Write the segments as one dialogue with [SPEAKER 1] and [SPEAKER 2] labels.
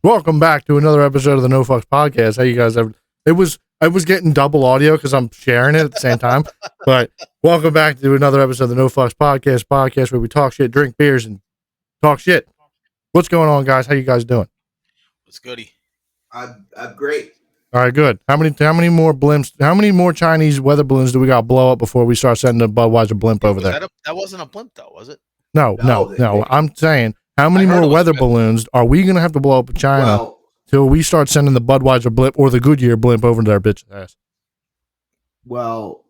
[SPEAKER 1] Welcome back to another episode of the No Fucks Podcast. How you guys ever? I was getting double audio because I'm sharing it at the same time. But welcome back to another episode of the No Fucks Podcast where we talk shit, drink beers, and talk shit. What's going on, guys? How you guys doing?
[SPEAKER 2] What's goody?
[SPEAKER 3] I'm great.
[SPEAKER 1] All right, good. How many more blimps? How many more Chinese weather balloons do we got to blow up before we start sending the Budweiser blimp over there?
[SPEAKER 2] That wasn't a blimp, though, was it?
[SPEAKER 1] No. I'm saying, how many more weather balloons are we going to have to blow up in China till we start sending the Budweiser blimp or the Goodyear blimp over to their bitch ass?
[SPEAKER 3] Well,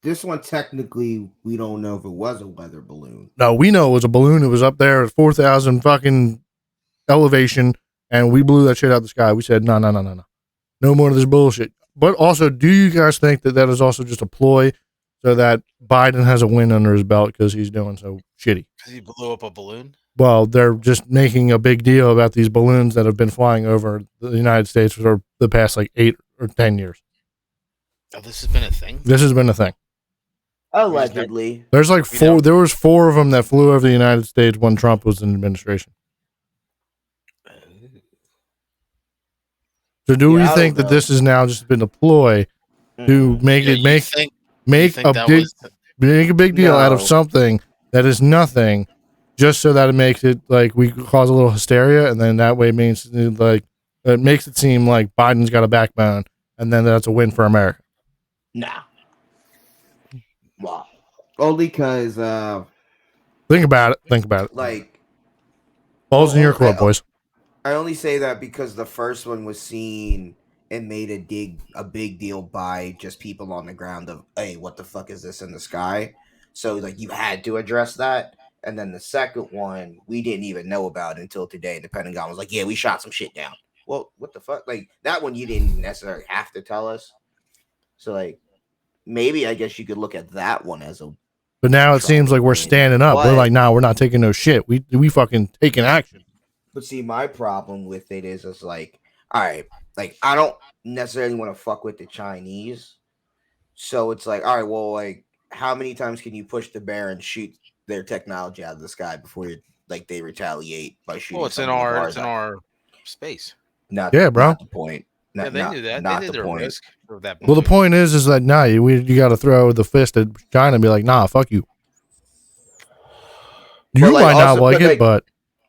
[SPEAKER 3] this one technically we don't know if it was a weather balloon.
[SPEAKER 1] No, we know it was a balloon. It was up there at 4,000 fucking elevation, and we blew that shit out of the sky. We said, no. No more of this bullshit. But also, do you guys think that is also just a ploy so that Biden has a win under his belt because he's doing so shitty?
[SPEAKER 2] Because he blew up a balloon?
[SPEAKER 1] Well, they're just making a big deal about these balloons that have been flying over the United States for the past like 8 or 10 years.
[SPEAKER 2] Oh, this has been a thing?
[SPEAKER 1] This has been a thing.
[SPEAKER 3] Allegedly.
[SPEAKER 1] There's like four. There was 4 of them that flew over the United States when Trump was in administration. So do we think that this has now just been a ploy to make a big deal out of something that is nothing, just so that it makes it like we cause a little hysteria, and then that way means like it makes it seem like Biden's got a backbone, and then that's a win for America?
[SPEAKER 3] Nah. Well, only because
[SPEAKER 1] think about it.
[SPEAKER 3] Like,
[SPEAKER 1] balls in your court, boys.
[SPEAKER 3] I only say that because the first one was seen and made a big deal by just people on the ground of, hey, what the fuck is this in the sky? So like you had to address that. And then the second one, we didn't even know about until today. The Pentagon was like, yeah, we shot some shit down. Well, what the fuck? Like that one you didn't necessarily have to tell us. So like maybe I guess you could look at that one as a.
[SPEAKER 1] But now it seems like we're standing up. We're like, nah, we're not taking no shit. We fucking taking action.
[SPEAKER 3] But see, my problem with it is like, all right, like I don't necessarily want to fuck with the Chinese. So it's like, all right, well, like how many times can you push the bear and shoot their technology out of the sky before they retaliate by shooting?
[SPEAKER 2] Well, it's in our space.
[SPEAKER 3] Not
[SPEAKER 1] bro.
[SPEAKER 3] Not the point.
[SPEAKER 2] They knew that. They knew their risk of that.
[SPEAKER 1] Well, the point is that nah, you got to throw the fist at China and be like, nah, fuck you. You might not like it, but.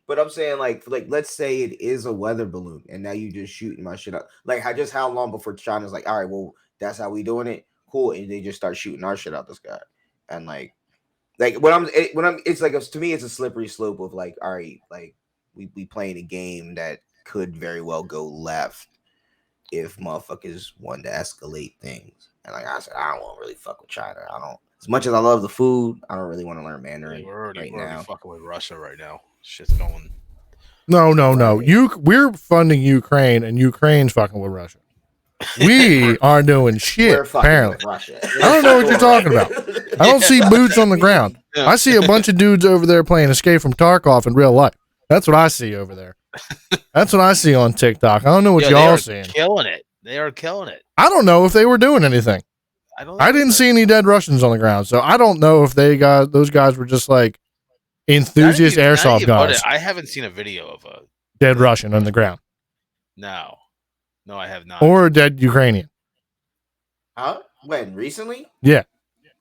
[SPEAKER 3] But I'm saying, like, let's say it is a weather balloon, and now you just shooting my shit up. Like, how long before China's like, all right, well, that's how we doing it, cool, and they just start shooting our shit out the sky, and like it's like to me, it's a slippery slope of like, all right, like we playing a game that could very well go left if motherfuckers want to escalate things. And like I said, I don't want to really fuck with China. I don't. As much as I love the food, I don't really want to learn Mandarin
[SPEAKER 2] we're
[SPEAKER 3] now.
[SPEAKER 2] Already fucking with Russia right now. Shit's going.
[SPEAKER 1] No. We're funding Ukraine, and Ukraine's fucking with Russia. We are doing shit. Apparently,
[SPEAKER 3] Russia.
[SPEAKER 1] I don't know what you're talking about. I don't see boots on the ground. I see a bunch of dudes over there playing Escape from Tarkov in real life. That's what I see over there. That's what I see on TikTok. I don't know what y'all seeing.
[SPEAKER 2] Killing it. They are killing it.
[SPEAKER 1] I don't know if they were doing anything. I didn't see any dead Russians on the ground, so I don't know if those guys were just like enthusiast airsoft guys.
[SPEAKER 2] I haven't seen a video of a
[SPEAKER 1] dead Russian on the ground.
[SPEAKER 2] No, I have not.
[SPEAKER 1] Or a dead Ukrainian.
[SPEAKER 3] Huh? When? Recently?
[SPEAKER 1] Yeah,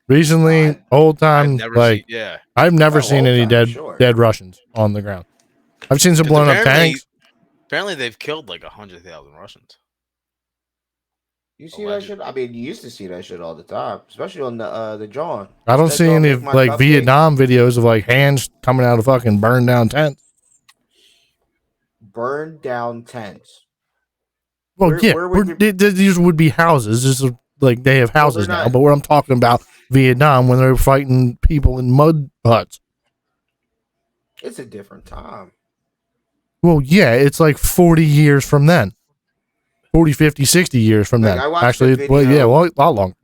[SPEAKER 1] recently, old time. I've never seen any dead Russians on the ground. I've seen some blown up tanks.
[SPEAKER 2] Apparently, they've killed like 100,000 Russians.
[SPEAKER 3] You see that shit? I mean, you used to see that shit all the time, especially on the John.
[SPEAKER 1] I don't see any like Vietnam videos of like hands coming out of fucking burned down tents.
[SPEAKER 3] Burned down tents.
[SPEAKER 1] Well, these would be houses. This is like they have houses now, but what I'm talking about Vietnam when they're fighting people in mud huts.
[SPEAKER 3] It's a different time.
[SPEAKER 1] Well, yeah, it's like 40 years from then. 40, 50, 60 years from then. Actually, a lot longer.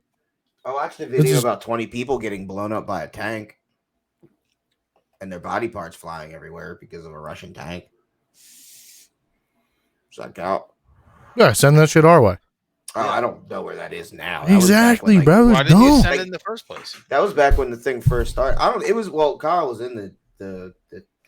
[SPEAKER 3] I watched a video about 20 people getting blown up by a tank and their body parts flying everywhere because of a Russian tank. It's like out.
[SPEAKER 1] Yeah, send that shit our way.
[SPEAKER 3] I don't know where that is now.
[SPEAKER 1] Exactly, bro.
[SPEAKER 2] Why didn't you send it in the first place?
[SPEAKER 3] That was back when the thing first started. Kyle was in the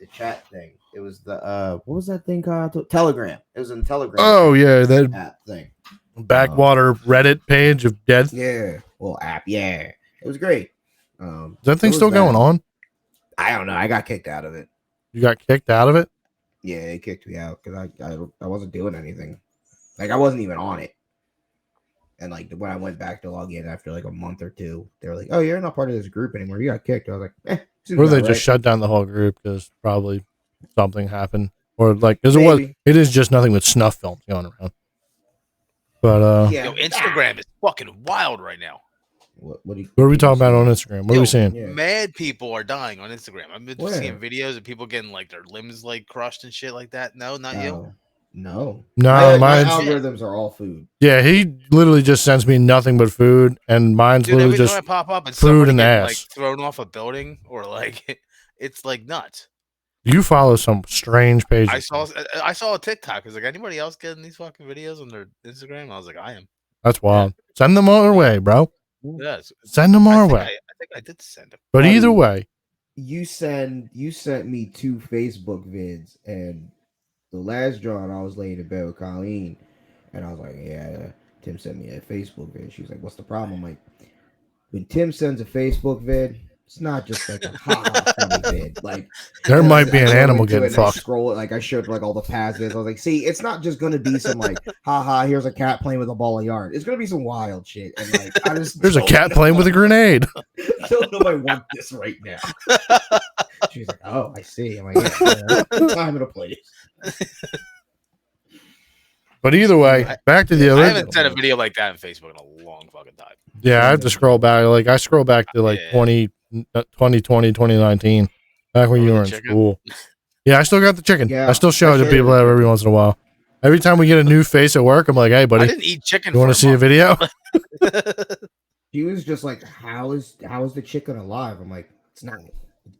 [SPEAKER 3] the chat thing. It was the what was that thing called? Telegram. It was in Telegram.
[SPEAKER 1] Oh yeah, that
[SPEAKER 3] app thing.
[SPEAKER 1] backwater Reddit page of death.
[SPEAKER 3] Yeah, well, app. Yeah, it was great.
[SPEAKER 1] Is that thing
[SPEAKER 3] it was
[SPEAKER 1] still going
[SPEAKER 3] that.
[SPEAKER 1] on?
[SPEAKER 3] I don't know. I got kicked out of it.
[SPEAKER 1] You got kicked out of it?
[SPEAKER 3] Yeah, they kicked me out because I wasn't doing anything. Like I wasn't even on it. And like when I went back to log in after like a month or two, they were like, "Oh, you're not part of this group anymore. You got kicked." I was like, "Eh."
[SPEAKER 1] Or they just shut down the whole group because probably something happened, or like because
[SPEAKER 3] Maybe.
[SPEAKER 1] it is just nothing but snuff films going around. But
[SPEAKER 3] Yeah.
[SPEAKER 2] Yo, Instagram is fucking wild right now.
[SPEAKER 3] What
[SPEAKER 1] are we talking about on Instagram? What are we seeing?
[SPEAKER 3] Yeah.
[SPEAKER 2] Mad people are dying on Instagram. I've been
[SPEAKER 3] Where?
[SPEAKER 2] seeing videos of people getting like their limbs like crushed and shit like that. No, not you.
[SPEAKER 3] No.
[SPEAKER 1] No,
[SPEAKER 3] my
[SPEAKER 1] mine's
[SPEAKER 3] algorithms are all food.
[SPEAKER 1] yeah. He literally just sends me nothing but food, and mine's
[SPEAKER 2] Dude,
[SPEAKER 1] literally
[SPEAKER 2] every time
[SPEAKER 1] just
[SPEAKER 2] I pop up, it's
[SPEAKER 1] food
[SPEAKER 2] somebody
[SPEAKER 1] and
[SPEAKER 2] getting,
[SPEAKER 1] ass.
[SPEAKER 2] like thrown off a building or like it's like nuts.
[SPEAKER 1] you follow some strange pages.
[SPEAKER 2] I saw a TikTok. Is like anybody else getting these fucking videos on their Instagram? I was like, I am.
[SPEAKER 1] That's wild. Send them our way, bro.
[SPEAKER 2] Yes.
[SPEAKER 1] Send them our
[SPEAKER 2] I
[SPEAKER 1] way.
[SPEAKER 2] think I did send them.
[SPEAKER 1] But either way,
[SPEAKER 3] You sent me 2 Facebook vids, and the last drawing I was laying in bed with Colleen, and I was like, "Yeah." Tim sent me a Facebook vid. She was like, "What's the problem?" I'm like, when Tim sends a Facebook vid, it's not just like a ha funny vid. Like
[SPEAKER 1] there might be an
[SPEAKER 3] I go
[SPEAKER 1] animal
[SPEAKER 3] into
[SPEAKER 1] getting
[SPEAKER 3] it and I
[SPEAKER 1] fucked.
[SPEAKER 3] scroll it, like I showed like all the past vids. I was like, "See, it's not just gonna be some like haha. Here's a cat playing with a ball of yarn. It's gonna be some wild shit." And like, I just
[SPEAKER 1] There's a cat playing with a grenade.
[SPEAKER 3] I don't know if I want this right now. She's like, "Oh, I see." I'm like, "Yeah, time and a place."
[SPEAKER 1] But either way, back to the
[SPEAKER 2] I
[SPEAKER 1] other.
[SPEAKER 2] haven't sent a video like that on Facebook in a long fucking time.
[SPEAKER 1] Yeah, I have to scroll back. Like I scroll back to like
[SPEAKER 2] Yeah.
[SPEAKER 1] 2020, 2019, back when you were in
[SPEAKER 2] chicken?
[SPEAKER 1] school. Yeah, I still got the chicken.
[SPEAKER 3] Yeah,
[SPEAKER 1] I still show
[SPEAKER 3] I
[SPEAKER 1] it to
[SPEAKER 3] shared
[SPEAKER 1] people
[SPEAKER 3] it.
[SPEAKER 1] every once in a while. Every time we get a new face at work, I'm like, "Hey,
[SPEAKER 2] I
[SPEAKER 1] buddy,
[SPEAKER 2] didn't eat chicken.
[SPEAKER 1] you want to see a video?"
[SPEAKER 3] He was just like, how is the chicken alive?" I'm like, "It's not.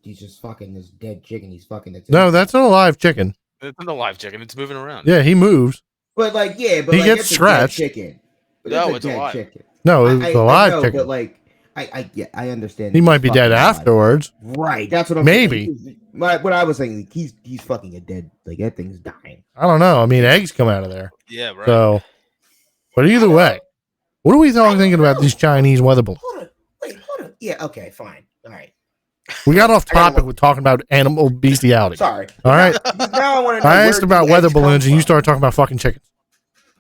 [SPEAKER 3] He's just fucking this dead chicken. He's fucking it."
[SPEAKER 1] No, that's not a live chicken.
[SPEAKER 2] It's not a live chicken. It's moving around.
[SPEAKER 1] Yeah, he moves.
[SPEAKER 3] But like, yeah, but
[SPEAKER 1] He
[SPEAKER 3] like,
[SPEAKER 1] gets
[SPEAKER 3] it's a dead
[SPEAKER 1] scratched.
[SPEAKER 3] chicken. But
[SPEAKER 2] No,
[SPEAKER 3] it's
[SPEAKER 2] it's
[SPEAKER 3] a dead
[SPEAKER 2] alive.
[SPEAKER 3] chicken.
[SPEAKER 1] No, it's a live
[SPEAKER 3] know,
[SPEAKER 1] chicken.
[SPEAKER 3] But like, I understand.
[SPEAKER 1] He
[SPEAKER 3] he's
[SPEAKER 1] might be dead
[SPEAKER 3] fucking alive.
[SPEAKER 1] afterwards.
[SPEAKER 3] Right. That's what I'm
[SPEAKER 1] Maybe.
[SPEAKER 3] saying. What I was saying, he's fucking a dead. Like that thing's dying.
[SPEAKER 1] I don't know. I mean, eggs come out of there.
[SPEAKER 2] Yeah, right.
[SPEAKER 1] So, but either way, what are we thinking about these Chinese weather balloons?
[SPEAKER 3] Hold on. Yeah. Okay. Fine. All right.
[SPEAKER 1] We got off topic with talking about animal bestiality.
[SPEAKER 3] Sorry.
[SPEAKER 1] All right.
[SPEAKER 3] Now I want to know.
[SPEAKER 1] I asked about weather balloons, and you started talking about fucking chickens.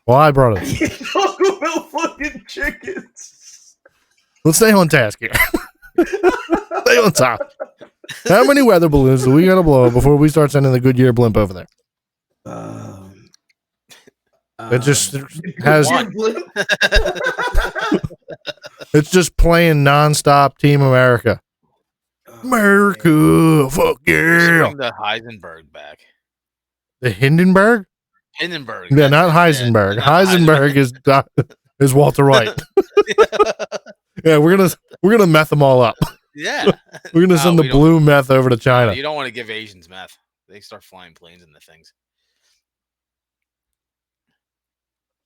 [SPEAKER 1] Well, I brought it.
[SPEAKER 3] You talk about fucking chickens.
[SPEAKER 1] Let's stay on task here. Stay on top. How many weather balloons do we got to blow before we start sending the Goodyear blimp over there? It just has. It's just playing nonstop Team America. America, fuck yeah.
[SPEAKER 2] Bring the Heisenberg back.
[SPEAKER 1] The Hindenburg?
[SPEAKER 2] Hindenburg.
[SPEAKER 1] Yeah, not Heisenberg. Heisenberg is Walter White. Yeah, we're gonna meth them all up.
[SPEAKER 2] Yeah.
[SPEAKER 1] We're gonna send the blue meth over to China.
[SPEAKER 2] You don't want to give Asians meth. They start flying planes into things.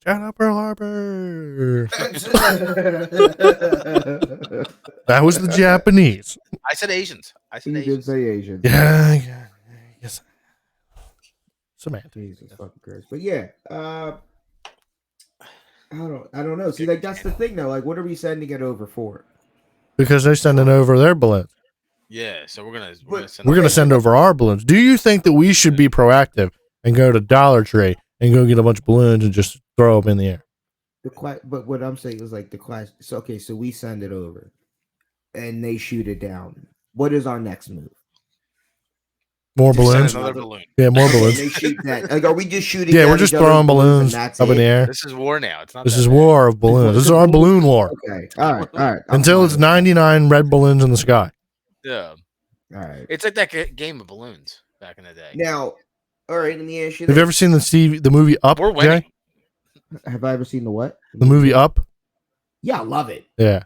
[SPEAKER 1] Shout out Pearl Harbor. That was the Japanese.
[SPEAKER 2] I said Asians.
[SPEAKER 3] You did say Asian.
[SPEAKER 1] Yeah. Yes. Semantics.
[SPEAKER 3] Jesus fucking Christ. But yeah, I don't know. See, like that's the thing though. Like, what are we sending it over for?
[SPEAKER 1] Because they're sending over their balloons.
[SPEAKER 2] Yeah, so we're gonna
[SPEAKER 1] send over our balloons. Do you think that we should be proactive and go to Dollar Tree and go get a bunch of balloons and just throw them in the air?
[SPEAKER 3] But what I'm saying is like the class. So okay, so we send it over, and they shoot it down. What is our next move?
[SPEAKER 1] More balloons.
[SPEAKER 2] Another balloon.
[SPEAKER 1] Yeah, more balloons.
[SPEAKER 3] They shoot that. Like, are we just shooting?
[SPEAKER 1] Yeah,
[SPEAKER 3] down
[SPEAKER 1] we're just
[SPEAKER 3] each other's
[SPEAKER 1] throwing balloons
[SPEAKER 3] and
[SPEAKER 1] up in the air.
[SPEAKER 2] This is war now. It's not.
[SPEAKER 1] This is war of balloons. This is our balloon war.
[SPEAKER 3] Okay. All right.
[SPEAKER 1] Until it's 99 red balloons in the sky.
[SPEAKER 2] Yeah.
[SPEAKER 3] All right.
[SPEAKER 2] It's like that game of balloons back in the day.
[SPEAKER 3] Now, all right. Let me ask you.
[SPEAKER 1] Have you ever seen the movie Up?
[SPEAKER 2] We're winning.
[SPEAKER 1] Jay?
[SPEAKER 3] Have I ever seen the what?
[SPEAKER 1] The movie Up?
[SPEAKER 3] Yeah, I love it.
[SPEAKER 1] Yeah.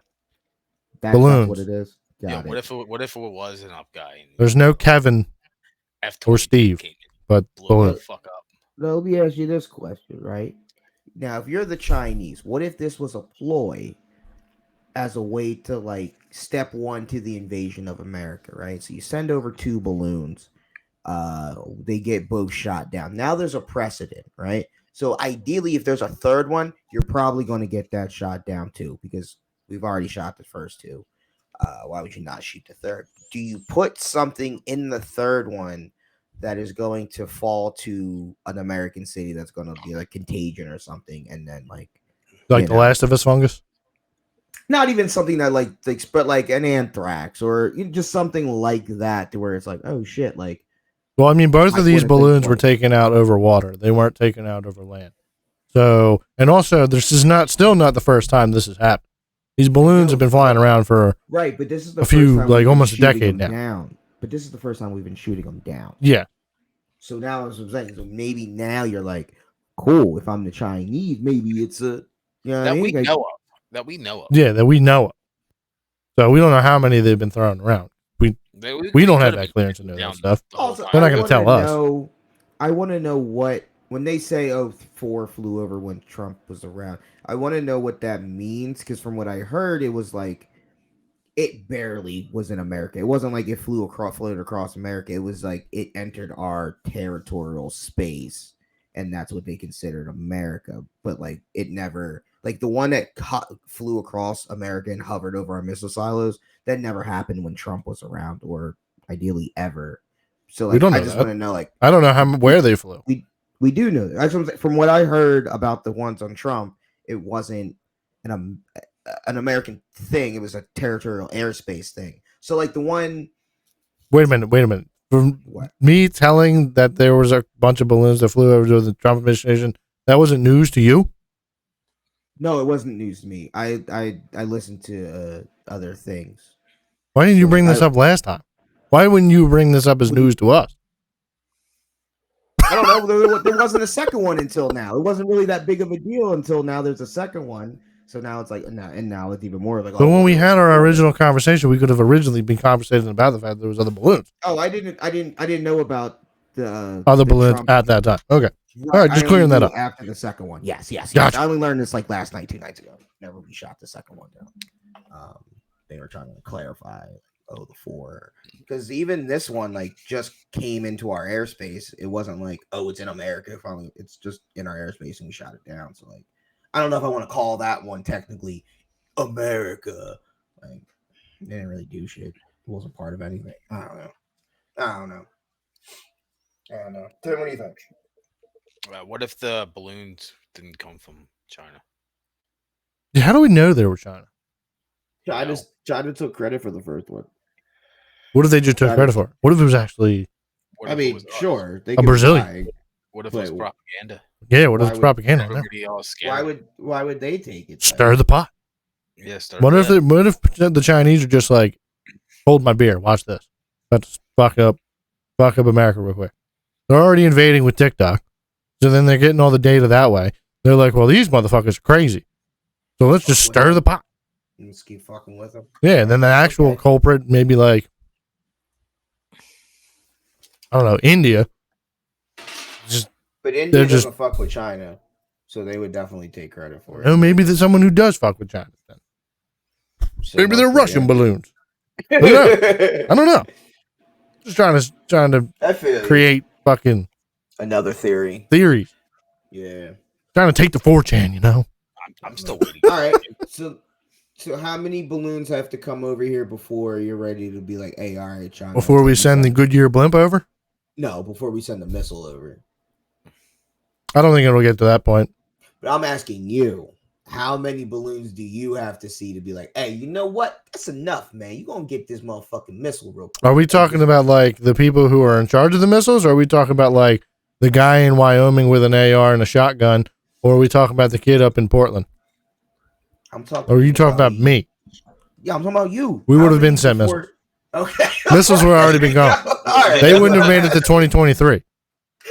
[SPEAKER 3] That's
[SPEAKER 1] Balloons.
[SPEAKER 3] what it is.
[SPEAKER 2] Yeah.
[SPEAKER 3] Got it.
[SPEAKER 2] What if it was an up guy? And
[SPEAKER 1] There's no Kevin or Steve, but
[SPEAKER 2] blew
[SPEAKER 1] balloons.
[SPEAKER 2] the fuck up.
[SPEAKER 3] Now, let me ask you this question, right? Now, if you're the Chinese, what if this was a ploy as a way to like step one to the invasion of America, right? So you send over 2 balloons, they get both shot down. Now there's a precedent, right? So ideally, if there's a third one, you're probably going to get that shot down too, because we've already shot the first two. Why would you not shoot the third? Do you put something in the third one that is going to fall to an American city that's going to be like Contagion or something, and then like
[SPEAKER 1] The Last of Us fungus?
[SPEAKER 3] not even something that like but like an anthrax or just something like that, to where it's like, oh shit, like.
[SPEAKER 1] Well, I mean, both of these
[SPEAKER 3] wouldn't think
[SPEAKER 1] balloons were
[SPEAKER 3] twice.
[SPEAKER 1] taken out over water. They weren't taken out over land. So, and also, this is still not the first time this has happened. These balloons have been flying around for
[SPEAKER 3] Right, but this is the
[SPEAKER 1] a
[SPEAKER 3] first
[SPEAKER 1] few,
[SPEAKER 3] time
[SPEAKER 1] like
[SPEAKER 3] we've
[SPEAKER 1] almost a
[SPEAKER 3] been shooting
[SPEAKER 1] decade
[SPEAKER 3] them
[SPEAKER 1] now.
[SPEAKER 3] down. But this is the first time we've been shooting them down.
[SPEAKER 1] Yeah.
[SPEAKER 3] So now that's what I'm saying. So maybe now you're like, cool. If I'm the Chinese, maybe it's a
[SPEAKER 2] that we know of. That we know of.
[SPEAKER 1] Yeah, that we know of. So we don't know how many they've been throwing around. We don't have that clearance to know that stuff.
[SPEAKER 3] Also,
[SPEAKER 1] They're not going to tell us.
[SPEAKER 3] I want to know what, when they say, oh, 4 flew over when Trump was around, I want to know what that means, because from what I heard, it was like, it barely was in America. It wasn't like it floated across America. It was like it entered our territorial space, and that's what they considered America. But like it never, like the one that flew across America and hovered over our missile silos, that never happened when Trump was around, or ideally ever. So like,
[SPEAKER 1] We don't know
[SPEAKER 3] I just
[SPEAKER 1] that.
[SPEAKER 3] want to know, like,
[SPEAKER 1] I don't know where they flew.
[SPEAKER 3] we do know that. That's what I'm saying. From what I heard about the ones on Trump, it wasn't an American thing. It was a territorial airspace thing. So like the one.
[SPEAKER 1] Wait a minute. From
[SPEAKER 3] What?
[SPEAKER 1] me telling that there was a bunch of balloons that flew over to the Trump administration, that wasn't news to you?
[SPEAKER 3] No, it wasn't news to me. I listened to other things.
[SPEAKER 1] Why didn't you bring this up last time? Why wouldn't you bring this up as news to us?
[SPEAKER 3] I don't know. There wasn't a second one until now. It wasn't really that big of a deal until now. There's a second one. So now it's like, now it's even more like.
[SPEAKER 1] But when we had our original conversation, we could have originally been conversating about the fact that there was other balloons.
[SPEAKER 3] Oh, I didn't know about the
[SPEAKER 1] Other
[SPEAKER 3] the
[SPEAKER 1] balloons
[SPEAKER 3] Trump.
[SPEAKER 1] at that time. Okay. All right, just
[SPEAKER 3] I
[SPEAKER 1] clearing
[SPEAKER 3] only
[SPEAKER 1] that
[SPEAKER 3] knew
[SPEAKER 1] up.
[SPEAKER 3] after the second one. Yes.
[SPEAKER 1] Gotcha.
[SPEAKER 3] I only learned this like last night, 2 nights ago. Never we shot the second one down. They were trying to clarify. Oh, the 4, because even this one like just came into our airspace. It wasn't like, oh, it's in America. Finally, it's just in our airspace and we shot it down. So like, I don't know if I want to call that one technically America. Like, they didn't really do shit. It wasn't part of anything. I don't know. Tim, what do you think?
[SPEAKER 2] What if the balloons didn't come from China?
[SPEAKER 1] Yeah, how do we know they were China?
[SPEAKER 3] China took credit for the first one.
[SPEAKER 1] What if they just took credit for it? What if it was actually
[SPEAKER 2] What
[SPEAKER 3] I
[SPEAKER 2] if it
[SPEAKER 3] mean,
[SPEAKER 2] was us?
[SPEAKER 3] sure, they
[SPEAKER 1] a
[SPEAKER 3] could
[SPEAKER 1] Brazilian?
[SPEAKER 3] lie.
[SPEAKER 2] What if it was propaganda?
[SPEAKER 1] Yeah, what if
[SPEAKER 3] Why
[SPEAKER 1] it's
[SPEAKER 3] would
[SPEAKER 1] propaganda? No.
[SPEAKER 2] Everybody all scared.
[SPEAKER 3] Why would they take it?
[SPEAKER 1] Stir the pot.
[SPEAKER 2] Yeah,
[SPEAKER 1] What if the Chinese are just like, hold my beer, watch this. Let's fuck up America real quick. They're already invading with TikTok. So then they're getting all the data that way. They're like, well, these motherfuckers are crazy. So let's just stir the pot.
[SPEAKER 3] And just keep fucking with them.
[SPEAKER 1] Yeah, and then the actual culprit, maybe like, I don't know, India.
[SPEAKER 3] But India doesn't fuck with China, so they would definitely take credit for it.
[SPEAKER 1] No, maybe there's someone who does fuck with China. Then.
[SPEAKER 3] So
[SPEAKER 1] Maybe they're Russian balloons.
[SPEAKER 3] I
[SPEAKER 1] don't know. Just trying to create fucking
[SPEAKER 3] another theory.
[SPEAKER 1] theories.
[SPEAKER 3] Yeah.
[SPEAKER 1] Trying to take the 4chan, you know.
[SPEAKER 2] I'm still waiting.
[SPEAKER 3] All right. So how many balloons have to come over here before you're ready to be like, hey, all right, China?
[SPEAKER 1] Before we send the Goodyear blimp over?
[SPEAKER 3] No, before we send the missile over.
[SPEAKER 1] I don't think it'll get to that point.
[SPEAKER 3] But I'm asking you, how many balloons do you have to see to be like, hey, you know what? That's enough, man. You're going to get this motherfucking missile real quick.
[SPEAKER 1] Are we talking about like the people who are in charge of the missiles? Or are we talking about like the guy in Wyoming with an AR and a shotgun? Or are we talking about the kid up in Portland? Or are you talking about me?
[SPEAKER 3] Yeah, I'm talking about you.
[SPEAKER 1] We would have been sent missiles.
[SPEAKER 3] Okay.
[SPEAKER 1] Missiles would already been gone.
[SPEAKER 3] Right.
[SPEAKER 1] They wouldn't have made it to 2023.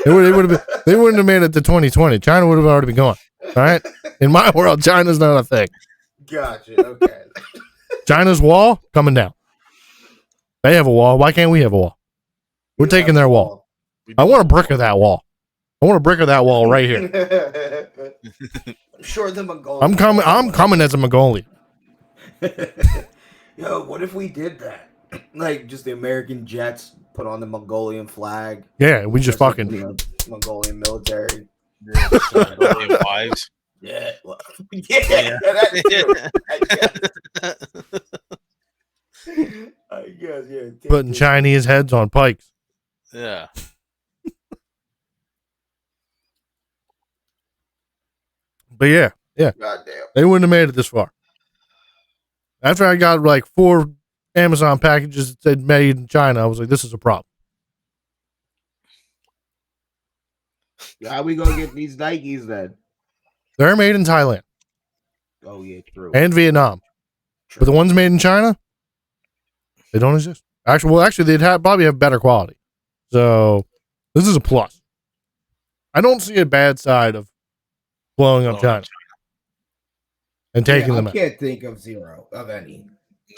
[SPEAKER 1] They wouldn't have made it to 2020. China would have already been gone. All right. In my world, China's not a thing.
[SPEAKER 3] Gotcha. Okay.
[SPEAKER 1] China's wall coming down. They have a wall. Why can't we have a wall? We're taking their wall. I want a brick of that wall. I want a brick of that wall right here.
[SPEAKER 3] I'm sure the Mongolians.
[SPEAKER 1] I'm coming as a Mongolian.
[SPEAKER 3] Yo, what if we did that? Like just the American jets put on the Mongolian flag.
[SPEAKER 1] Yeah, we just fucking.
[SPEAKER 3] Mongolian military.
[SPEAKER 2] Mongolian wives.
[SPEAKER 3] Yeah, well, yeah, that's true. I guess, yeah.
[SPEAKER 1] Putting Chinese heads on pikes.
[SPEAKER 2] Yeah.
[SPEAKER 1] But yeah,
[SPEAKER 3] Goddamn.
[SPEAKER 1] they wouldn't have made it this far. After I got like 4 Amazon packages that said made in China, I was like, this is a problem.
[SPEAKER 3] How we gonna get these Nikes then?
[SPEAKER 1] They're made in Thailand
[SPEAKER 3] Oh yeah, true.
[SPEAKER 1] and Vietnam.
[SPEAKER 3] True.
[SPEAKER 1] But the ones made in China, they don't exist. Actually, they'd probably have better quality. So this is a plus. I don't see a bad side of blowing up China and taking them
[SPEAKER 3] I
[SPEAKER 1] out.
[SPEAKER 3] can't think of zero of any.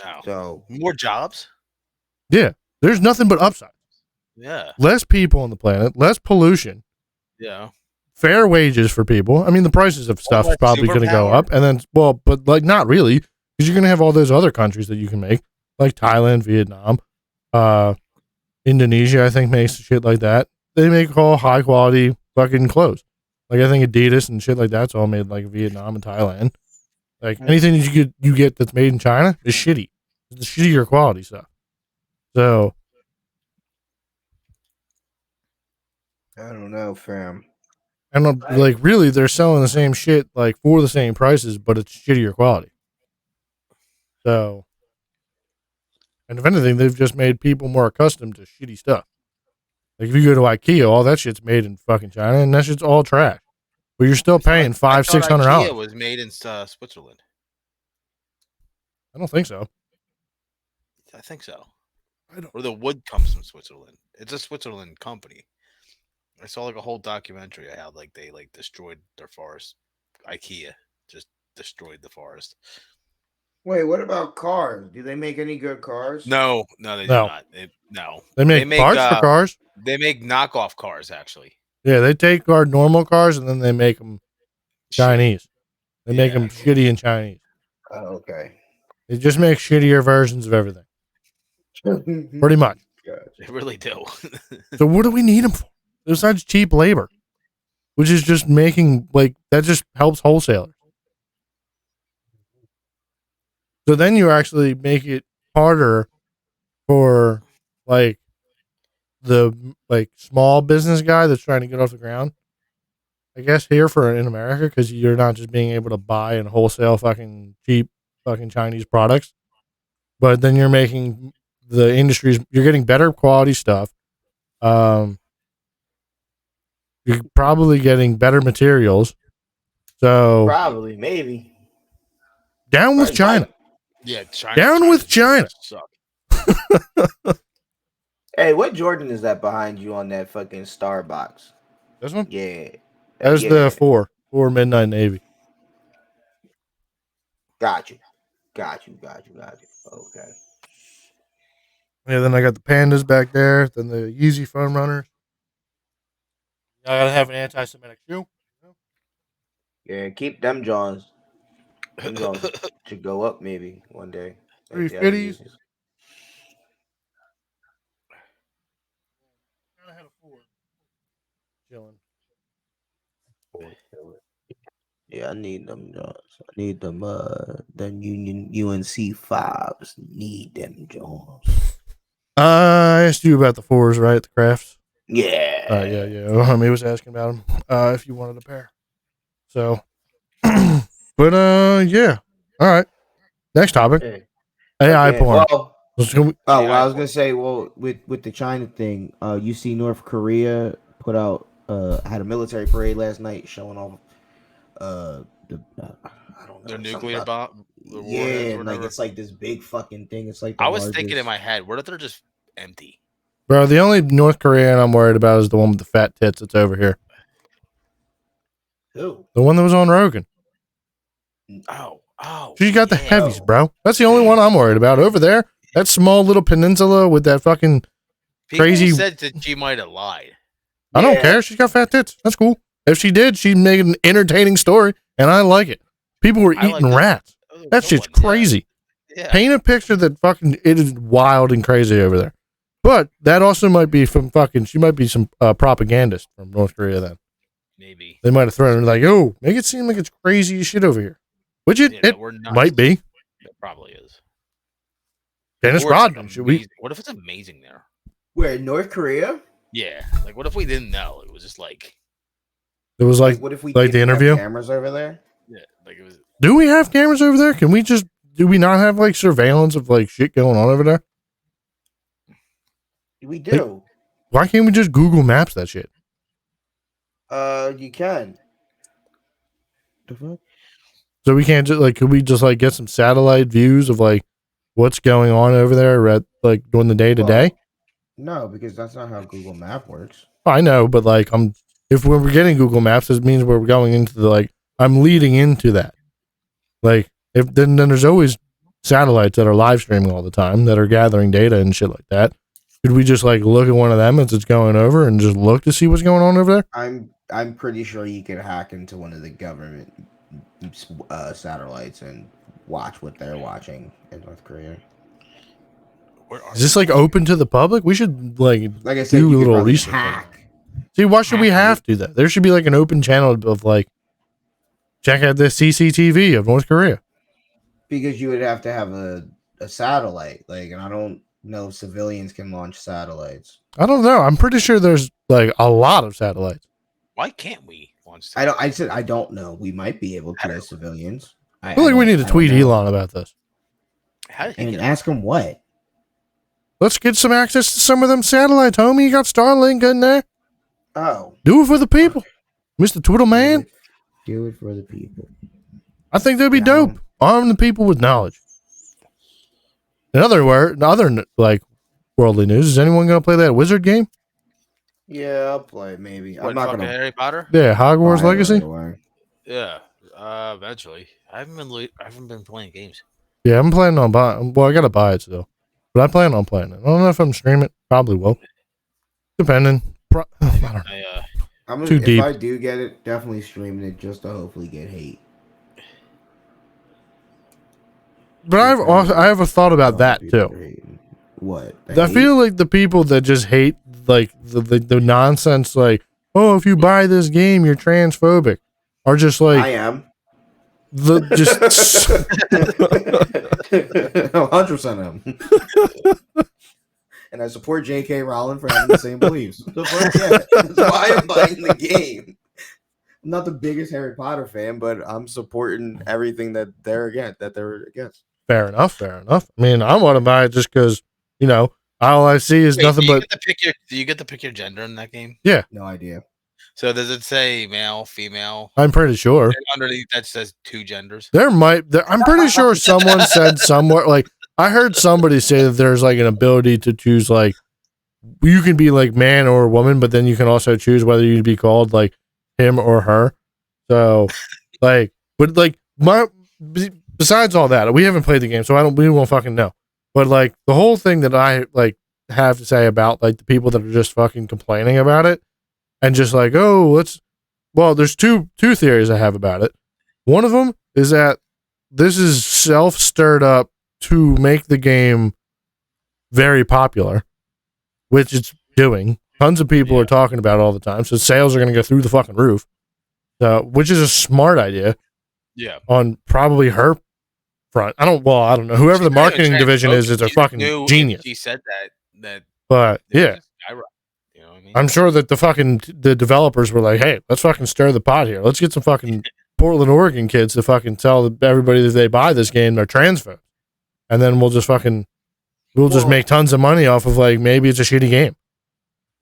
[SPEAKER 2] No.
[SPEAKER 3] So
[SPEAKER 2] More jobs.
[SPEAKER 1] Yeah, there's nothing but upside.
[SPEAKER 2] Yeah.
[SPEAKER 1] Less people on the planet, less pollution,
[SPEAKER 2] Yeah.
[SPEAKER 1] fair wages for people. I mean, the prices of stuff is
[SPEAKER 2] like
[SPEAKER 1] probably going to go
[SPEAKER 2] superpower.
[SPEAKER 1] up, and then but like not really, because you're going to have all those other countries that you can make, like Thailand, Vietnam, Indonesia. I think makes shit like that. They make all high quality fucking clothes. Like I think Adidas and shit like that's all made like Vietnam and Thailand. Like anything that you get that's made in China is shitty. It's the shittier quality stuff. So
[SPEAKER 3] I don't know, fam.
[SPEAKER 1] and like really, they're selling the same shit like for the same prices, but it's shittier quality. So, and if anything, they've just made people more accustomed to shitty stuff. Like if you go to IKEA, all that shit's made in fucking China, and that shit's all trash. But you're still paying $500-$600.
[SPEAKER 2] IKEA was made in Switzerland.
[SPEAKER 1] I don't think so.
[SPEAKER 2] I think so.
[SPEAKER 1] I don't.
[SPEAKER 2] Or the wood comes from Switzerland. It's a Switzerland company. I saw like a whole documentary of how like they like destroyed their forest. IKEA just destroyed the forest.
[SPEAKER 3] Wait, what about cars? Do they make any good cars?
[SPEAKER 2] No, they do
[SPEAKER 1] No.
[SPEAKER 2] not. No.
[SPEAKER 1] They make parts for cars.
[SPEAKER 2] They make knockoff cars actually.
[SPEAKER 1] Yeah, they take our normal cars and then they make them Chinese. They make them shitty and Chinese.
[SPEAKER 3] Oh, okay.
[SPEAKER 1] They just make shittier versions of everything. Pretty much.
[SPEAKER 2] They really do.
[SPEAKER 1] So what do we need them for? Besides cheap labor, which is just making like that just helps wholesalers. So then you actually make it harder for like the like small business guy that's trying to get off the ground. I guess here in America, because you're not just being able to buy and wholesale fucking cheap fucking Chinese products, but then you're making the industries, you're getting better quality stuff. You're probably getting better materials. So
[SPEAKER 3] probably, maybe.
[SPEAKER 1] Down with China.
[SPEAKER 2] Yeah, China.
[SPEAKER 1] Down with China.
[SPEAKER 2] Suck.
[SPEAKER 3] Hey, what Jordan is that behind you on that fucking Starbucks?
[SPEAKER 1] This one?
[SPEAKER 3] Yeah.
[SPEAKER 1] That's the 4 Midnight Navy.
[SPEAKER 3] Got you. Okay.
[SPEAKER 1] Yeah, then I got the Pandas back there. Then the Yeezy Foam Runners. I gotta have an anti-Semitic shoe.
[SPEAKER 3] Yeah, keep them Johns. Them Johns should go up maybe one day.
[SPEAKER 1] 350s. Chilling.
[SPEAKER 3] Yeah, I need them Johns. I need them Union UNC 5s. Need them Johns.
[SPEAKER 1] I asked you about the 4s, right? The crafts.
[SPEAKER 3] Yeah.
[SPEAKER 1] Yeah. He was asking about them. If you wanted a pair. So, but yeah. All right. Next topic. AI porn.
[SPEAKER 3] Well, I was gonna say, with the China thing, you see North Korea put out had a military parade last night showing off I don't know,
[SPEAKER 2] their nuclear bomb.
[SPEAKER 3] Yeah, like it's like this big fucking thing. It's like
[SPEAKER 2] I was thinking in my head, what if they're just empty?
[SPEAKER 1] Bro, the only North Korean I'm worried about is the one with the fat tits that's over here.
[SPEAKER 3] Who?
[SPEAKER 1] The one that was on Rogan.
[SPEAKER 2] Oh.
[SPEAKER 1] She got the heavies, bro. That's the only one I'm worried about. Over there, that small little peninsula with that fucking crazy.
[SPEAKER 2] People said that she might have lied.
[SPEAKER 1] I don't care. She's got fat tits. That's cool. If she did, she made an entertaining story, and I like it. People were eating rats. That shit's crazy.
[SPEAKER 2] Yeah.
[SPEAKER 1] Paint a picture that fucking it is wild and crazy over there. But that also might be from she might be some propagandist from North Korea then.
[SPEAKER 2] Maybe.
[SPEAKER 1] They might have thrown it like, oh, make it seem like it's crazy as shit over here. Which it might be.
[SPEAKER 2] It probably is.
[SPEAKER 1] Dennis
[SPEAKER 2] Or it's, like,
[SPEAKER 1] Rodman. Should we?
[SPEAKER 2] What if it's amazing there?
[SPEAKER 3] Where, North Korea?
[SPEAKER 2] Yeah. Like, what if we didn't know? It was just like.
[SPEAKER 1] It was like
[SPEAKER 3] what if we
[SPEAKER 1] like the
[SPEAKER 3] didn't have
[SPEAKER 1] interview?
[SPEAKER 3] cameras over there?
[SPEAKER 2] Yeah. Like, it was.
[SPEAKER 1] Do we have cameras over there? Can we just, do we not have like surveillance of like shit going on over there?
[SPEAKER 3] We do.
[SPEAKER 1] Why can't we just Google Maps that shit?
[SPEAKER 3] You can. The fuck?
[SPEAKER 1] So we can't just like, could we just like get some satellite views of like what's going on over there at like during the day to day?
[SPEAKER 3] No, because that's not how Google Map works.
[SPEAKER 1] I know, but like if we're getting Google Maps, it means we're going into the like, I'm leading into that. Like if then there's always satellites that are live streaming all the time that are gathering data and shit like that. Could we just like look at one of them as it's going over and just look to see what's going on over there?
[SPEAKER 3] I'm pretty sure you could hack into one of the government satellites and watch what they're watching in North Korea.
[SPEAKER 1] Is this like open to the public? We should like
[SPEAKER 3] I said,
[SPEAKER 1] do a
[SPEAKER 3] you
[SPEAKER 1] little
[SPEAKER 3] could
[SPEAKER 1] research.
[SPEAKER 3] hack.
[SPEAKER 1] See, why should we have to do that? There should be like an open channel of like, check out this CCTV of North Korea.
[SPEAKER 3] Because you would have to have a satellite, like, and I don't know if civilians can launch satellites.
[SPEAKER 1] I don't know. I'm pretty sure there's like a lot of satellites.
[SPEAKER 2] Why can't we launch?
[SPEAKER 3] I said I don't know. We might be able to as civilians.
[SPEAKER 1] I feel like we need to tweet Elon about this.
[SPEAKER 2] How did he
[SPEAKER 3] and
[SPEAKER 2] get
[SPEAKER 3] ask him what.
[SPEAKER 1] Let's get some access to some of them satellites, homie. You got Starlink in there.
[SPEAKER 3] Oh,
[SPEAKER 1] Do it for the people, Mr. Twiddle Man.
[SPEAKER 3] Do it for the people.
[SPEAKER 1] I think that'd be dope. Arm the people with knowledge. In other like worldly news, is anyone going to play that wizard game?
[SPEAKER 3] Yeah, I'll play maybe.
[SPEAKER 2] What,
[SPEAKER 3] I'm not
[SPEAKER 2] fucking
[SPEAKER 3] gonna.
[SPEAKER 2] Harry Potter?
[SPEAKER 1] Yeah, Hogwarts
[SPEAKER 3] buy it
[SPEAKER 1] Legacy.
[SPEAKER 3] right away.
[SPEAKER 2] Yeah. Eventually. I haven't been playing games.
[SPEAKER 1] Yeah, I'm planning on buying. Well, I gotta buy it still, but I plan on playing it. I don't know if I'm streaming it. Probably will, depending. I don't know.
[SPEAKER 3] I'm gonna,
[SPEAKER 1] Too
[SPEAKER 3] if
[SPEAKER 1] deep.
[SPEAKER 3] I do get it, definitely streaming it just to hopefully get hate.
[SPEAKER 1] But I have a thought about that too.
[SPEAKER 3] What?
[SPEAKER 1] I feel like the people that just hate like the nonsense, like, oh, if you buy this game, you're transphobic, are just like
[SPEAKER 3] I am.
[SPEAKER 1] just
[SPEAKER 3] 100% am. And I support J.K. Rowling for having the same beliefs. The fuck, yeah. That's why I'm buying the game. I'm not the biggest Harry Potter fan, but I'm supporting everything that they're against.
[SPEAKER 1] Fair enough. I mean, I want to buy it just because, you know, all I see is nothing but.
[SPEAKER 2] Do you get to pick your gender in that game?
[SPEAKER 1] Yeah.
[SPEAKER 3] No idea.
[SPEAKER 2] So does it say male, female?
[SPEAKER 1] I'm pretty sure.
[SPEAKER 2] And underneath that says two genders.
[SPEAKER 1] I'm pretty sure someone said somewhere, like, I heard somebody say that there's like an ability to choose, like, you can be like man or woman, but then you can also choose whether you'd be called like him or her. So, like, but like, besides all that, we haven't played the game, so we won't fucking know. But like, the whole thing that I like have to say about like the people that are just fucking complaining about it and just like, oh, there's two theories I have about it. One of them is that this is stirred up to make the game very popular, which it's doing. Tons of people are talking about it all the time, so sales are going to go through the fucking roof. Which is a smart idea.
[SPEAKER 2] Yeah.
[SPEAKER 1] On probably her front. I don't know. Whoever the marketing division is a fucking genius.
[SPEAKER 2] She said that.
[SPEAKER 1] But yeah,
[SPEAKER 2] you know what I mean?
[SPEAKER 1] I'm sure that the developers were like, hey, let's fucking stir the pot here. Let's get some fucking Portland, Oregon kids to fucking tell everybody that they buy this game they're transphobes. And then we'll just make tons of money off of like, maybe it's a shitty game.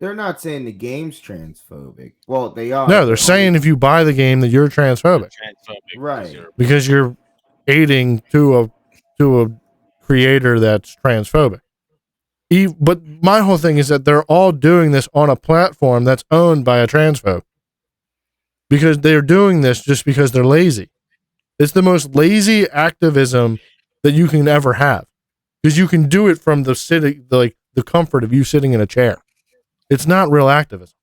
[SPEAKER 3] They're not saying the game's transphobic. Well, they are.
[SPEAKER 1] No, they're saying if you buy the game that you're transphobic.
[SPEAKER 3] Right.
[SPEAKER 1] Because you're aiding to a creator that's transphobic. But my whole thing is that they're all doing this on a platform that's owned by a transphobe. Because they're doing this just because they're lazy. It's the most lazy activism that you can ever have. Because you can do it from the comfort of you sitting in a chair. It's not real activism.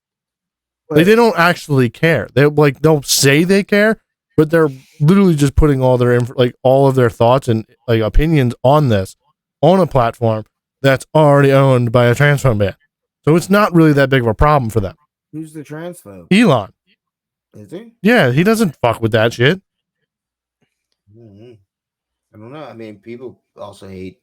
[SPEAKER 1] They don't actually care. They'll say they care, but they're literally just putting all of their thoughts and like opinions on this on a platform that's already owned by a transphobe band. So it's not really that big of a problem for them.
[SPEAKER 3] Who's the transphobe?
[SPEAKER 1] Elon.
[SPEAKER 3] Is he?
[SPEAKER 1] Yeah, he doesn't fuck with that shit.
[SPEAKER 3] Mm-hmm. I don't know. I mean, people also hate.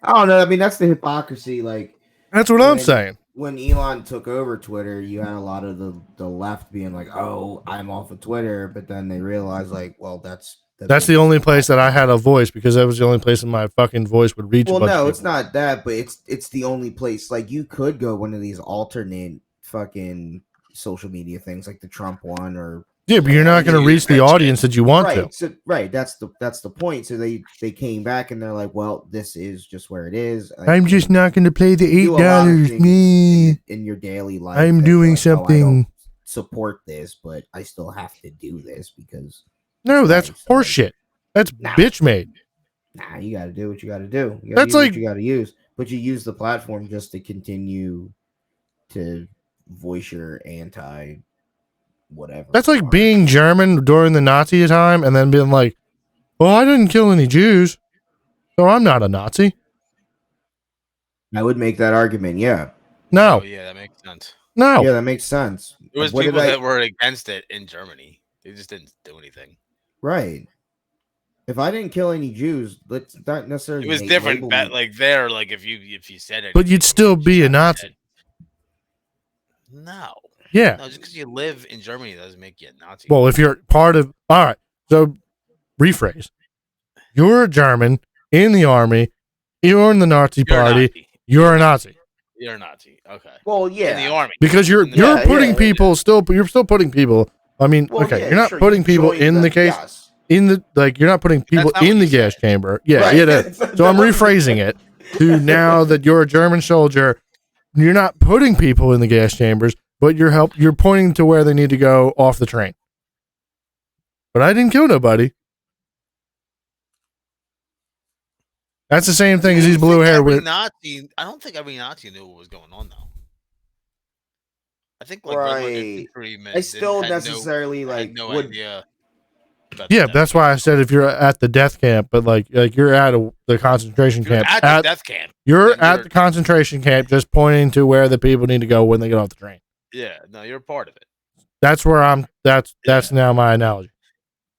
[SPEAKER 3] I don't know. I mean, that's the hypocrisy. Like,
[SPEAKER 1] That's what I'm saying.
[SPEAKER 3] When Elon took over Twitter, you had a lot of the left being like, "Oh, I'm off of Twitter," but then they realized, like, well, that's
[SPEAKER 1] the only place that I had a voice, because that was the only place that my fucking voice would reach.
[SPEAKER 3] Well, no, it's not that, but it's the only place. Like, you could go one of these alternate fucking social media things, like the Trump one, or
[SPEAKER 1] yeah, but you're not going to reach the audience that you want
[SPEAKER 3] right.
[SPEAKER 1] to.
[SPEAKER 3] So, right, that's the point. So they came back and they're like, well, this is just where it is. Like,
[SPEAKER 1] I'm just not going to play the
[SPEAKER 3] do a lot of
[SPEAKER 1] $8.
[SPEAKER 3] things in your daily life.
[SPEAKER 1] I'm
[SPEAKER 3] that
[SPEAKER 1] doing
[SPEAKER 3] you're like, oh, I
[SPEAKER 1] something.
[SPEAKER 3] don't support this, but I still have to do this because
[SPEAKER 1] No, that's horseshit. That's bitch made.
[SPEAKER 3] Nah, you got to do what you got to do. You
[SPEAKER 1] That's
[SPEAKER 3] use
[SPEAKER 1] like
[SPEAKER 3] what you got to use, but you use the platform just to continue to voice your anti whatever.
[SPEAKER 1] that's like being German during the Nazi time and then being like, well, I didn't kill any Jews, so I'm not a Nazi.
[SPEAKER 3] I would make that argument. Yeah.
[SPEAKER 1] No.
[SPEAKER 2] Oh, yeah, that makes sense.
[SPEAKER 1] No.
[SPEAKER 3] Yeah, that makes sense.
[SPEAKER 2] There was
[SPEAKER 3] What
[SPEAKER 2] people
[SPEAKER 3] did
[SPEAKER 2] that were against it in Germany. They just didn't do anything.
[SPEAKER 3] Right. If I didn't kill any Jews, let's not necessarily.
[SPEAKER 2] It was different. Like there, like if you said it,
[SPEAKER 1] But you'd still be a Nazi.
[SPEAKER 2] No.
[SPEAKER 1] Yeah.
[SPEAKER 2] No, just because you live in Germany doesn't make you a Nazi.
[SPEAKER 1] Well, if you're part of, all right. So rephrase. You're a German in the army. You're in the Nazi party. You're a Nazi.
[SPEAKER 2] You're a Nazi. Okay.
[SPEAKER 3] Well, yeah.
[SPEAKER 2] In the army.
[SPEAKER 1] Because you're putting people still. You're still putting people. I mean,
[SPEAKER 3] Well,
[SPEAKER 1] okay.
[SPEAKER 3] yeah,
[SPEAKER 1] You're not
[SPEAKER 3] sure,
[SPEAKER 1] putting
[SPEAKER 3] you
[SPEAKER 1] people
[SPEAKER 3] join
[SPEAKER 1] in the case.
[SPEAKER 3] yes.
[SPEAKER 1] In the like, you're not putting people
[SPEAKER 2] not
[SPEAKER 1] in
[SPEAKER 2] what
[SPEAKER 1] the
[SPEAKER 2] you
[SPEAKER 1] gas
[SPEAKER 2] said.
[SPEAKER 1] chamber. Yeah,
[SPEAKER 3] Right.
[SPEAKER 1] yeah. That. So I'm rephrasing it to now that you're a German soldier, you're not putting people in the gas chambers, but you're pointing to where they need to go off the train. But I didn't kill nobody. That's the same thing as these blue hair with
[SPEAKER 2] Nazi. I don't think every Nazi knew what was going on though. I think like
[SPEAKER 3] Right. I still necessarily
[SPEAKER 2] had no idea.
[SPEAKER 1] Yeah, that's why I said if you're at the death camp, but like you're at the concentration camp.
[SPEAKER 2] At the death camp.
[SPEAKER 1] You're at the concentration camp, just pointing to where the people need to go when they get off the train.
[SPEAKER 2] Yeah, no, you're part of it.
[SPEAKER 1] That's where I'm. That's now my analogy.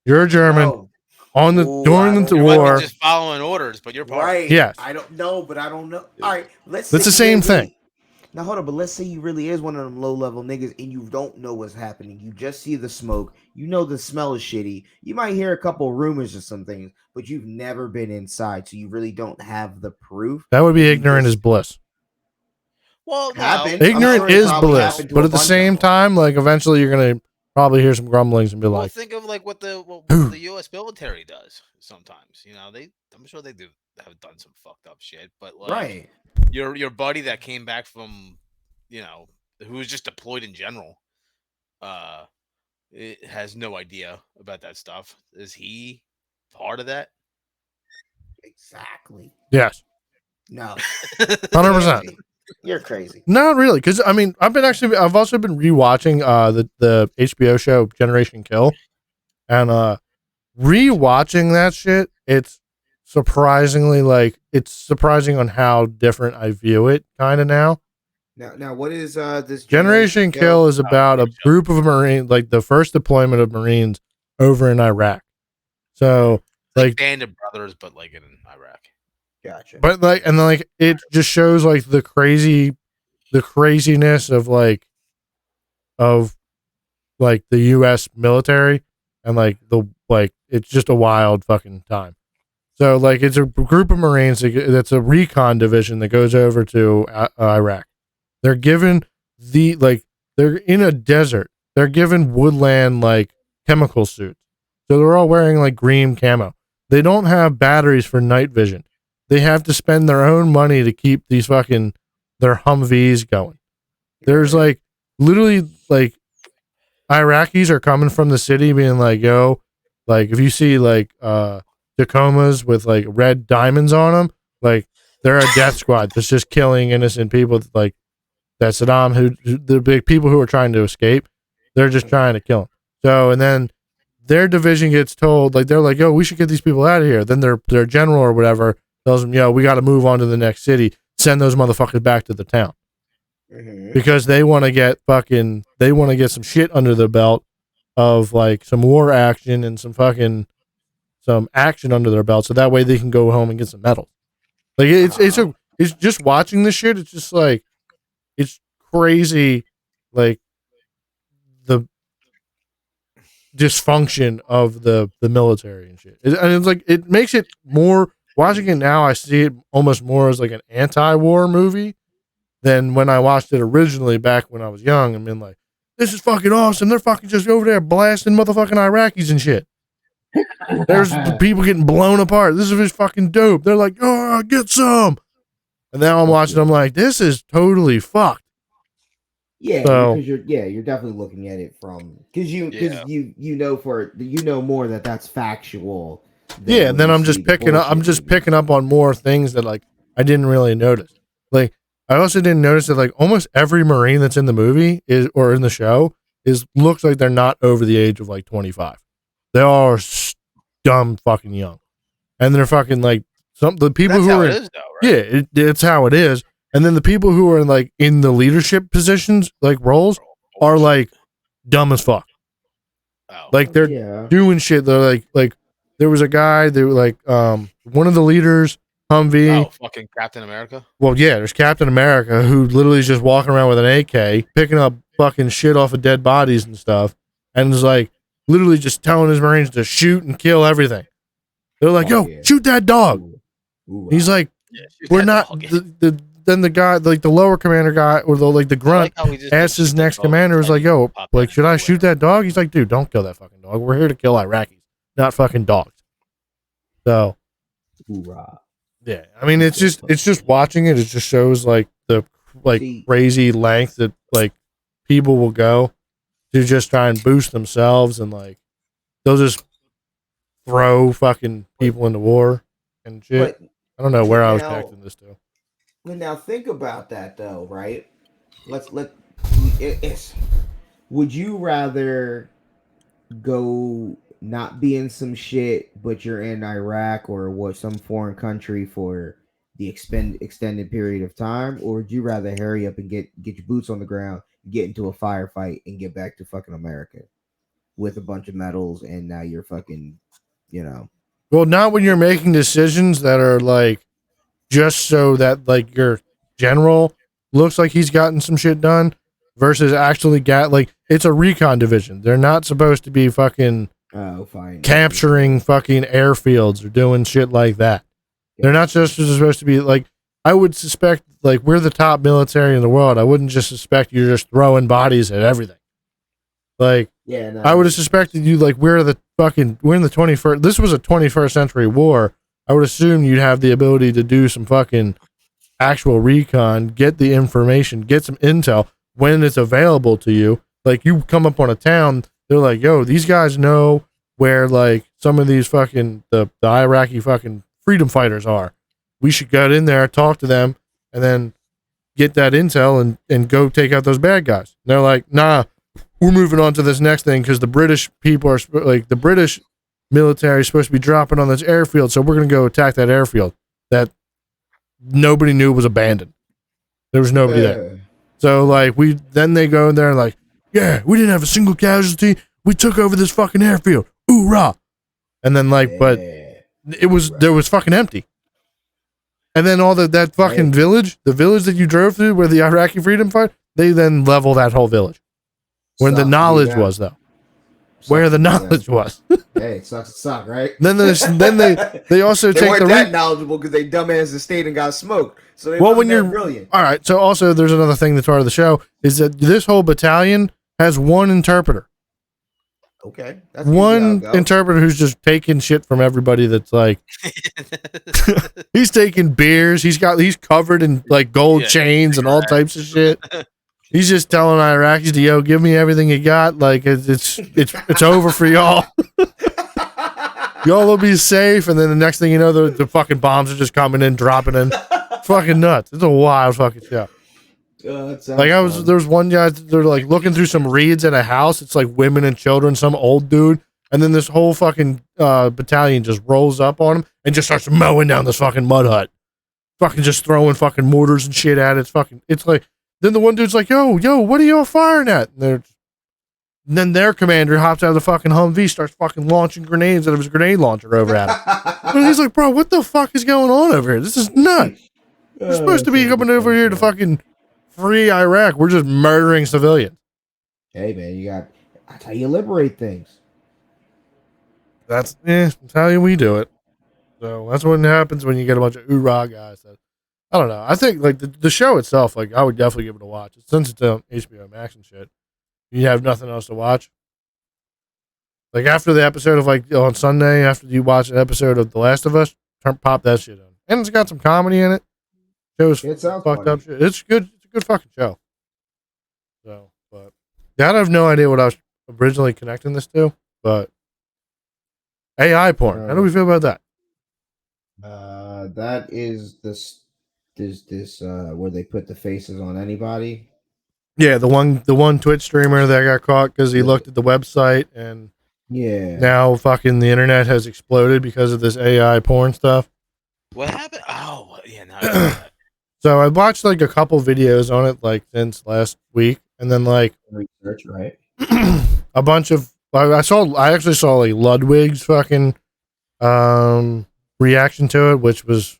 [SPEAKER 1] You're a German on the during the war.
[SPEAKER 2] Might be just following orders, but you're part.
[SPEAKER 3] Right.
[SPEAKER 1] Yes.
[SPEAKER 3] I don't know, but I don't know. All right, let's.
[SPEAKER 1] It's the same thing.
[SPEAKER 3] Now hold on, but let's say you really is one of them low level niggas and you don't know what's happening. You just see the smoke. You know the smell is shitty. You might hear a couple rumors or some things, but you've never been inside, so you really don't have the proof.
[SPEAKER 1] That would be ignorant as bliss.
[SPEAKER 2] Well,
[SPEAKER 1] ignorant is bliss, but at the same time, like eventually you're gonna probably hear some grumblings and be like,
[SPEAKER 2] think of like what the U.S. military does sometimes. You know, I'm sure they have done some fucked up shit, but like,
[SPEAKER 3] right.
[SPEAKER 2] Your buddy that came back from, you know, who was just deployed in general, it has no idea about that stuff. Is he part of that?
[SPEAKER 3] Exactly.
[SPEAKER 1] yes,
[SPEAKER 3] No.
[SPEAKER 1] 100%.
[SPEAKER 3] You're crazy.
[SPEAKER 1] Not really, because I mean, I've also been rewatching the HBO show Generation Kill, and rewatching that shit. It's surprising on how different I view it kind of now.
[SPEAKER 3] Now, what is this
[SPEAKER 1] Generation Kill is about a group of Marines, like the first deployment of Marines over in Iraq. So like
[SPEAKER 2] Band of Brothers, but like in Iraq.
[SPEAKER 3] Gotcha.
[SPEAKER 1] But like, and then like it just shows like the craziness of the U.S. military, and it's just a wild fucking time. So like it's a group of Marines that's a recon division that goes over to Iraq. They're given they're in a desert. They're given woodland like chemical suits. So they're all wearing like green camo. They don't have batteries for night vision. They have to spend their own money to keep these their Humvees going. There's like literally like Iraqis are coming from the city being like, yo, like if you see like Tacomas with like red diamonds on them, like they're a death squad that's just killing innocent people. Like that Saddam, who the big people who are trying to escape, they're just trying to kill them. So, and then their division gets told, like they're like, yo, we should get these people out of here. Then their general or whatever tells them, yo, we got to move on to the next city. send those motherfuckers back to the town
[SPEAKER 3] Mhm.
[SPEAKER 1] because they want to get some shit under their belt of like some war action and some action under their belt, so that way they can go home and get some medals. Like it's just watching this shit. It's just like it's crazy, like the dysfunction of the military and shit. And it's like it makes it more. Watching it now, I see it almost more as like an anti-war movie than when I watched it originally back when I was young and been like, this is fucking awesome. They're fucking just over there blasting motherfucking Iraqis and shit. There's people getting blown apart. This is just fucking dope. They're like, oh, get some. And now I'm watching, I'm like, this is totally fucked.
[SPEAKER 4] Yeah,
[SPEAKER 1] So-
[SPEAKER 4] because you're definitely looking at it from because you know more that's factual.
[SPEAKER 1] Yeah, and then I'm just picking up on more things that like I didn't really notice. Like I also didn't notice that like almost every Marine that's in the movie or in the show looks like they're not over the age of like 25. They are dumb fucking young, and they're fucking like the people
[SPEAKER 2] That's
[SPEAKER 1] who
[SPEAKER 2] how
[SPEAKER 1] are
[SPEAKER 2] it is, though, right?
[SPEAKER 1] yeah, it's how it is. And then the people who are like in the leadership positions, like roles, are like dumb as fuck.
[SPEAKER 2] Oh.
[SPEAKER 1] Like they're
[SPEAKER 4] yeah.
[SPEAKER 1] doing shit. They're like there was a guy. They were like one of the leaders, Humvee.
[SPEAKER 2] Oh, fucking Captain America.
[SPEAKER 1] Well, yeah, there's Captain America who literally is just walking around with an AK, picking up fucking shit off of dead bodies and stuff, and is like literally just telling his Marines to shoot and kill everything. They're like,
[SPEAKER 4] Oh,
[SPEAKER 1] yo,
[SPEAKER 4] yeah.
[SPEAKER 1] shoot that dog.
[SPEAKER 4] Ooh,
[SPEAKER 1] He's like,
[SPEAKER 2] Yeah, shoot
[SPEAKER 1] we're
[SPEAKER 2] that
[SPEAKER 1] not
[SPEAKER 2] dog.
[SPEAKER 1] then the guy, like the lower commander guy, or the
[SPEAKER 2] I
[SPEAKER 1] grunt,
[SPEAKER 2] like how he just
[SPEAKER 1] asked his
[SPEAKER 2] shoot the
[SPEAKER 1] next
[SPEAKER 2] dog
[SPEAKER 1] commander, was
[SPEAKER 2] and
[SPEAKER 1] like, yo,
[SPEAKER 2] pop
[SPEAKER 1] like,
[SPEAKER 2] that
[SPEAKER 1] should I
[SPEAKER 2] everywhere.
[SPEAKER 1] shoot that dog? He's like, dude, don't kill that fucking dog. We're here to kill Iraqis, not fucking dogs. So,
[SPEAKER 4] hoorah.
[SPEAKER 1] yeah, I mean, it's just watching it. It just shows like the
[SPEAKER 4] See-
[SPEAKER 1] crazy length that like people will go to just try and boost themselves, and like they'll just throw fucking people into war and shit.
[SPEAKER 4] But
[SPEAKER 1] I don't know where I was
[SPEAKER 4] now-
[SPEAKER 1] connecting this to.
[SPEAKER 4] But now think about that though, right? It's would you rather go not be in some shit, but you're in Iraq or some foreign country for the extended period of time, or would you rather hurry up and get your boots on the ground, get into a firefight, and get back to fucking America with a bunch of medals, and now you're fucking,
[SPEAKER 1] Well, not when you're making decisions that are like just so that like your general looks like he's gotten some shit done versus actually it's a recon division. They're not supposed to be fucking
[SPEAKER 4] oh fine
[SPEAKER 1] capturing fucking airfields or doing shit like that. They're not just supposed to be like, I would suspect like we're the top military in the world. I wouldn't just suspect you're just throwing bodies at everything. Like,
[SPEAKER 4] Yeah, no,
[SPEAKER 1] I would have suspected you like we're in the 21st. This was a 21st century war. I would assume you'd have the ability to do some fucking actual recon, get the information, get some intel when it's available to you. Like you come up on a town, they're like, yo, these guys know where like some of these fucking the Iraqi fucking freedom fighters are. We should get in there, talk to them, and then get that intel and go take out those bad guys. And they're like, nah, we're moving on to this next thing because the British people are like the British military is supposed to be dropping on this airfield, so we're gonna go attack that airfield that nobody knew was abandoned. There was nobody there. So like they go in there and like, yeah, we didn't have a single casualty. We took over this fucking airfield. Hoorah! And then like, but there was fucking empty. And then all that fucking village, the village that you drove through where the Iraqi freedom fight, they then level that whole village. Where the knowledge was though. Where the knowledge was.
[SPEAKER 4] Hey, it sucks to suck, right?
[SPEAKER 1] Then they also
[SPEAKER 3] They
[SPEAKER 1] take
[SPEAKER 3] weren't
[SPEAKER 1] the
[SPEAKER 3] that knowledgeable because they dumbasses stayed and got smoked. So they
[SPEAKER 1] Well,
[SPEAKER 3] wasn't
[SPEAKER 1] when
[SPEAKER 3] that
[SPEAKER 1] you're-
[SPEAKER 3] brilliant.
[SPEAKER 1] All right. So also there's another thing that's part of the show is that this whole battalion has one interpreter.
[SPEAKER 3] Okay, that's usually how
[SPEAKER 1] One
[SPEAKER 3] it goes.
[SPEAKER 1] interpreter who's just taking shit from everybody that's like he's taking beers, he's covered in like gold
[SPEAKER 2] Yeah,
[SPEAKER 1] chains and all types of shit. He's just telling Iraqis to yo, give me everything you got. Like it's over for y'all. Y'all will be safe, and then the next thing you know, the fucking bombs are just coming in, dropping in. Fucking nuts. It's a wild fucking show.
[SPEAKER 4] That sounds
[SPEAKER 1] Like
[SPEAKER 4] fun.
[SPEAKER 1] there was one guy, they're like looking through some reeds at a house. It's like women and children, some old dude. And then this whole fucking battalion just rolls up on him and just starts mowing down this fucking mud hut. fucking just throwing fucking mortars and shit at it. It's like, then the one dude's like, yo, what are y'all firing at? And then their commander hops out of the fucking Humvee, starts fucking launching grenades out of his grenade launcher over at him. And he's like, bro, what the fuck is going on over here? This is nuts. We're supposed to be coming over here to fucking free Iraq. We're just murdering civilians.
[SPEAKER 4] Hey man, that's how you liberate things.
[SPEAKER 1] That's how we do it. So that's what happens when you get a bunch of hoorah guys. I don't know. I think like the show itself, like I would definitely give it a watch. Since it's on HBO Max and shit, you have nothing else to watch. Like after the episode of like on Sunday, after you watch an episode of The Last of Us, pop that shit in, and it's got some comedy in it. It sounds fucked up shit. It's good. It's a good fucking show. So, but yeah, I have no idea what I was originally connecting this to, but AI porn. How do we feel about that?
[SPEAKER 4] That is this where they put the faces on anybody.
[SPEAKER 1] Yeah, the one Twitch streamer that got caught because he looked at the website, and now fucking the internet has exploded because of this AI porn stuff.
[SPEAKER 2] What happened? Oh, yeah, no.
[SPEAKER 1] So I watched like a couple videos on it like since last week, and then like
[SPEAKER 4] research, right?
[SPEAKER 1] a bunch of I actually saw like Ludwig's fucking reaction to it, which was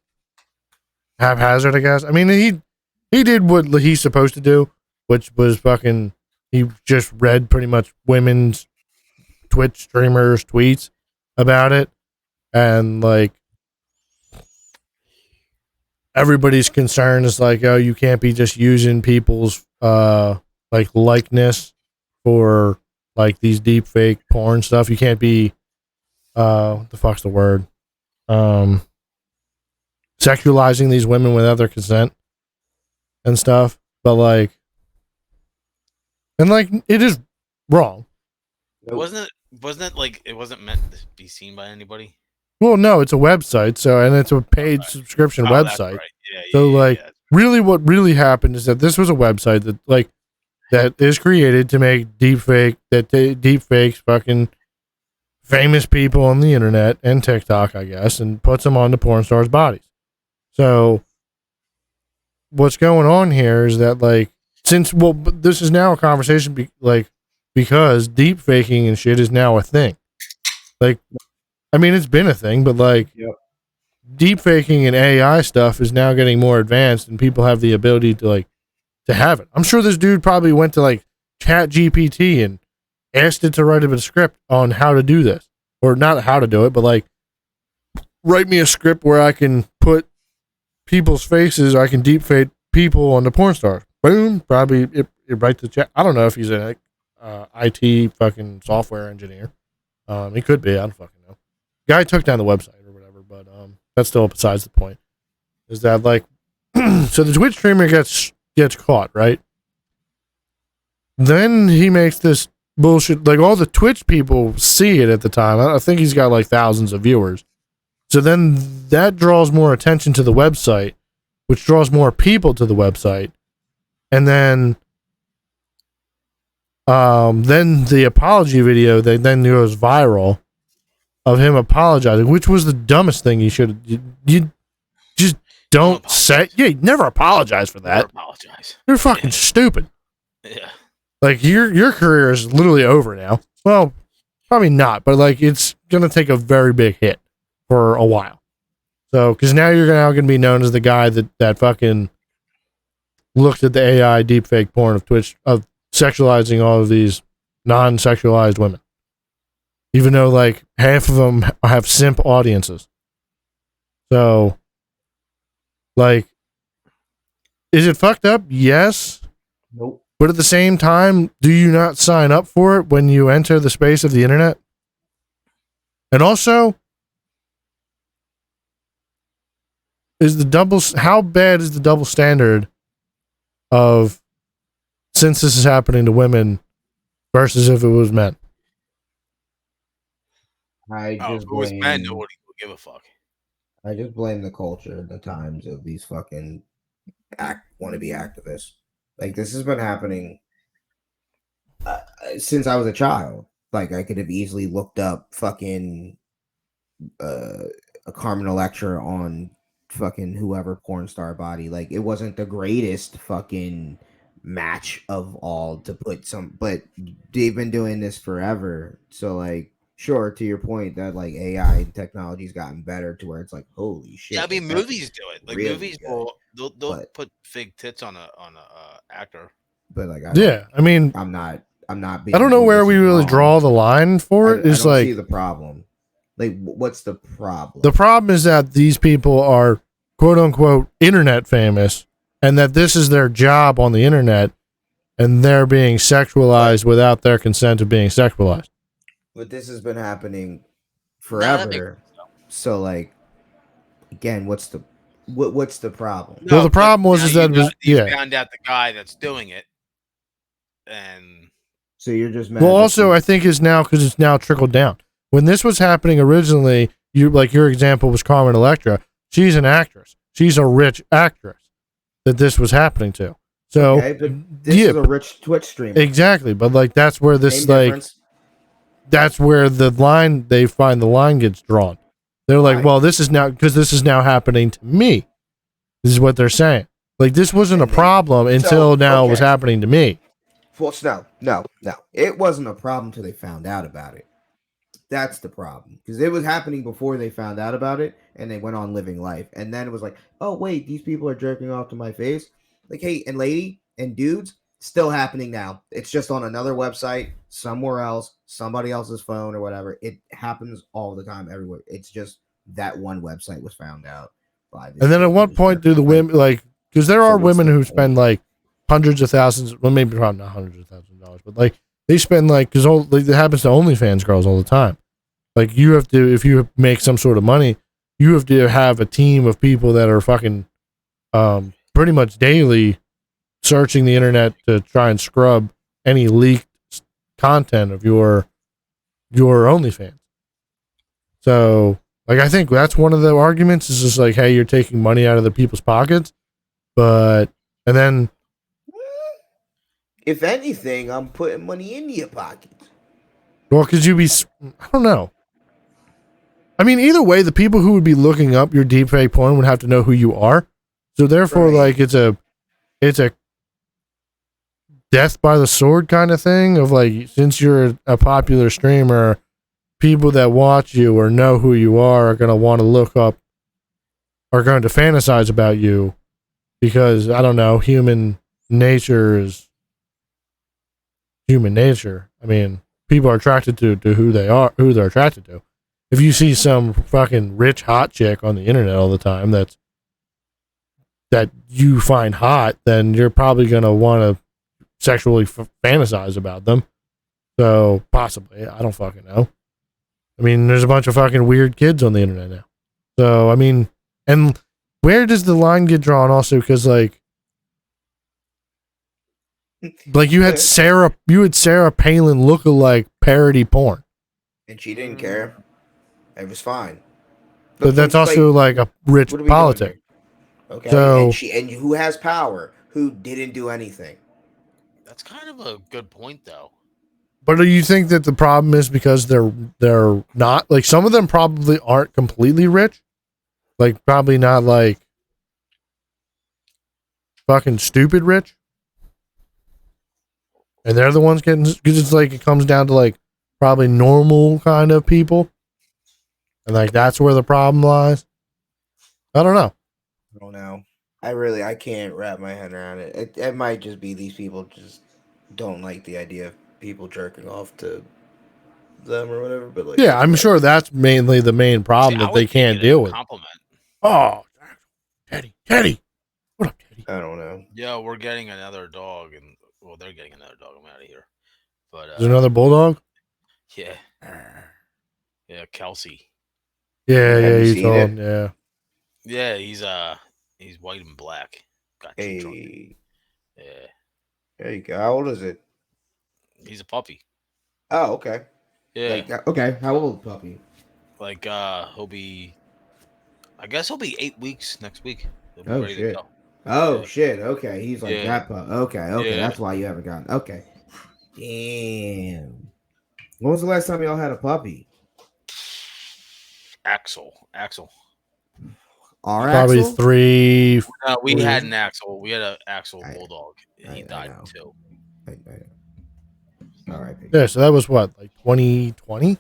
[SPEAKER 1] haphazard, I guess. I mean, he did what he's supposed to do, which was fucking he just read pretty much women's Twitch streamers' tweets about it, and like everybody's concern is like, oh, you can't be just using people's like likeness for like these deep fake porn stuff. You can't be what the fuck's the word? Sexualizing these women without their consent and stuff. But like, and like it is wrong.
[SPEAKER 2] Wasn't it like it wasn't meant to be seen by anybody?
[SPEAKER 1] Well, no, it's a website, and it's a paid subscription website.
[SPEAKER 2] Right. Yeah,
[SPEAKER 1] really what really happened is that this was a website that is created to make deepfakes fucking famous people on the internet and TikTok, I guess, and puts them onto porn stars' bodies. So what's going on here is that like this is now a conversation because deep faking and shit is now a thing. Like, I mean, it's been a thing, but like deep faking and AI stuff is now getting more advanced, and people have the ability to have it. I'm sure this dude probably went to like Chat GPT and asked it to write a script on how to do this, or not how to do it, but like write me a script where I can put people's faces, or I can deep fake people on the porn stars. Boom, probably it write the chat. I don't know if he's an IT fucking software engineer. He could be. I don't fucking know. Guy took down the website or whatever, but that's still besides the point. Is that like so the Twitch streamer gets caught, right? Then he makes this bullshit, like all the Twitch people see it at the time. I think he's got like thousands of viewers. So then that draws more attention to the website, which draws more people to the website. And then the apology video that then goes viral of him apologizing, which was the dumbest thing he should have. You just don't say. Yeah, never apologize for that.
[SPEAKER 2] Never apologize.
[SPEAKER 1] You're fucking stupid.
[SPEAKER 2] Yeah.
[SPEAKER 1] Like your career is literally over now. Well, probably not, but like it's gonna take a very big hit for a while. So, because now you're now gonna be known as the guy that fucking looked at the AI deepfake porn of Twitch of sexualizing all of these non-sexualized women, even though like half of them have simp audiences. So, like, is it fucked up? Yes.
[SPEAKER 4] Nope.
[SPEAKER 1] But at the same time, do you not sign up for it when you enter the space of the internet? And also, how bad is the double standard of, since this is happening to women versus if it was men?
[SPEAKER 4] I just
[SPEAKER 2] if it was men, nobody would give a fuck.
[SPEAKER 4] I just blame the culture and the times of these fucking wannabe activists. Like, this has been happening since I was a child. Like, I could have easily looked up fucking a Carmen lecture on fucking whoever porn star body. Like it wasn't the greatest fucking match of all to put some, but they've been doing this forever. So like, sure, to your point that like AI technology's gotten better to where it's like, holy shit.
[SPEAKER 2] Yeah, I mean,
[SPEAKER 4] like, that's
[SPEAKER 2] movies do it. Like
[SPEAKER 4] really
[SPEAKER 2] movies
[SPEAKER 4] good.
[SPEAKER 2] will they'll
[SPEAKER 4] But-
[SPEAKER 2] put fake tits on a actor.
[SPEAKER 4] But like,
[SPEAKER 1] Yeah, I mean,
[SPEAKER 4] I'm not being.
[SPEAKER 1] I don't know
[SPEAKER 4] like,
[SPEAKER 1] where
[SPEAKER 4] this
[SPEAKER 1] we
[SPEAKER 4] is
[SPEAKER 1] really
[SPEAKER 4] wrong.
[SPEAKER 1] draw the line for
[SPEAKER 4] I
[SPEAKER 1] it. Is
[SPEAKER 4] don't
[SPEAKER 1] like
[SPEAKER 4] see the problem. Like, what's the problem?
[SPEAKER 1] the problem is that these people are quote unquote internet famous, and that this is their job on the internet, and they're being sexualized without their consent of being sexualized.
[SPEAKER 4] But this has been happening
[SPEAKER 2] that
[SPEAKER 4] forever.
[SPEAKER 2] makes
[SPEAKER 4] So like, again, what's the problem?
[SPEAKER 1] Well, the
[SPEAKER 2] but
[SPEAKER 1] problem was
[SPEAKER 2] now
[SPEAKER 1] is that it was
[SPEAKER 2] you
[SPEAKER 1] yeah.
[SPEAKER 2] found out the guy that's doing it, and
[SPEAKER 4] So you're just mad.
[SPEAKER 1] Well,
[SPEAKER 4] that
[SPEAKER 1] also I think is now because it's now trickled down. When this was happening originally, you like your example was Carmen Electra. She's an actress. She's a rich actress that this was happening to. So
[SPEAKER 4] okay, but this
[SPEAKER 1] yeah,
[SPEAKER 4] is a rich Twitch streamer.
[SPEAKER 1] exactly. But like that's where this
[SPEAKER 4] Same
[SPEAKER 1] like
[SPEAKER 4] difference.
[SPEAKER 1] that's where the line they find the line gets drawn. They're like,
[SPEAKER 4] Right.
[SPEAKER 1] well, this is now because this is now happening to me. This is what they're saying. Like this wasn't a
[SPEAKER 4] And then-
[SPEAKER 1] problem until now it was
[SPEAKER 4] okay.
[SPEAKER 1] happening to me.
[SPEAKER 4] Well, no. It wasn't a problem until they found out about it. That's the problem because it was happening before they found out about it, and they went on living life. And then it was like, oh wait, these people are jerking off to my face. Like, hey, and lady and dudes, still happening now. It's just on another website somewhere else, somebody else's phone or whatever. It happens all the time everywhere. It's just that one website was found out by this.
[SPEAKER 1] And then
[SPEAKER 4] dude
[SPEAKER 1] at
[SPEAKER 4] who
[SPEAKER 1] what
[SPEAKER 4] was
[SPEAKER 1] point do
[SPEAKER 4] jerking
[SPEAKER 1] the
[SPEAKER 4] off.
[SPEAKER 1] women like? Because there
[SPEAKER 4] So
[SPEAKER 1] are
[SPEAKER 4] what's
[SPEAKER 1] women
[SPEAKER 4] the
[SPEAKER 1] who
[SPEAKER 4] point?
[SPEAKER 1] spend like hundreds of thousands. Well, maybe probably not hundreds of thousands of dollars, but like they spend like because like it happens to OnlyFans girls all the time. Like you have to, if you make some sort of money, you have to have a team of people that are fucking pretty much daily searching the internet to try and scrub any leaked content of your OnlyFans. So, like, I think that's one of the arguments is just like, hey, you're taking money out of the people's pockets, and then
[SPEAKER 4] If anything, I'm putting money into your pocket.
[SPEAKER 1] well, because I don't know. I mean, either way, the people who would be looking up your deepfake porn would have to know who you are. So therefore,
[SPEAKER 4] Right.
[SPEAKER 1] like, it's a death by the sword kind of thing of like, since you're a popular streamer, people that watch you or know who you are going to want to look up, are going to fantasize about you because I don't know, human nature is human nature. I mean, people are attracted to who they're attracted to. If you see some fucking rich hot chick on the internet all the time that you find hot, then you're probably going to want to sexually fantasize about them. So possibly, I don't fucking know. I mean, there's a bunch of fucking weird kids on the internet now. So, I mean, and where does the line get drawn also? Because like you had Sarah Palin lookalike parody porn.
[SPEAKER 4] And she didn't care. It was fine.
[SPEAKER 1] But that's also like a rich
[SPEAKER 4] what are we
[SPEAKER 1] politic.
[SPEAKER 4] doing here? Okay.
[SPEAKER 1] So-
[SPEAKER 4] and who has power? Who didn't do anything?
[SPEAKER 2] that's kind of a good point, though.
[SPEAKER 1] But do you think that the problem is because they're not like some of them probably aren't completely rich? Like probably not like fucking stupid rich? And they're the ones getting because it's like it comes down to like probably normal kind of people. And like that's where the problem lies. I don't know.
[SPEAKER 4] I don't know. I can't wrap my head around it. It might just be these people just don't like the idea of people jerking off to them or whatever. But like,
[SPEAKER 1] Yeah, I'm sure that's mainly the main problem
[SPEAKER 2] See, I
[SPEAKER 1] that they
[SPEAKER 2] would take
[SPEAKER 1] can't
[SPEAKER 2] it as
[SPEAKER 1] deal
[SPEAKER 2] a
[SPEAKER 1] with.
[SPEAKER 2] Compliment.
[SPEAKER 1] Oh, Teddy. What up, Teddy?
[SPEAKER 4] I don't know.
[SPEAKER 2] Yeah, we're getting another dog, and well, they're getting another dog. I'm out of here. But
[SPEAKER 1] Is there another bulldog?
[SPEAKER 2] yeah, yeah, Kelsey.
[SPEAKER 1] Yeah,
[SPEAKER 4] Have
[SPEAKER 1] yeah,
[SPEAKER 4] you
[SPEAKER 1] you
[SPEAKER 4] seen
[SPEAKER 1] told.
[SPEAKER 4] it?
[SPEAKER 1] Yeah.
[SPEAKER 2] Yeah, he's white and black. Got teeth on it.
[SPEAKER 4] Hey,
[SPEAKER 2] Yeah,
[SPEAKER 4] there you go. How old is it?
[SPEAKER 2] he's a puppy.
[SPEAKER 4] Oh, okay.
[SPEAKER 2] Yeah,
[SPEAKER 4] Okay. How old puppy?
[SPEAKER 2] like he'll be. I guess he'll be 8 weeks next week. He'll be
[SPEAKER 4] Oh,
[SPEAKER 2] ready
[SPEAKER 4] shit.
[SPEAKER 2] to go.
[SPEAKER 4] Oh
[SPEAKER 2] Yeah.
[SPEAKER 4] shit. Okay, he's like
[SPEAKER 2] Yeah.
[SPEAKER 4] that pup. Okay.
[SPEAKER 2] Yeah.
[SPEAKER 4] That's why you haven't gotten. Okay. Damn. When was the last time y'all had a puppy?
[SPEAKER 2] Axel.
[SPEAKER 4] Our
[SPEAKER 1] Probably
[SPEAKER 4] Axel?
[SPEAKER 1] 3.
[SPEAKER 2] No, we
[SPEAKER 1] 4
[SPEAKER 2] had
[SPEAKER 1] years.
[SPEAKER 2] an Axel. We had an Axel
[SPEAKER 4] I-
[SPEAKER 2] bulldog. And he
[SPEAKER 4] I
[SPEAKER 2] died
[SPEAKER 4] know.
[SPEAKER 2] too.
[SPEAKER 4] All right.
[SPEAKER 1] Yeah, so that was what, like 2020?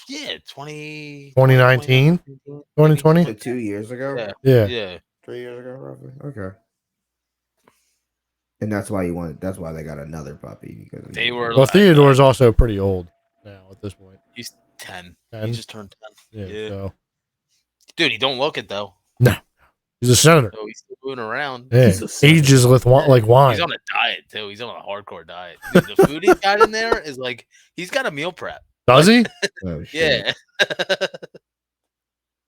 [SPEAKER 2] Yeah,
[SPEAKER 1] 2019? 2020?
[SPEAKER 4] So 2 years ago?
[SPEAKER 2] Yeah.
[SPEAKER 1] Yeah.
[SPEAKER 2] Yeah.
[SPEAKER 4] 3 years ago, roughly. Okay. And that's why that's why they got another puppy because
[SPEAKER 2] They were
[SPEAKER 1] Well, Theodore's also pretty old now at this point.
[SPEAKER 2] He's 10.
[SPEAKER 1] 10?
[SPEAKER 2] He just turned 10.
[SPEAKER 1] Yeah,
[SPEAKER 2] Yeah.
[SPEAKER 1] so.
[SPEAKER 2] Dude, he don't look it though.
[SPEAKER 1] No. He's a senator.
[SPEAKER 2] So he's still moving around.
[SPEAKER 1] Yeah.
[SPEAKER 3] He's a senator.
[SPEAKER 1] Ages with like wine.
[SPEAKER 2] He's on a diet too. He's on a hardcore diet. Dude, the food he's got in there is like he's got a meal prep.
[SPEAKER 1] Does he?
[SPEAKER 4] Oh, shit.
[SPEAKER 2] Yeah.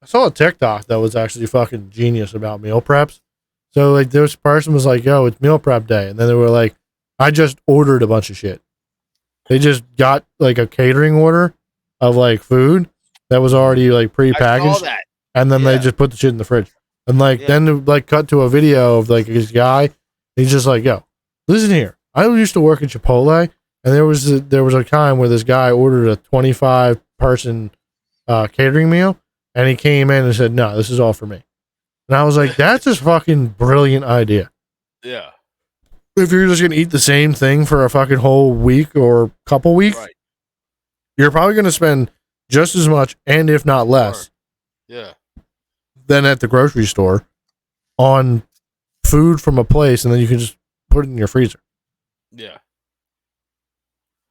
[SPEAKER 1] I saw a TikTok that was actually fucking genius about meal preps. So like this person was like, yo, it's meal prep day. And then they were like, I just ordered a bunch of shit. They just got like a catering order of like food that was already like
[SPEAKER 2] I saw
[SPEAKER 1] pre-packaged.
[SPEAKER 2] that.
[SPEAKER 1] And then they
[SPEAKER 2] Yeah.
[SPEAKER 1] just put the shit in the fridge. And like
[SPEAKER 2] Yeah.
[SPEAKER 1] then like cut to a video of like this guy. He's just like, yo, listen here. I used to work at Chipotle, and there was a time where this guy ordered a 25 person catering meal, and he came in and said, no, this is all for me. And I was like, that's a fucking brilliant idea.
[SPEAKER 2] Yeah.
[SPEAKER 1] If you're just gonna eat the same thing for a fucking whole week or couple weeks,
[SPEAKER 2] Right.
[SPEAKER 1] you're probably gonna spend just as much, and if not less,
[SPEAKER 2] Yeah.
[SPEAKER 1] than at the grocery store on food from a place, and then you can just put it in your freezer.
[SPEAKER 2] Yeah.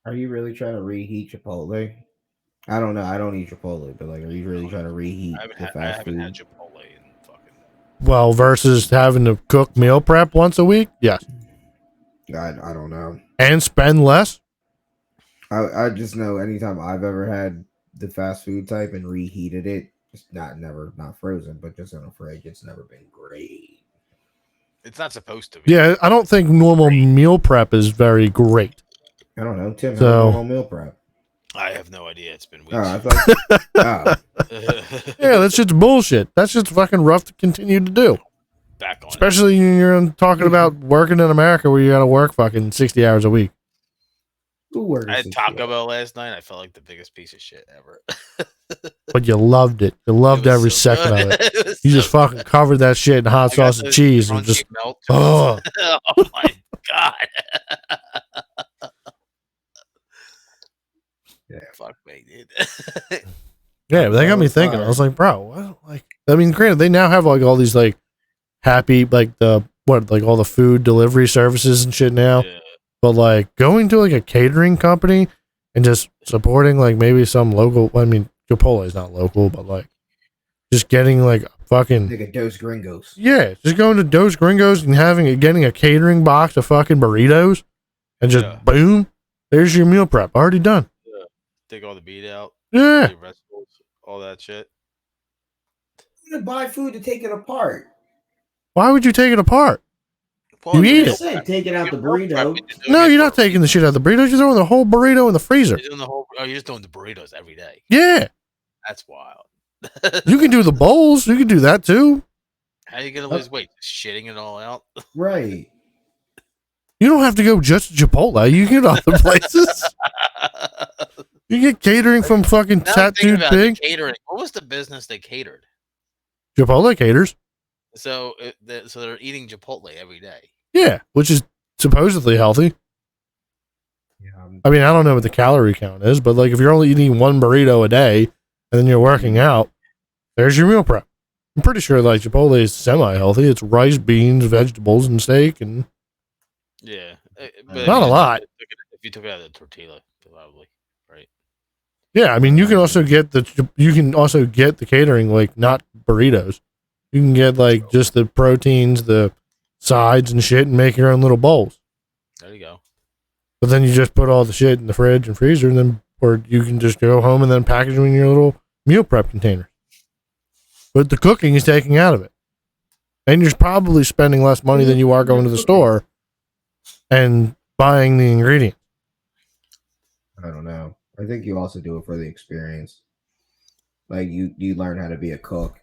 [SPEAKER 4] Are you really trying to reheat Chipotle? I don't know. I don't eat Chipotle, but like, are you really trying to reheat
[SPEAKER 2] I
[SPEAKER 4] the
[SPEAKER 2] haven't
[SPEAKER 4] fast food?
[SPEAKER 2] had Chipotle in fucking.
[SPEAKER 1] Well, versus having to cook meal prep once a week, yes,
[SPEAKER 4] I don't know.
[SPEAKER 1] and spend less.
[SPEAKER 4] I just know anytime I've ever had the fast food type and reheated it, just not frozen, but just in a fridge, it's never been great.
[SPEAKER 2] It's not supposed to be.
[SPEAKER 1] Yeah, I don't think normal meal prep is very great.
[SPEAKER 4] I don't know. Tim,
[SPEAKER 1] So-
[SPEAKER 4] how meal prep?
[SPEAKER 2] I have no idea. It's been weeks.
[SPEAKER 4] Oh, I thought.
[SPEAKER 1] Yeah, that's just bullshit. That's just fucking rough to continue to do,
[SPEAKER 2] Back on.
[SPEAKER 1] especially when you're talking about working in America where you got to work fucking 60 hours a week.
[SPEAKER 4] Who works?
[SPEAKER 2] I had
[SPEAKER 4] this
[SPEAKER 2] Taco
[SPEAKER 4] shit?
[SPEAKER 2] Bell last night. I felt like the biggest piece of shit ever.
[SPEAKER 1] But you loved it. You loved
[SPEAKER 2] It was
[SPEAKER 1] every
[SPEAKER 2] so
[SPEAKER 1] second of
[SPEAKER 2] good.
[SPEAKER 1] it.
[SPEAKER 2] It was
[SPEAKER 1] You
[SPEAKER 2] so
[SPEAKER 1] just fucking covered that shit in hot
[SPEAKER 2] I got
[SPEAKER 1] sauce and
[SPEAKER 2] those
[SPEAKER 1] cheese and
[SPEAKER 2] crunchy
[SPEAKER 1] just
[SPEAKER 2] melt
[SPEAKER 1] oh.
[SPEAKER 2] oh my god.
[SPEAKER 4] Yeah.
[SPEAKER 2] Fuck me, dude.
[SPEAKER 1] Yeah, but that got me
[SPEAKER 4] Oh,
[SPEAKER 1] thinking. I
[SPEAKER 4] fire.
[SPEAKER 1] was like, bro, what? Like, I mean, granted, they now have like all these like happy, like like all the food delivery services and shit now.
[SPEAKER 2] Yeah.
[SPEAKER 1] But like going to like a catering company and just supporting like maybe some local. I mean, Chipotle is not local, but like just getting like fucking
[SPEAKER 4] Like a Dos Gringos.
[SPEAKER 1] yeah, just going to Dos Gringos and getting a catering box of fucking burritos and just
[SPEAKER 2] Yeah.
[SPEAKER 1] boom, there's your meal prep already done.
[SPEAKER 2] Take all the meat out,
[SPEAKER 1] Yeah,
[SPEAKER 2] the vegetables, all that shit.
[SPEAKER 4] You buy food to take it apart.
[SPEAKER 1] why would you take it apart? You eat
[SPEAKER 2] meal
[SPEAKER 1] it.
[SPEAKER 4] Said
[SPEAKER 2] prep-
[SPEAKER 4] taking out the
[SPEAKER 2] meal prep,
[SPEAKER 4] burrito.
[SPEAKER 2] you're doing
[SPEAKER 1] No,
[SPEAKER 2] it
[SPEAKER 1] you're not
[SPEAKER 2] for-
[SPEAKER 1] taking the shit out of the burritos. You're throwing the whole burrito in the freezer.
[SPEAKER 2] You're doing the whole. Oh, you're just doing the burritos every day.
[SPEAKER 1] Yeah,
[SPEAKER 2] That's wild.
[SPEAKER 1] you can do the bowls. You can do that too.
[SPEAKER 2] How you gonna lose weight? Just shitting it all out?
[SPEAKER 4] Right.
[SPEAKER 1] You don't have to go just to Chipotle. You can get other places. You get catering from fucking
[SPEAKER 2] Now I'm thinking
[SPEAKER 1] Tattooed
[SPEAKER 2] about the
[SPEAKER 1] Pig.
[SPEAKER 2] catering. What was the business they catered?
[SPEAKER 1] Chipotle caters.
[SPEAKER 2] So, so they're eating Chipotle every day.
[SPEAKER 1] Yeah, which is supposedly healthy.
[SPEAKER 4] Yeah.
[SPEAKER 1] I mean, I don't know what the calorie count is, but like if you're only eating one burrito a day and then you're working out, there's your meal prep. I'm pretty sure like Chipotle is semi-healthy. It's rice, beans, vegetables, and steak, and
[SPEAKER 2] Yeah,
[SPEAKER 1] Not a lot.
[SPEAKER 2] If you took it out of the tortilla, probably, right?
[SPEAKER 1] yeah. I mean, you can also get the catering like not burritos. You can get like just the proteins, the sides and shit, and make your own little bowls.
[SPEAKER 2] There you go.
[SPEAKER 1] But then you just put all the shit in the fridge and freezer, and then or you can just go home and then package them in your little meal prep container. But the cooking is taking out of it, and you're probably spending less money than you are going to the store and buying the ingredients.
[SPEAKER 4] I don't know. I think you also do it for the experience. Like you learn how to be a cook.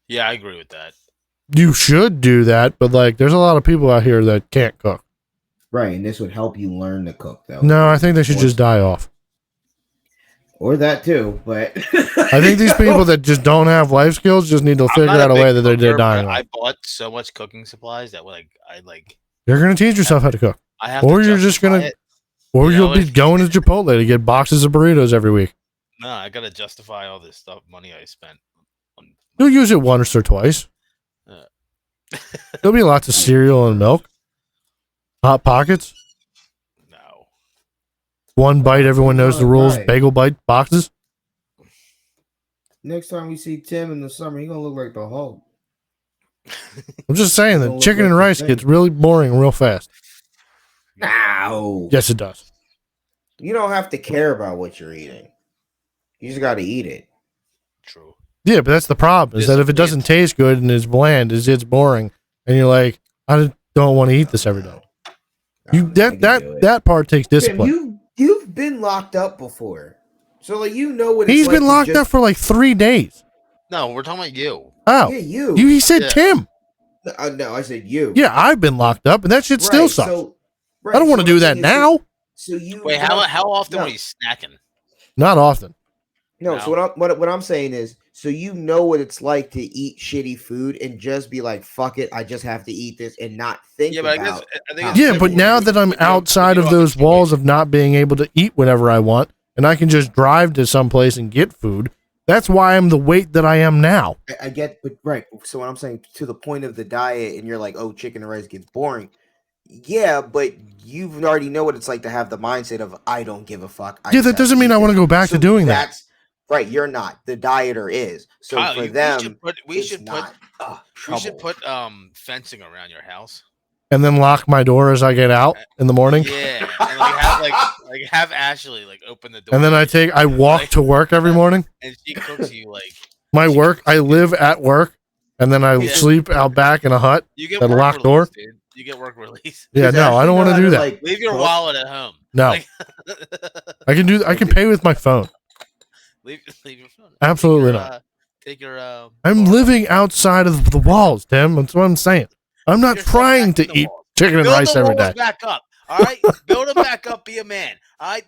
[SPEAKER 2] Yeah, I agree with that.
[SPEAKER 1] You should do that, but like, there's a lot of people out here that can't cook.
[SPEAKER 4] Right, and this would help you learn to cook though.
[SPEAKER 1] No, I think they should just die off.
[SPEAKER 4] or that too. But
[SPEAKER 1] I think these people that just don't have life skills just need to
[SPEAKER 2] I'm
[SPEAKER 1] figure
[SPEAKER 2] not
[SPEAKER 1] out a
[SPEAKER 2] big
[SPEAKER 1] way that they're
[SPEAKER 2] cooker, but
[SPEAKER 1] dying.
[SPEAKER 2] I bought so much cooking supplies that
[SPEAKER 1] You're gonna teach yourself how to cook,
[SPEAKER 2] I have
[SPEAKER 1] or
[SPEAKER 2] to
[SPEAKER 1] you're just
[SPEAKER 2] justify
[SPEAKER 1] gonna,
[SPEAKER 2] it.
[SPEAKER 1] or
[SPEAKER 2] You
[SPEAKER 1] you'll
[SPEAKER 2] know,
[SPEAKER 1] be going to Chipotle to get boxes of burritos every week.
[SPEAKER 2] No, I gotta justify all this money I spent. On,
[SPEAKER 1] You'll use it once or twice.
[SPEAKER 2] uh,
[SPEAKER 1] There'll be lots of cereal and milk, hot pockets,
[SPEAKER 2] no.
[SPEAKER 1] one bite. Everyone knows the rules.
[SPEAKER 4] Right.
[SPEAKER 1] Bagel bite boxes.
[SPEAKER 4] next time we see Tim in the summer, he's gonna look like the Hulk.
[SPEAKER 1] I'm just saying
[SPEAKER 4] Don't
[SPEAKER 1] that
[SPEAKER 4] look
[SPEAKER 1] chicken
[SPEAKER 4] like
[SPEAKER 1] and
[SPEAKER 4] the
[SPEAKER 1] rice
[SPEAKER 4] thing.
[SPEAKER 1] gets really boring real fast.
[SPEAKER 4] No,
[SPEAKER 1] Yes, it does.
[SPEAKER 4] you don't have to care about what you're eating. You just got to eat it.
[SPEAKER 2] True.
[SPEAKER 1] Yeah, but that's the problem. Is that if it doesn't taste good and it's bland, it's boring, and you're like, I don't want to eat this every day. You that part takes
[SPEAKER 4] Tim,
[SPEAKER 1] discipline.
[SPEAKER 4] you've been locked up before, so like you know what it's
[SPEAKER 1] He's
[SPEAKER 4] like
[SPEAKER 1] been
[SPEAKER 4] to
[SPEAKER 1] locked
[SPEAKER 4] just-
[SPEAKER 1] up for like 3 days.
[SPEAKER 2] No, we're talking about you.
[SPEAKER 1] Oh,
[SPEAKER 4] Yeah, you.
[SPEAKER 1] he said
[SPEAKER 2] Yeah.
[SPEAKER 1] Tim.
[SPEAKER 4] No, I said you.
[SPEAKER 1] Yeah, I've been locked up, and that shit still
[SPEAKER 4] Right,
[SPEAKER 1] sucks.
[SPEAKER 4] so-
[SPEAKER 1] I don't want to
[SPEAKER 4] so
[SPEAKER 1] do
[SPEAKER 4] the
[SPEAKER 1] that
[SPEAKER 4] thing is,
[SPEAKER 1] now.
[SPEAKER 4] So you
[SPEAKER 2] Wait,
[SPEAKER 4] don't-
[SPEAKER 2] how often
[SPEAKER 4] no.
[SPEAKER 2] were you snacking?
[SPEAKER 1] Not often.
[SPEAKER 4] No,
[SPEAKER 2] No.
[SPEAKER 4] so what I'm saying is, so you know what it's like to eat shitty food and just be like, "Fuck it, I just have to eat this," and not think
[SPEAKER 2] Yeah, but
[SPEAKER 4] about.
[SPEAKER 2] I think
[SPEAKER 4] how
[SPEAKER 2] it's
[SPEAKER 1] Yeah,
[SPEAKER 2] different
[SPEAKER 1] but
[SPEAKER 2] when
[SPEAKER 1] now
[SPEAKER 2] you-
[SPEAKER 1] that I'm
[SPEAKER 2] when you-
[SPEAKER 1] outside
[SPEAKER 2] when
[SPEAKER 1] of
[SPEAKER 2] you're on
[SPEAKER 1] those
[SPEAKER 2] the
[SPEAKER 1] walls of not being able to eat whatever I want, and I can just drive to someplace and get food, that's why I'm the weight that I am now.
[SPEAKER 4] I get, but right. So what I'm saying, to the point of the diet, and you're like, "Oh, chicken and rice gets boring." Yeah, but you already know what it's like to have the mindset of "I don't give a fuck."
[SPEAKER 1] Yeah, that doesn't mean I want to go back to doing that.
[SPEAKER 4] That's right. You're not. The dieter is. So
[SPEAKER 2] Kyle,
[SPEAKER 4] for
[SPEAKER 2] we
[SPEAKER 4] them,
[SPEAKER 2] should put
[SPEAKER 4] we should put
[SPEAKER 2] fencing around your house.
[SPEAKER 1] And then lock my door as I get out in the morning.
[SPEAKER 2] Yeah, and have Ashley open the door.
[SPEAKER 1] And then I walk to work every morning.
[SPEAKER 2] and she cooks you
[SPEAKER 1] My work, I live at work, and then I
[SPEAKER 2] Yeah.
[SPEAKER 1] sleep out back in a hut.
[SPEAKER 2] you get
[SPEAKER 1] That
[SPEAKER 2] work
[SPEAKER 1] locked
[SPEAKER 2] release,
[SPEAKER 1] door?
[SPEAKER 2] dude. You get work release.
[SPEAKER 1] Yeah, no, I don't want to do that.
[SPEAKER 2] Leave your wallet at home.
[SPEAKER 1] No,
[SPEAKER 2] Like-
[SPEAKER 1] I can pay with my phone.
[SPEAKER 2] leave your phone.
[SPEAKER 1] Absolutely
[SPEAKER 2] not. Take your.
[SPEAKER 1] I'm living outside of the walls, Tim. That's what I'm saying. I'm not trying to eat chicken and
[SPEAKER 2] Build
[SPEAKER 1] rice
[SPEAKER 2] the
[SPEAKER 1] every
[SPEAKER 2] walls
[SPEAKER 1] day.
[SPEAKER 2] back up. All right, build them back up. Be a man. All right.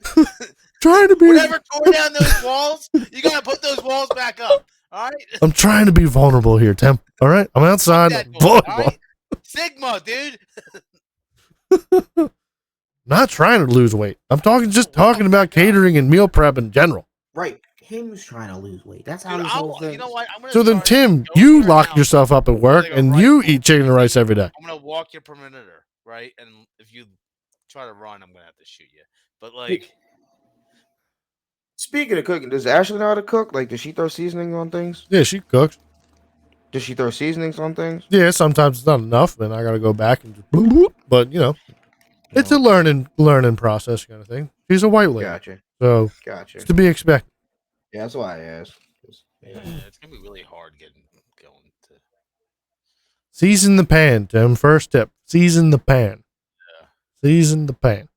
[SPEAKER 1] Trying to be.
[SPEAKER 2] Whatever tore down those walls, you gotta put those walls back up. All right.
[SPEAKER 1] I'm trying to be vulnerable here, Tim. All right, I'm outside.
[SPEAKER 2] That door,
[SPEAKER 1] Vulnerable.
[SPEAKER 2] all right? Sigma, dude.
[SPEAKER 1] Not trying to lose weight. I'm just talking about catering and meal prep in general.
[SPEAKER 4] right. Him's trying to lose weight. That's how
[SPEAKER 2] Dude,
[SPEAKER 4] this whole thing.
[SPEAKER 2] you know what? I'm gonna
[SPEAKER 1] So then,
[SPEAKER 2] start
[SPEAKER 1] Tim,
[SPEAKER 2] going
[SPEAKER 1] you
[SPEAKER 2] to your
[SPEAKER 1] lock
[SPEAKER 2] house.
[SPEAKER 1] yourself up at work
[SPEAKER 2] Like a
[SPEAKER 1] and
[SPEAKER 2] rifle.
[SPEAKER 1] you eat chicken and rice every day.
[SPEAKER 2] I'm gonna walk your perimeter, right? And if you try to run, I'm gonna have to shoot you. But
[SPEAKER 3] Speaking of cooking, does Ashley know how to cook? Like, does she throw seasoning on things?
[SPEAKER 1] Yeah, she cooks.
[SPEAKER 3] Does she throw seasonings on things?
[SPEAKER 1] Yeah, sometimes it's not enough, and I gotta go back and just bloop, bloop. But you know, it's a learning process kind of thing. She's a white lady,
[SPEAKER 3] Gotcha.
[SPEAKER 1] so
[SPEAKER 3] Gotcha.
[SPEAKER 1] it's to be expected.
[SPEAKER 3] Yeah, that's why I asked.
[SPEAKER 2] yeah, it's gonna be really hard getting going to.
[SPEAKER 1] Season the pan, Tim. First tip: season the pan.
[SPEAKER 2] Yeah.
[SPEAKER 1] Season the pan.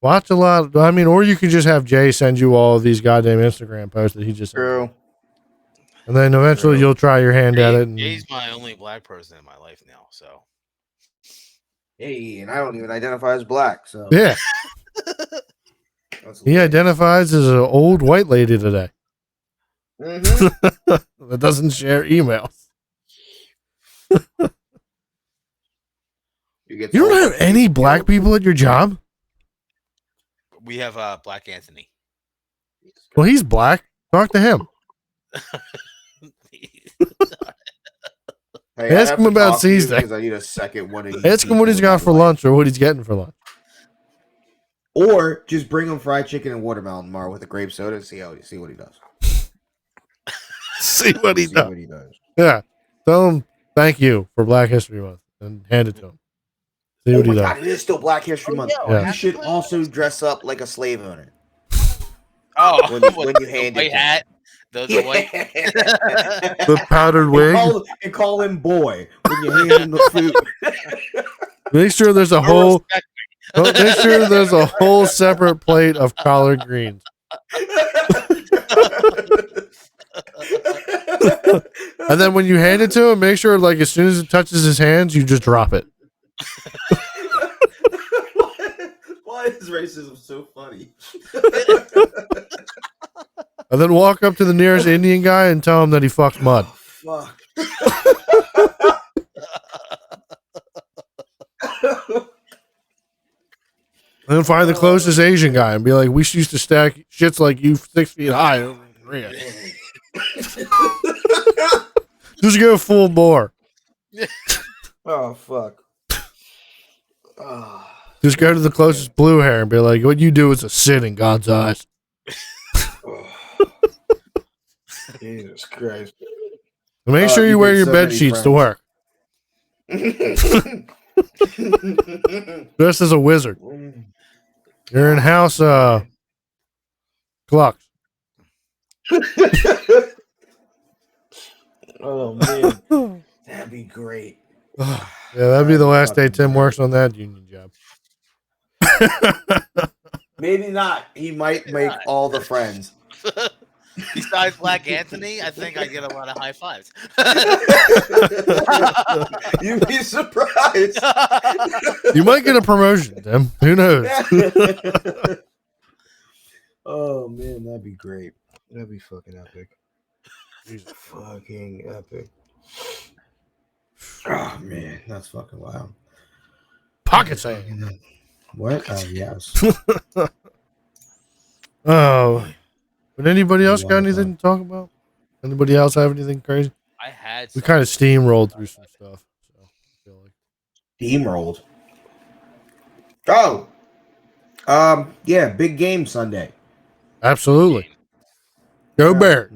[SPEAKER 1] Watch a lot. I mean, or you could just have Jay send you all of these goddamn Instagram posts that he just sent.
[SPEAKER 3] True.
[SPEAKER 1] And then eventually
[SPEAKER 3] True.
[SPEAKER 1] you'll try your hand at it. And,
[SPEAKER 2] Jay's my only black person in my life now, so.
[SPEAKER 3] Hey, and I don't even identify as black, so
[SPEAKER 1] yeah,
[SPEAKER 3] that's
[SPEAKER 1] he identifies as an old white lady today that doesn't share emails.
[SPEAKER 3] You
[SPEAKER 1] You don't have any black people at your job?
[SPEAKER 2] We have Black Anthony.
[SPEAKER 1] Well, he's black. Talk to him.
[SPEAKER 3] Hey,
[SPEAKER 1] Ask him about seasoning.
[SPEAKER 3] because I need a second one of these.
[SPEAKER 1] Ask him what he's
[SPEAKER 3] people in
[SPEAKER 1] got
[SPEAKER 3] my
[SPEAKER 1] for
[SPEAKER 3] life.
[SPEAKER 1] lunch or what he's getting for lunch.
[SPEAKER 4] Or just bring him fried chicken and watermelon tomorrow with a grape soda and see what he does.
[SPEAKER 1] See what he
[SPEAKER 3] See
[SPEAKER 1] does.
[SPEAKER 3] what he does.
[SPEAKER 1] Yeah. Tell him thank you for Black History Month and hand it to him. See
[SPEAKER 3] Oh
[SPEAKER 1] what
[SPEAKER 3] my
[SPEAKER 1] he does.
[SPEAKER 3] God, it is still Black History Month.
[SPEAKER 1] Yeah.
[SPEAKER 3] You should also dress up like a slave owner.
[SPEAKER 2] Oh,
[SPEAKER 3] When you hand
[SPEAKER 2] the
[SPEAKER 3] it
[SPEAKER 2] white
[SPEAKER 3] to
[SPEAKER 2] hat, the white.
[SPEAKER 1] The powdered wig.
[SPEAKER 4] And call him boy when you hand him the food.
[SPEAKER 1] Make sure there's a
[SPEAKER 2] No
[SPEAKER 1] whole.
[SPEAKER 2] respect.
[SPEAKER 1] Make sure there's a whole separate plate of collard greens. And then when you hand it to him, make sure like as soon as it touches his hands, you just drop it.
[SPEAKER 4] Why is racism so funny?
[SPEAKER 1] And then walk up to the nearest Indian guy and tell him that he fucks mud.
[SPEAKER 3] Fuck.
[SPEAKER 1] And then find the closest Asian guy and be like, we used to stack shits like you 6 feet high over in Korea. Just go full bore.
[SPEAKER 3] Oh fuck. Oh.
[SPEAKER 1] Just go to the closest blue hair and be like, what you do is a sin in God's eyes.
[SPEAKER 3] Jesus Christ.
[SPEAKER 1] Make sure you wear your bed sheets to work. Dressed as a wizard. You're in house clocks.
[SPEAKER 3] Oh man. That'd be great.
[SPEAKER 1] Yeah, that'd be the last day Tim works on that union job.
[SPEAKER 3] Maybe not. He might make all the friends.
[SPEAKER 2] Besides Black Anthony, I think I get a lot of high fives.
[SPEAKER 3] You'd be surprised.
[SPEAKER 1] You might get a promotion, Tim. Who knows?
[SPEAKER 3] Oh man, that'd be great. That'd be fucking epic. Fucking epic. Oh man, that's fucking wild.
[SPEAKER 1] Pocket saying.
[SPEAKER 3] What? Oh yes.
[SPEAKER 1] Oh. But anybody else got anything to talk about? Anybody else have anything crazy?
[SPEAKER 2] I had.
[SPEAKER 1] We kind of steamrolled through some stuff. So I feel like.
[SPEAKER 3] Steamrolled. Yeah, big game Sunday.
[SPEAKER 1] Absolutely. Go Bears.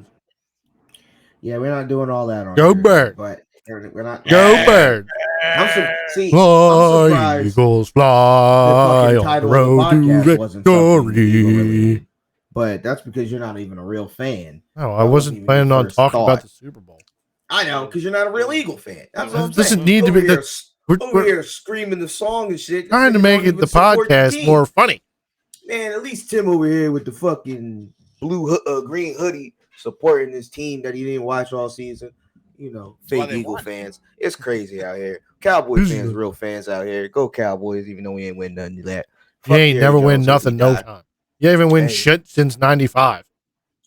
[SPEAKER 3] Yeah, we're not doing all that on
[SPEAKER 1] Go
[SPEAKER 3] here,
[SPEAKER 1] Bird.
[SPEAKER 3] but we're not.
[SPEAKER 1] Go Bird.
[SPEAKER 3] I'm
[SPEAKER 1] Fly,
[SPEAKER 3] surprised
[SPEAKER 1] Eagles, fly
[SPEAKER 3] the
[SPEAKER 1] on the
[SPEAKER 3] title
[SPEAKER 1] road
[SPEAKER 3] of the podcast
[SPEAKER 1] to
[SPEAKER 3] wasn't something people
[SPEAKER 1] victory.
[SPEAKER 3] really- but that's because you're not even a real fan.
[SPEAKER 1] No, I
[SPEAKER 3] That wasn't
[SPEAKER 1] wasn't
[SPEAKER 3] even
[SPEAKER 1] planning
[SPEAKER 3] your
[SPEAKER 1] on
[SPEAKER 3] first
[SPEAKER 1] talking about
[SPEAKER 3] thought.
[SPEAKER 1] the Super Bowl.
[SPEAKER 3] I know, because you're not a real Eagle fan. That's what I'm
[SPEAKER 1] It doesn't
[SPEAKER 3] saying.
[SPEAKER 1] need to be
[SPEAKER 3] Over here,
[SPEAKER 1] that. We're
[SPEAKER 3] over here screaming the song and shit.
[SPEAKER 1] trying to
[SPEAKER 3] Niggas
[SPEAKER 1] make
[SPEAKER 3] don't
[SPEAKER 1] it
[SPEAKER 3] even
[SPEAKER 1] the
[SPEAKER 3] support the
[SPEAKER 1] podcast
[SPEAKER 3] team.
[SPEAKER 1] more funny.
[SPEAKER 3] Man, at least Tim over here with the fucking green hoodie supporting this team that he didn't watch all season. You know,
[SPEAKER 2] That's why
[SPEAKER 3] fake
[SPEAKER 2] they
[SPEAKER 3] Eagle
[SPEAKER 2] won.
[SPEAKER 3] fans. It's crazy out here. Cowboy
[SPEAKER 1] Who's
[SPEAKER 3] fans,
[SPEAKER 1] the-
[SPEAKER 3] real fans out here. Go Cowboys, even though we ain't win nothing of that.
[SPEAKER 1] You ain't
[SPEAKER 3] Jerry
[SPEAKER 1] never win
[SPEAKER 3] Jones,
[SPEAKER 1] nothing
[SPEAKER 3] he
[SPEAKER 1] no
[SPEAKER 3] died.
[SPEAKER 1] time. You haven't win
[SPEAKER 3] Hey.
[SPEAKER 1] shit since '95.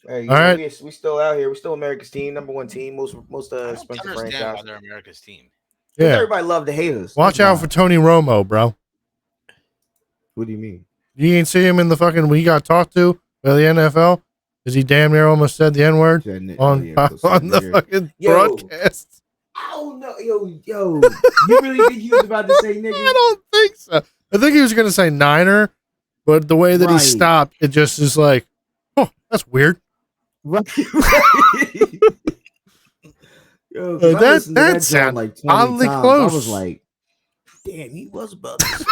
[SPEAKER 3] Hey, you
[SPEAKER 1] All
[SPEAKER 3] know,
[SPEAKER 1] right.
[SPEAKER 3] we still out here. We still America's team, number one team, most
[SPEAKER 2] I don't
[SPEAKER 3] expensive
[SPEAKER 2] understand why
[SPEAKER 3] franchise.
[SPEAKER 2] they're America's team.
[SPEAKER 3] Yeah.
[SPEAKER 1] Yeah.
[SPEAKER 3] Everybody love to hate us.
[SPEAKER 1] Watch
[SPEAKER 3] That's
[SPEAKER 1] out
[SPEAKER 3] why.
[SPEAKER 1] for Tony Romo, bro.
[SPEAKER 3] What do you mean?
[SPEAKER 1] You ain't see him in the fucking when he got talked to by the NFL because he damn near almost said the N word on the fucking
[SPEAKER 3] Yo.
[SPEAKER 1] broadcast.
[SPEAKER 3] I don't know, yo. You really think he was about to say nigga?
[SPEAKER 1] I don't think so. I think he was going to say Niner, but the way that he
[SPEAKER 3] Right.
[SPEAKER 1] stopped, it just is like, oh, that's weird.
[SPEAKER 3] Right. Yo, 'cause I
[SPEAKER 1] That-
[SPEAKER 3] listened to
[SPEAKER 1] that
[SPEAKER 3] joint
[SPEAKER 1] sound
[SPEAKER 3] like 20
[SPEAKER 1] oddly
[SPEAKER 3] times.
[SPEAKER 1] close.
[SPEAKER 3] I was like, damn, he was about to say.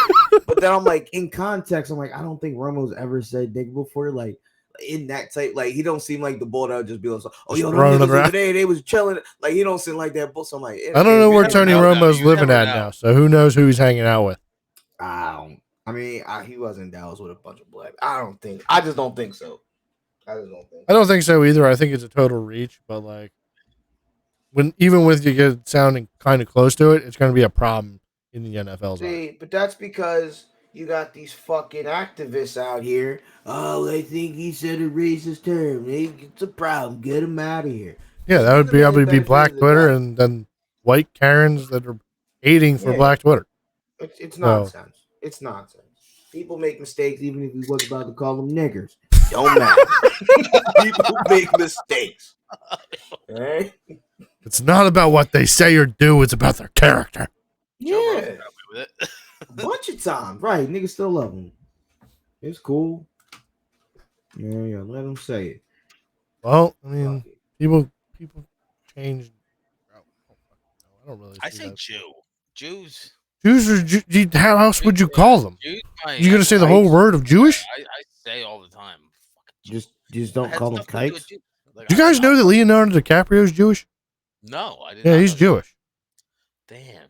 [SPEAKER 3] But then I'm like, in context, I'm like, I don't think Romo's ever said nigga before. Like in that type, like he don't seem like the bull that would just be like, oh,
[SPEAKER 1] Just
[SPEAKER 3] yo,
[SPEAKER 1] throwing
[SPEAKER 3] them
[SPEAKER 1] it
[SPEAKER 3] niggas
[SPEAKER 1] around.
[SPEAKER 3] over there, they was chilling. Like he don't seem like that bull. So I'm like,
[SPEAKER 1] I don't know where
[SPEAKER 2] never
[SPEAKER 1] Tony
[SPEAKER 2] know, though.
[SPEAKER 1] Romo's
[SPEAKER 2] You
[SPEAKER 1] living
[SPEAKER 2] never
[SPEAKER 1] at
[SPEAKER 2] know.
[SPEAKER 1] now, so who knows who he's hanging out with.
[SPEAKER 3] I mean, he was in Dallas with a bunch of black. I just don't think so. I just don't think.
[SPEAKER 1] I don't think so either. I think it's a total reach, but like even with you get sounding kind of close to it, it's going to be a problem in the NFL's eyes.
[SPEAKER 3] See, but that's because you got these fucking activists out here. Oh, they think he said a racist term. It's a problem. Get him out of here.
[SPEAKER 1] Yeah, that would be
[SPEAKER 3] Give
[SPEAKER 1] able
[SPEAKER 3] the
[SPEAKER 1] to be
[SPEAKER 3] benefit
[SPEAKER 1] Black
[SPEAKER 3] of the
[SPEAKER 1] Twitter
[SPEAKER 3] doubt.
[SPEAKER 1] and then white Karens that are aiding for
[SPEAKER 3] Yeah.
[SPEAKER 1] Black Twitter.
[SPEAKER 3] It's
[SPEAKER 1] No.
[SPEAKER 3] nonsense. It's nonsense. People make mistakes, even if he was about to call them niggers. Don't matter. People make mistakes. Right?
[SPEAKER 1] It's not about what they say or do; it's about their character.
[SPEAKER 2] Joe Rogan
[SPEAKER 3] Yeah.
[SPEAKER 2] got away with it.
[SPEAKER 3] A bunch of times. Right. Niggas still love him. It's cool. Yeah, let them say it.
[SPEAKER 1] Well, I mean,
[SPEAKER 3] Fuck it.
[SPEAKER 1] people change. I don't really.
[SPEAKER 2] I
[SPEAKER 1] see
[SPEAKER 2] say
[SPEAKER 1] that.
[SPEAKER 2] Jew. Jews.
[SPEAKER 1] Jews or how else would you call them?
[SPEAKER 2] Jews.
[SPEAKER 1] You gonna say the whole word of Jewish?
[SPEAKER 2] I say all the time.
[SPEAKER 3] Just don't call them kikes.
[SPEAKER 2] Like,
[SPEAKER 1] Do you guys know that Leonardo DiCaprio is Jewish?
[SPEAKER 2] No, I didn't.
[SPEAKER 1] Yeah, he's Jewish.
[SPEAKER 2] Damn.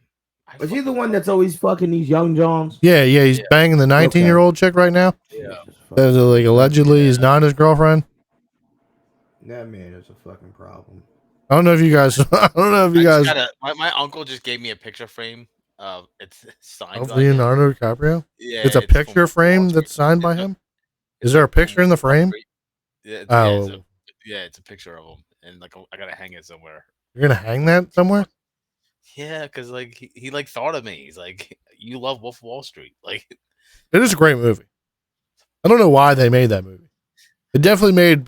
[SPEAKER 3] Is he the one that's always fucking these young Johns?
[SPEAKER 1] Yeah, he's
[SPEAKER 2] Yeah.
[SPEAKER 1] banging the 19-year-old chick right now.
[SPEAKER 2] Yeah.
[SPEAKER 1] That like allegedly is not his girlfriend.
[SPEAKER 3] That man is a fucking problem.
[SPEAKER 1] I don't know if you guys. I don't know if you guys.
[SPEAKER 2] My uncle just gave me a picture frame of it's signed
[SPEAKER 1] Of
[SPEAKER 2] by him.
[SPEAKER 1] Leonardo DiCaprio.
[SPEAKER 2] Yeah,
[SPEAKER 1] It's a
[SPEAKER 2] from
[SPEAKER 1] picture
[SPEAKER 2] Wall
[SPEAKER 1] frame
[SPEAKER 2] Street.
[SPEAKER 1] that's signed by
[SPEAKER 2] It's a-
[SPEAKER 1] him. Is there a
[SPEAKER 2] it's from
[SPEAKER 1] picture in the
[SPEAKER 2] Wall
[SPEAKER 1] frame?
[SPEAKER 2] Street. Yeah,
[SPEAKER 1] Oh.
[SPEAKER 2] Yeah, it's a picture of him, and like I gotta hang it somewhere.
[SPEAKER 1] You're gonna hang that somewhere?
[SPEAKER 2] Yeah, because like he like thought of me. He's like, you love Wolf of Wall Street, like
[SPEAKER 1] It is a great movie. I don't know why they made that movie. It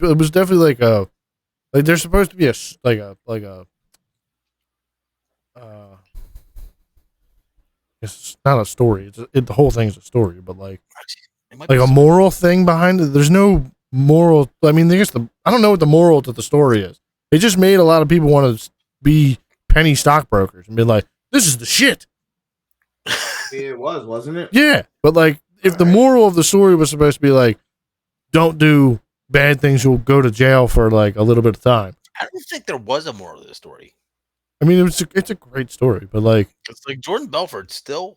[SPEAKER 1] was definitely like there's supposed to be it's not a story. The whole thing's a story, but
[SPEAKER 2] it might
[SPEAKER 1] like
[SPEAKER 2] be
[SPEAKER 1] a moral thing behind it. There's no moral. I mean, I don't know what the moral to the story is. It just made a lot of people want to be penny stockbrokers and be like, this is the shit.
[SPEAKER 3] It was, wasn't it?
[SPEAKER 1] Yeah. But like, if the moral of the story was supposed to be like, don't do bad things, you'll go to jail for like a little bit of time.
[SPEAKER 2] I don't think there was a moral to the story.
[SPEAKER 1] I mean, it's a great story, but like,
[SPEAKER 2] It's like Jordan Belfort still.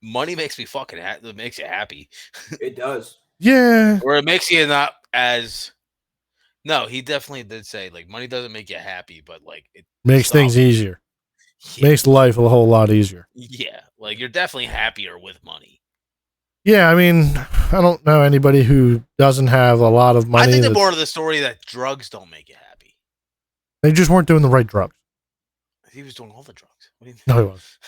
[SPEAKER 2] Money makes me fucking it makes you happy.
[SPEAKER 3] It does.
[SPEAKER 1] yeah,
[SPEAKER 2] Or it makes you not as. No, he definitely did say like money doesn't make you happy, but like it
[SPEAKER 1] makes things easier.
[SPEAKER 2] Yeah.
[SPEAKER 1] Makes life a whole lot easier.
[SPEAKER 2] Yeah, like you're definitely happier with money.
[SPEAKER 1] Yeah, I mean, I don't know anybody who doesn't have a lot of money.
[SPEAKER 2] I think the more of the story that drugs don't make you happy.
[SPEAKER 1] They just weren't doing the right drugs.
[SPEAKER 2] He was doing all the drugs. What do you
[SPEAKER 1] No, he was.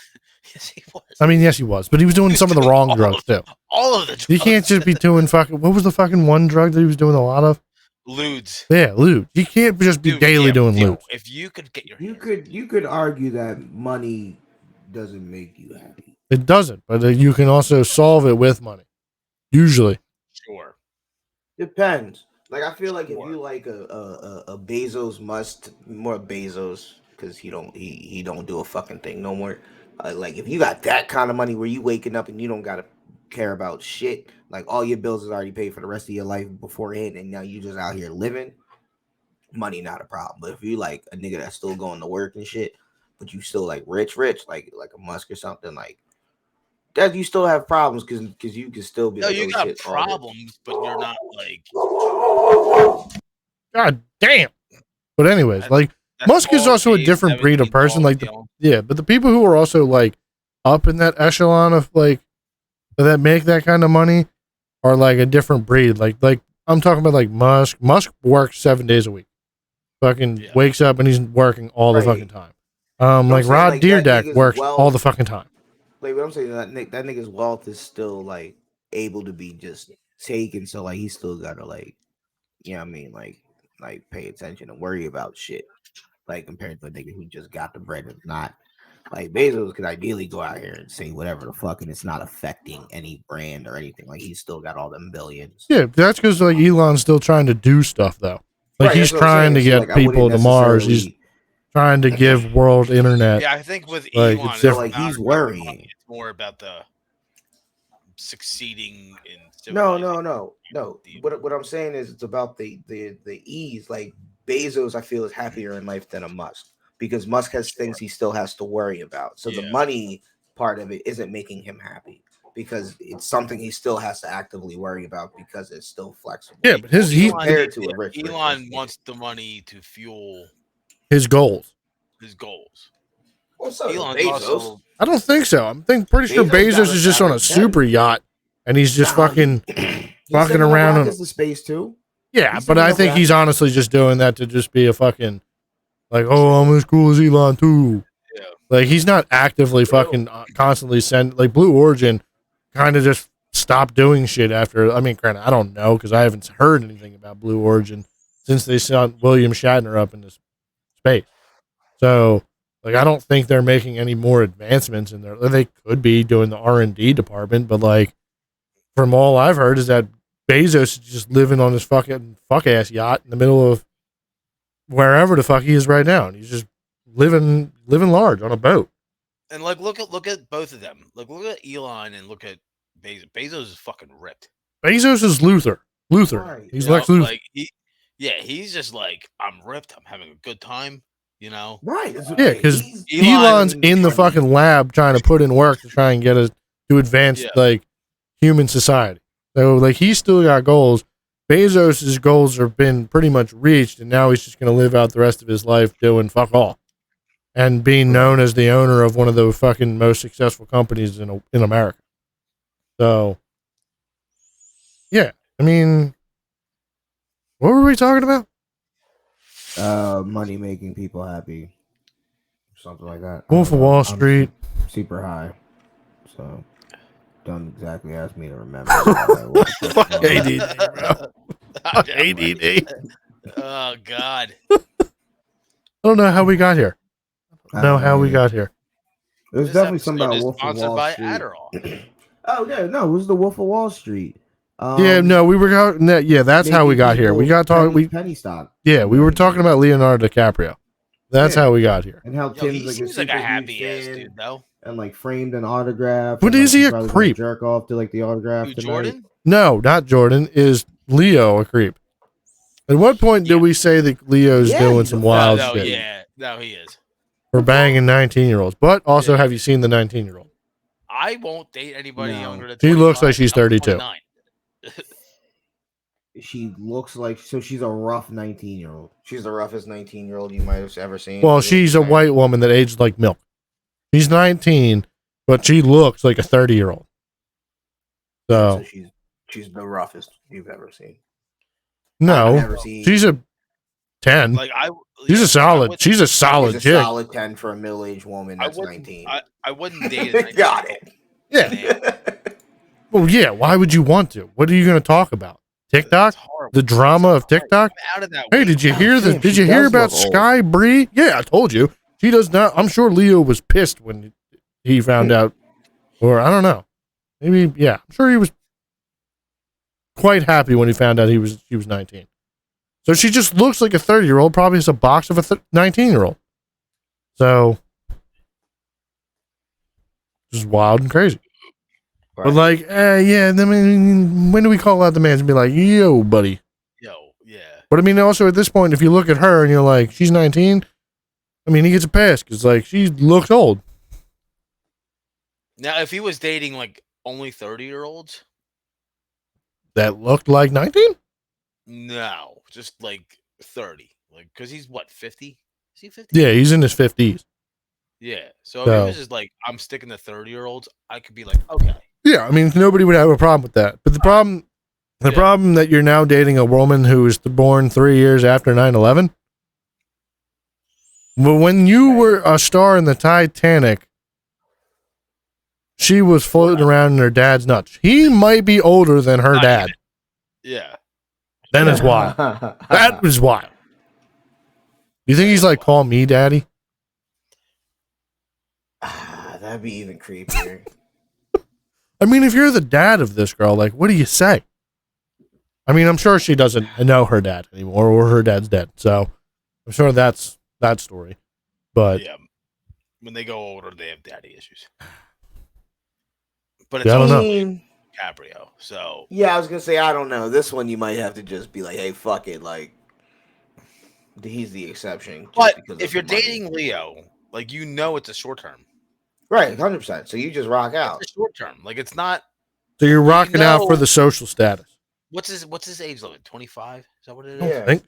[SPEAKER 2] Yes, he was.
[SPEAKER 1] I mean, yes, he was, but he was doing some of the wrong drugs too.
[SPEAKER 2] All of the drugs.
[SPEAKER 1] You can't just be doing fucking. What was the fucking one drug that he was doing a lot of?
[SPEAKER 2] Lewds.
[SPEAKER 1] Yeah, lewd. You can't just be daily doing lewd.
[SPEAKER 2] If you could get your
[SPEAKER 3] You could argue that money doesn't make you happy.
[SPEAKER 1] It doesn't, but you can also solve it with money. Usually.
[SPEAKER 2] Sure.
[SPEAKER 3] Depends. Like I feel like
[SPEAKER 2] Sure.
[SPEAKER 3] if you like a Bezos more Bezos because he don't do a fucking thing no more. Like if you got that kind of money where you waking up and you don't gotta care about shit, like all your bills is already paid for the rest of your life beforehand, and now you just out here living. Money not a problem, but if you like a nigga that's still going to work and shit, but you still like rich, like a Musk or something like that, you still have problems because you can still be.
[SPEAKER 2] No,
[SPEAKER 3] like,
[SPEAKER 2] you
[SPEAKER 3] oh,
[SPEAKER 2] got
[SPEAKER 3] shit,
[SPEAKER 2] problems, but you're not like.
[SPEAKER 1] God damn. But anyways, like Musk is also a different breed of person. Like but the people who are also like up in that echelon of like that make that kind of money are like a different breed. Like I'm talking about like Musk. Musk works 7 days a week. Fucking wakes up and he's working all the fucking time. Like Rod Deerdeck works all the fucking time.
[SPEAKER 3] Like what I'm saying, that nigga's wealth is still like able to be just taken. So like he's still gotta like, you know what I mean, like pay attention and worry about shit. Like compared to a nigga who just got the bread and not like Bezos could ideally go out here and say whatever the fuck and it's not affecting any brand or anything. Like he's still got all them billions.
[SPEAKER 1] Yeah, that's because like Elon's still trying to do stuff though. Like he's trying to get people to Mars. He's trying to give world internet.
[SPEAKER 2] Yeah, I think with
[SPEAKER 1] like,
[SPEAKER 2] Elon,
[SPEAKER 1] it's different.
[SPEAKER 3] Like he's worrying.
[SPEAKER 2] It's more about the succeeding in.
[SPEAKER 3] No. What I'm saying is it's about the ease. Like Bezos, I feel is happier in life than a Musk because Musk has things he still has to worry about. So the money part of it isn't making him happy because it's something he still has to actively worry about because it's still flexible.
[SPEAKER 1] Yeah, but
[SPEAKER 2] Elon wants the money to fuel
[SPEAKER 1] his goals.
[SPEAKER 3] What's up,
[SPEAKER 2] Elon's
[SPEAKER 3] Bezos?
[SPEAKER 1] I don't think so. I'm pretty sure Bezos is just on a super yacht and he's just fucking around
[SPEAKER 3] in space too.
[SPEAKER 1] Yeah, but I think he's honestly just doing that to just be a fucking like, oh, I'm as cool as Elon too.
[SPEAKER 2] Yeah.
[SPEAKER 1] Like he's not actively fucking constantly like Blue Origin kind of just stopped doing shit after. I mean, granted, I don't know because I haven't heard anything about Blue Origin since they sent William Shatner up into space. So, like, I don't think they're making any more advancements in there. They could be doing the R&D department, but like, from all I've heard is that Bezos is just living on this fucking fuck ass yacht in the middle of wherever the fuck he is right now, and he's just living large on a boat.
[SPEAKER 2] And like, look at both of them. Like, look at Elon and look at Bezos. Bezos is fucking ripped.
[SPEAKER 1] Bezos is Luther. Right. He's Lex Luthor.
[SPEAKER 2] Like he's just like, I'm ripped. I'm having a good time. You know,
[SPEAKER 3] right?
[SPEAKER 1] Yeah, because Elon's in the fucking lab trying to put in work to try and get us to advance like human society. So like he's still got goals. Bezos's goals have been pretty much reached, and now he's just going to live out the rest of his life doing fuck all, and being known as the owner of one of the fucking most successful companies in America. So, yeah, I mean, what were we talking about?
[SPEAKER 4] Money making people happy, something like that.
[SPEAKER 1] Wolf of Wall Street.
[SPEAKER 4] Super high, so don't exactly ask me to remember. What the fuck
[SPEAKER 1] Fuck
[SPEAKER 4] was.
[SPEAKER 1] ADD, bro. Fuck ADD.
[SPEAKER 2] Oh God.
[SPEAKER 1] I don't know how we got here. I don't know how we got here.
[SPEAKER 4] There's
[SPEAKER 2] This
[SPEAKER 4] definitely something
[SPEAKER 2] episode
[SPEAKER 4] about
[SPEAKER 2] is
[SPEAKER 4] Wolf of
[SPEAKER 2] sponsored
[SPEAKER 4] Wall
[SPEAKER 2] by
[SPEAKER 4] Street.
[SPEAKER 2] Adderall.
[SPEAKER 4] Oh yeah, no, it was the Wolf of Wall Street.
[SPEAKER 1] Yeah, no, we were out. Yeah, that's how we got here. We got talking.
[SPEAKER 4] Penny stock.
[SPEAKER 1] Yeah, we were talking about Leonardo DiCaprio. That's how we got here.
[SPEAKER 4] And how
[SPEAKER 2] Yo,
[SPEAKER 4] Tim's
[SPEAKER 2] he
[SPEAKER 4] like
[SPEAKER 2] seems
[SPEAKER 4] a
[SPEAKER 2] like a
[SPEAKER 4] super
[SPEAKER 2] happy
[SPEAKER 4] huge
[SPEAKER 2] ass
[SPEAKER 4] fan
[SPEAKER 2] dude, though.
[SPEAKER 4] and like framed an autograph.
[SPEAKER 1] But
[SPEAKER 4] and,
[SPEAKER 1] is
[SPEAKER 4] like,
[SPEAKER 1] he a
[SPEAKER 4] probably gonna
[SPEAKER 1] creep?
[SPEAKER 4] Jerk off to like the autograph
[SPEAKER 2] Who,
[SPEAKER 4] tonight.
[SPEAKER 2] Jordan?
[SPEAKER 1] No, not Jordan. Is Leo a creep? At what point did we say that Leo's
[SPEAKER 4] Yeah,
[SPEAKER 1] doing
[SPEAKER 4] he's
[SPEAKER 1] some
[SPEAKER 4] a-
[SPEAKER 1] wild
[SPEAKER 2] No,
[SPEAKER 1] shit
[SPEAKER 2] yeah, no, he is.
[SPEAKER 1] for banging 19-year-olds? But also,
[SPEAKER 2] Yeah.
[SPEAKER 1] have you seen the 19-year-old?
[SPEAKER 2] I won't date anybody
[SPEAKER 4] No.
[SPEAKER 2] younger than.
[SPEAKER 1] She looks like
[SPEAKER 2] 25.
[SPEAKER 1] she's
[SPEAKER 2] I'm
[SPEAKER 1] 32.
[SPEAKER 2] 29.
[SPEAKER 4] She looks like she's a rough 19-year-old.
[SPEAKER 3] She's the roughest 19-year-old you might have ever seen.
[SPEAKER 1] Well, she's a white woman that aged like milk. She's 19, but she looks like a 30-year-old. So,
[SPEAKER 3] she's the roughest you've ever seen. I've
[SPEAKER 1] no,
[SPEAKER 3] never seen.
[SPEAKER 1] she's a 10.
[SPEAKER 2] Like
[SPEAKER 1] She's a solid.
[SPEAKER 2] I
[SPEAKER 1] She's a solid
[SPEAKER 3] She's a
[SPEAKER 1] chick.
[SPEAKER 3] solid 10 for a middle-aged woman that's
[SPEAKER 2] wouldn't-
[SPEAKER 3] 19.
[SPEAKER 2] I wouldn't date a 19-year-old.
[SPEAKER 3] Got it.
[SPEAKER 1] Yeah. Well, yeah. Why would you want to? What are you going to talk about? TikTok?
[SPEAKER 2] It's horrible.
[SPEAKER 1] The drama of TikTok?
[SPEAKER 2] I'm out of that.
[SPEAKER 1] Hey,
[SPEAKER 2] weight.
[SPEAKER 1] did you hear the?
[SPEAKER 4] damn,
[SPEAKER 1] Did
[SPEAKER 4] she
[SPEAKER 1] you hear
[SPEAKER 4] does
[SPEAKER 1] about
[SPEAKER 4] look old.
[SPEAKER 1] Sky Bree? Yeah, I told you. She does not. I'm sure Leo was pissed when he found out, or I don't know. Maybe, yeah. I'm sure he was quite happy when he found out she was 19. So she just looks like a 30-year-old. Probably has a box of a 19-year-old. So just wild and crazy. But like, yeah. I mean, when do we call out the man and be like, yo, buddy?
[SPEAKER 2] Yo, yeah.
[SPEAKER 1] But I mean, also at this point, if you look at her and you're like, she's 19, I mean, he gets a pass because like she looks old.
[SPEAKER 2] Now, if he was dating like only 30-year-olds,
[SPEAKER 1] That looked like 19?
[SPEAKER 2] no, just like 30. Like, because he's what, 50? Is he 50?
[SPEAKER 1] Yeah, he's in his 50s.
[SPEAKER 2] Yeah. So if
[SPEAKER 1] So-
[SPEAKER 2] it was just like, I'm sticking to 30-year-olds, I could be like, okay.
[SPEAKER 1] Yeah, I mean, nobody would have a problem with that. But the problem that you're now dating a woman who was born 3 years after 9/11. Well, when you were a star in the Titanic, she was floating around in her dad's nuts. He might be older than her
[SPEAKER 2] Not
[SPEAKER 1] dad.
[SPEAKER 2] even. Yeah.
[SPEAKER 1] Then it's wild. That was wild. You think he's like, call me daddy?
[SPEAKER 3] That'd be even creepier.
[SPEAKER 1] I mean, if you're the dad of this girl, like, what do you say? I mean, I'm sure she doesn't know her dad anymore, or her dad's dead. So I'm sure that's that story. But
[SPEAKER 2] Yeah. When they go older, they have daddy issues. But it's
[SPEAKER 1] Yeah, I don't
[SPEAKER 2] also
[SPEAKER 1] know.
[SPEAKER 2] DiCaprio. So
[SPEAKER 3] Yeah, I was gonna say I don't know. This one you might have to just be like, hey, fuck it, like he's the exception. just
[SPEAKER 2] but
[SPEAKER 3] because
[SPEAKER 2] if
[SPEAKER 3] of
[SPEAKER 2] you're
[SPEAKER 3] the money.
[SPEAKER 2] dating Leo, like it's a short term.
[SPEAKER 3] right, 100%. So you just rock out.
[SPEAKER 2] It's a short term. Like it's not.
[SPEAKER 1] so you're rocking out for
[SPEAKER 2] know-
[SPEAKER 1] the social status.
[SPEAKER 2] What's his age limit? 25? Is that what it
[SPEAKER 1] I
[SPEAKER 2] is?
[SPEAKER 1] don't think.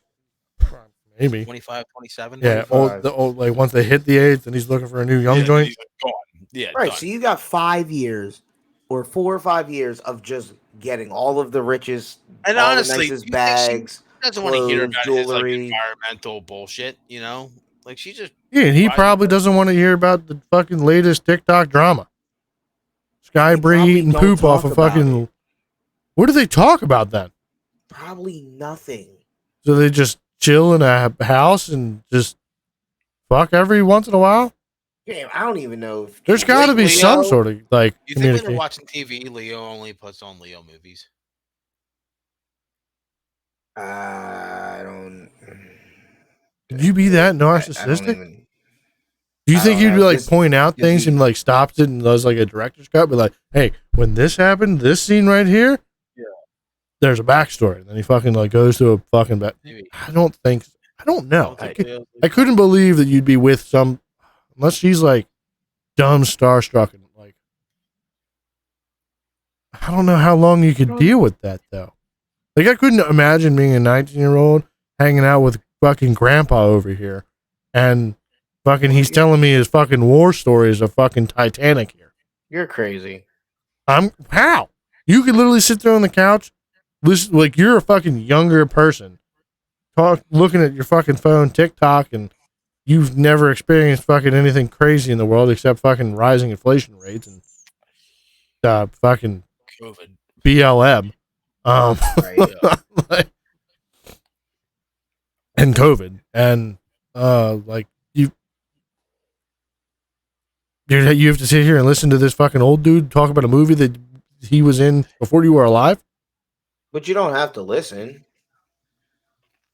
[SPEAKER 1] Maybe.
[SPEAKER 2] 25, 27?
[SPEAKER 1] Yeah,
[SPEAKER 3] 25.
[SPEAKER 1] the old, like once they hit the age, then he's looking for a new young
[SPEAKER 2] Yeah,
[SPEAKER 1] joint.
[SPEAKER 2] he's like, gone. Yeah.
[SPEAKER 3] Right.
[SPEAKER 2] done.
[SPEAKER 3] So you got 5 years or 4 or 5 years of just getting all of the richest
[SPEAKER 2] And
[SPEAKER 3] all
[SPEAKER 2] honestly,
[SPEAKER 3] the nicest
[SPEAKER 2] you think she
[SPEAKER 3] bags.
[SPEAKER 2] doesn't want to hear
[SPEAKER 3] clothes,
[SPEAKER 2] about his like
[SPEAKER 3] jewelry.
[SPEAKER 2] environmental bullshit, Like she just
[SPEAKER 1] Yeah, and he
[SPEAKER 2] Right.
[SPEAKER 1] probably doesn't want to hear about the fucking latest TikTok drama. Sky
[SPEAKER 3] They
[SPEAKER 1] Bree
[SPEAKER 3] probably
[SPEAKER 1] eating
[SPEAKER 3] don't
[SPEAKER 1] poop off
[SPEAKER 3] talk
[SPEAKER 1] of
[SPEAKER 3] about
[SPEAKER 1] fucking. What do they talk about then?
[SPEAKER 3] Probably nothing.
[SPEAKER 1] So they just chill in a house and just fuck every once in a while?
[SPEAKER 3] Damn, I don't even know if
[SPEAKER 1] There's got to be
[SPEAKER 2] Leo,
[SPEAKER 1] some sort of like
[SPEAKER 2] you think when they're
[SPEAKER 1] communication.
[SPEAKER 2] watching TV, Leo only puts on Leo movies?
[SPEAKER 3] I don't.
[SPEAKER 1] Could you be that
[SPEAKER 3] I don't
[SPEAKER 1] narcissistic?
[SPEAKER 3] even.
[SPEAKER 1] Do you
[SPEAKER 3] I
[SPEAKER 1] think
[SPEAKER 3] don't
[SPEAKER 1] you'd
[SPEAKER 3] know.
[SPEAKER 1] like
[SPEAKER 3] This-
[SPEAKER 1] point out
[SPEAKER 3] this
[SPEAKER 1] things
[SPEAKER 3] he-
[SPEAKER 1] and like stops it and does like a director's cut, but like, hey, when this happened, this scene right here, there's a backstory. And then he fucking like goes to a fucking back.
[SPEAKER 2] Maybe.
[SPEAKER 1] I don't know.
[SPEAKER 2] I
[SPEAKER 1] I couldn't believe that you'd be with some, unless she's like dumb starstruck and like, I don't know how long you could deal with that though. Like I couldn't imagine being a 19-year-old hanging out with fucking grandpa over here and fucking he's telling me his fucking war stories of fucking Titanic here.
[SPEAKER 3] You're crazy.
[SPEAKER 1] How? You could literally sit there on the couch, listen, like you're a fucking younger person looking at your fucking phone, TikTok, and you've never experienced fucking anything crazy in the world except fucking rising inflation rates and fucking
[SPEAKER 2] COVID.
[SPEAKER 1] BLM,
[SPEAKER 3] Right.
[SPEAKER 1] like, and COVID, and like you have to sit here and listen to this fucking old dude talk about a movie that he was in before you were alive.
[SPEAKER 3] But you don't have to listen.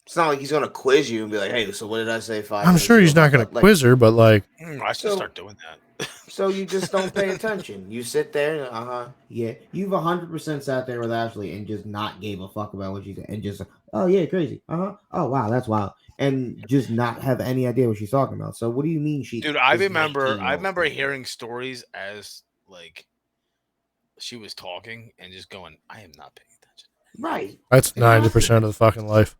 [SPEAKER 3] It's not like he's gonna quiz you and be like, "Hey, so what did I say 5
[SPEAKER 1] I'm
[SPEAKER 3] minutes
[SPEAKER 1] sure he's
[SPEAKER 3] ago?"
[SPEAKER 1] not going to
[SPEAKER 3] Like,
[SPEAKER 1] quiz her, but like,
[SPEAKER 2] I should
[SPEAKER 3] So-
[SPEAKER 2] start doing that.
[SPEAKER 3] so you just don't pay attention. You sit there and
[SPEAKER 4] Yeah, you've 100% sat there with Ashley and just not gave a fuck about what she said and just, oh yeah, crazy. Oh wow, that's wild, and just not have any idea what she's talking about. So what do you mean she?
[SPEAKER 2] Dude, I
[SPEAKER 4] is
[SPEAKER 2] remember
[SPEAKER 4] 19 years old?
[SPEAKER 2] hearing stories as like she was talking and just going, I am not paying attention.
[SPEAKER 3] right,
[SPEAKER 1] that's 90% of the fucking life.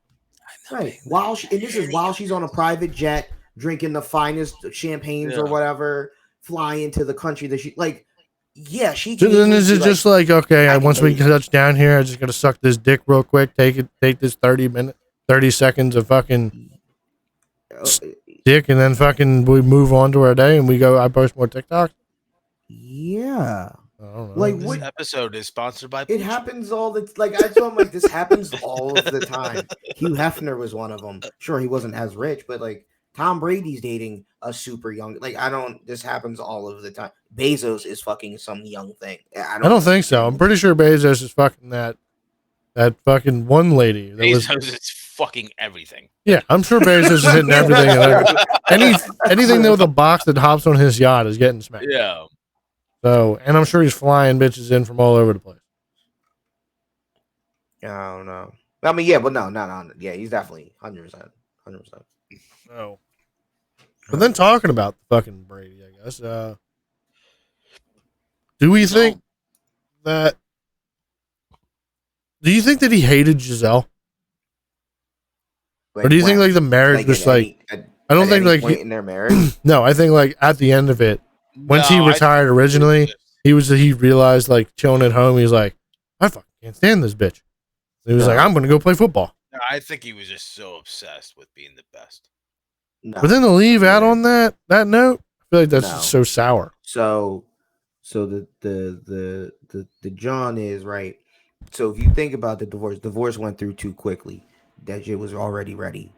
[SPEAKER 4] Right. While she, and this is while she's on a private jet, drinking the finest champagnes or
[SPEAKER 2] Yeah.
[SPEAKER 4] whatever, flying to the country that she like. Yeah, she.
[SPEAKER 1] So
[SPEAKER 4] can
[SPEAKER 1] then
[SPEAKER 4] easily
[SPEAKER 1] is it
[SPEAKER 4] be
[SPEAKER 1] just like, okay,
[SPEAKER 3] I can
[SPEAKER 1] once we
[SPEAKER 3] tell you-
[SPEAKER 1] touch down here, I just got to suck this dick real quick, take this 30 seconds of fucking dick, and then fucking we move on to our day and we go, I post more TikTok.
[SPEAKER 4] Yeah.
[SPEAKER 1] I don't know.
[SPEAKER 4] Like,
[SPEAKER 2] This
[SPEAKER 4] what-
[SPEAKER 2] episode is sponsored by
[SPEAKER 4] It
[SPEAKER 2] Pooch.
[SPEAKER 4] happens all the like. I told him like this happens all of the time. Hugh Hefner was one of them. Sure, he wasn't as rich, but like Tom Brady's dating a super young. Like I don't. This happens all of the time. Bezos is fucking some young thing.
[SPEAKER 1] I don't think so. I'm pretty sure Bezos is fucking that fucking one lady. That was,
[SPEAKER 2] Bezos is fucking everything.
[SPEAKER 1] yeah, I'm sure Bezos is hitting everything. Anything with a box that hops on his yacht is getting smacked.
[SPEAKER 2] Yeah.
[SPEAKER 1] So, and I'm sure he's flying bitches in from all over the place.
[SPEAKER 3] I don't know. I mean, yeah, but no. Yeah, he's definitely 100%.
[SPEAKER 1] So, but then talking about the fucking Brady, I guess. Do we think that? Do you think that he hated Giselle, or do you think like the marriage was like? I don't think like
[SPEAKER 3] in their marriage.
[SPEAKER 1] no. I think like at the end of it, once he
[SPEAKER 2] No, I
[SPEAKER 1] retired
[SPEAKER 2] think-
[SPEAKER 1] originally, he realized like chilling at home. He was like, I fucking can't stand this bitch. He was like, I'm gonna go play football.
[SPEAKER 2] I think he was just so obsessed with being the best.
[SPEAKER 3] No.
[SPEAKER 1] But then to leave out on that note, I feel like that's
[SPEAKER 3] No.
[SPEAKER 1] just so sour.
[SPEAKER 3] So the John is right. So if you think about the divorce went through too quickly. That shit was already ready.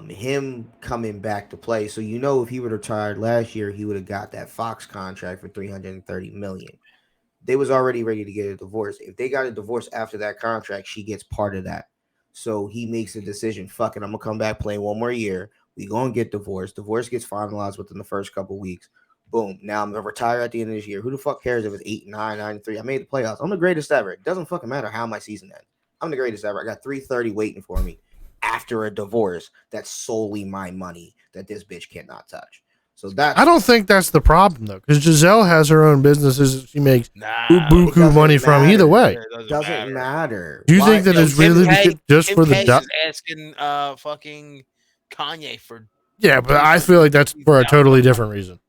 [SPEAKER 3] Him coming back to play. So if he would have retired last year, he would have got that Fox contract for $330 million. They was already ready to get a divorce. If they got a divorce after that contract, she gets part of that. So he makes a decision. Fuck it, I'm gonna come back, play one more year. We gonna get divorced. Divorce gets finalized within the first couple weeks. Boom. Now I'm gonna retire at the end of this year. Who the fuck cares if it's 8-9, 9-3? I made the playoffs. I'm the greatest ever. It doesn't fucking matter how my season ends. I'm the greatest ever. I got 330 waiting for me after a divorce. That's solely my money that this bitch cannot touch. So that's
[SPEAKER 1] I don't think that's the problem though, because Giselle has her own businesses she makes
[SPEAKER 2] Nah.
[SPEAKER 1] buku
[SPEAKER 3] doesn't
[SPEAKER 1] money from
[SPEAKER 3] matter.
[SPEAKER 1] either way.
[SPEAKER 2] It
[SPEAKER 3] doesn't matter.
[SPEAKER 1] Do you
[SPEAKER 3] Why-
[SPEAKER 1] think that
[SPEAKER 2] Yo,
[SPEAKER 1] it's
[SPEAKER 2] Kim
[SPEAKER 1] really
[SPEAKER 2] K-
[SPEAKER 1] just
[SPEAKER 2] Kim
[SPEAKER 1] for the
[SPEAKER 2] K
[SPEAKER 1] duck?
[SPEAKER 2] is asking fucking Kanye for
[SPEAKER 1] Yeah, but I feel like that's for a totally different reason.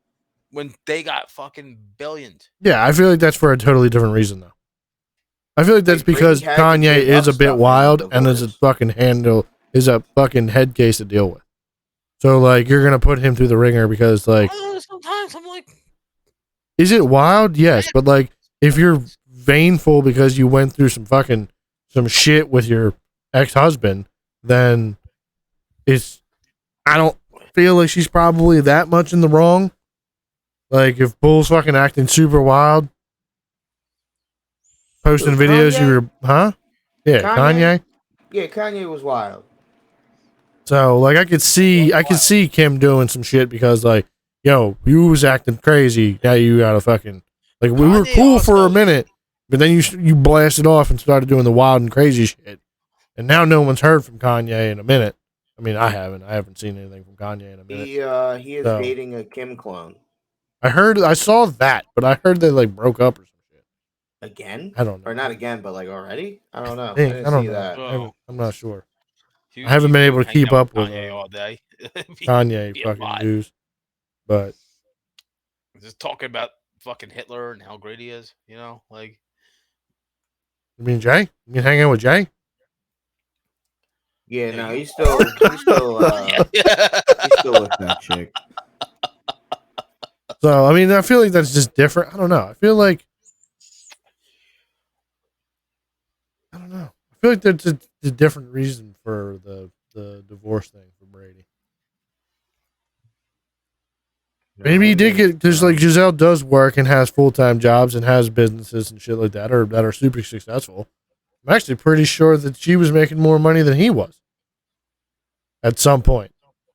[SPEAKER 2] when they got fucking billions.
[SPEAKER 1] Yeah, I feel like that's for a totally different reason though. I feel like that's
[SPEAKER 3] Like, Brady
[SPEAKER 1] because
[SPEAKER 3] had to
[SPEAKER 1] Kanye
[SPEAKER 3] give
[SPEAKER 1] is
[SPEAKER 3] up
[SPEAKER 1] a bit
[SPEAKER 3] stuff in
[SPEAKER 1] wild
[SPEAKER 3] the
[SPEAKER 1] and is a
[SPEAKER 3] divorce.
[SPEAKER 1] fucking head case to deal with. So like you're gonna put him through the ringer because like
[SPEAKER 2] Sometimes I'm like,
[SPEAKER 1] is it wild? Yes, but like if you're vainful because you went through some shit with your ex-husband, then I don't feel like she's probably that much in the wrong. Like if Bull's fucking acting super wild, posting
[SPEAKER 3] Who,
[SPEAKER 1] videos,
[SPEAKER 3] Kanye?
[SPEAKER 1] Yeah,
[SPEAKER 3] Kanye?
[SPEAKER 1] Kanye.
[SPEAKER 3] Yeah, Kanye was wild.
[SPEAKER 1] So like I could see Kim doing some shit because like, yo, you was acting crazy. Now you gotta fucking like we were
[SPEAKER 2] Kanye
[SPEAKER 1] cool for a
[SPEAKER 2] also-
[SPEAKER 1] minute, but then you blasted off and started doing the wild and crazy shit. And now no one's heard from Kanye in a minute. I mean, I haven't seen anything from Kanye in a minute.
[SPEAKER 3] He is
[SPEAKER 1] So-
[SPEAKER 3] dating a Kim clone
[SPEAKER 1] I saw that, but I heard they like broke up or some shit.
[SPEAKER 3] again,
[SPEAKER 1] I don't know.
[SPEAKER 3] or not again, but like already. I don't know.
[SPEAKER 1] I, think,
[SPEAKER 3] didn't
[SPEAKER 1] I don't
[SPEAKER 3] see
[SPEAKER 1] know.
[SPEAKER 3] that.
[SPEAKER 1] I'm not sure.
[SPEAKER 2] you-
[SPEAKER 1] I haven't
[SPEAKER 2] you
[SPEAKER 1] been
[SPEAKER 2] do
[SPEAKER 1] able to
[SPEAKER 2] hang
[SPEAKER 1] keep
[SPEAKER 2] out
[SPEAKER 1] up with,
[SPEAKER 2] Kanye all day.
[SPEAKER 1] Kanye
[SPEAKER 2] Be
[SPEAKER 1] fucking
[SPEAKER 2] alive.
[SPEAKER 1] news, but
[SPEAKER 2] Just talking about fucking Hitler and how great he is. Like
[SPEAKER 1] you mean Jay? You can hang out with Jay?
[SPEAKER 3] Yeah,
[SPEAKER 2] No,
[SPEAKER 3] no,
[SPEAKER 2] you
[SPEAKER 3] he's still with that chick.
[SPEAKER 1] So I mean, I feel like that's just different. I don't know. I feel like there's a different reason for the divorce thing for Brady. Maybe he did get because like Giselle does work and has full-time jobs and has businesses and shit like that, or that are super successful. I'm actually pretty sure that she was making more money than he was at some point.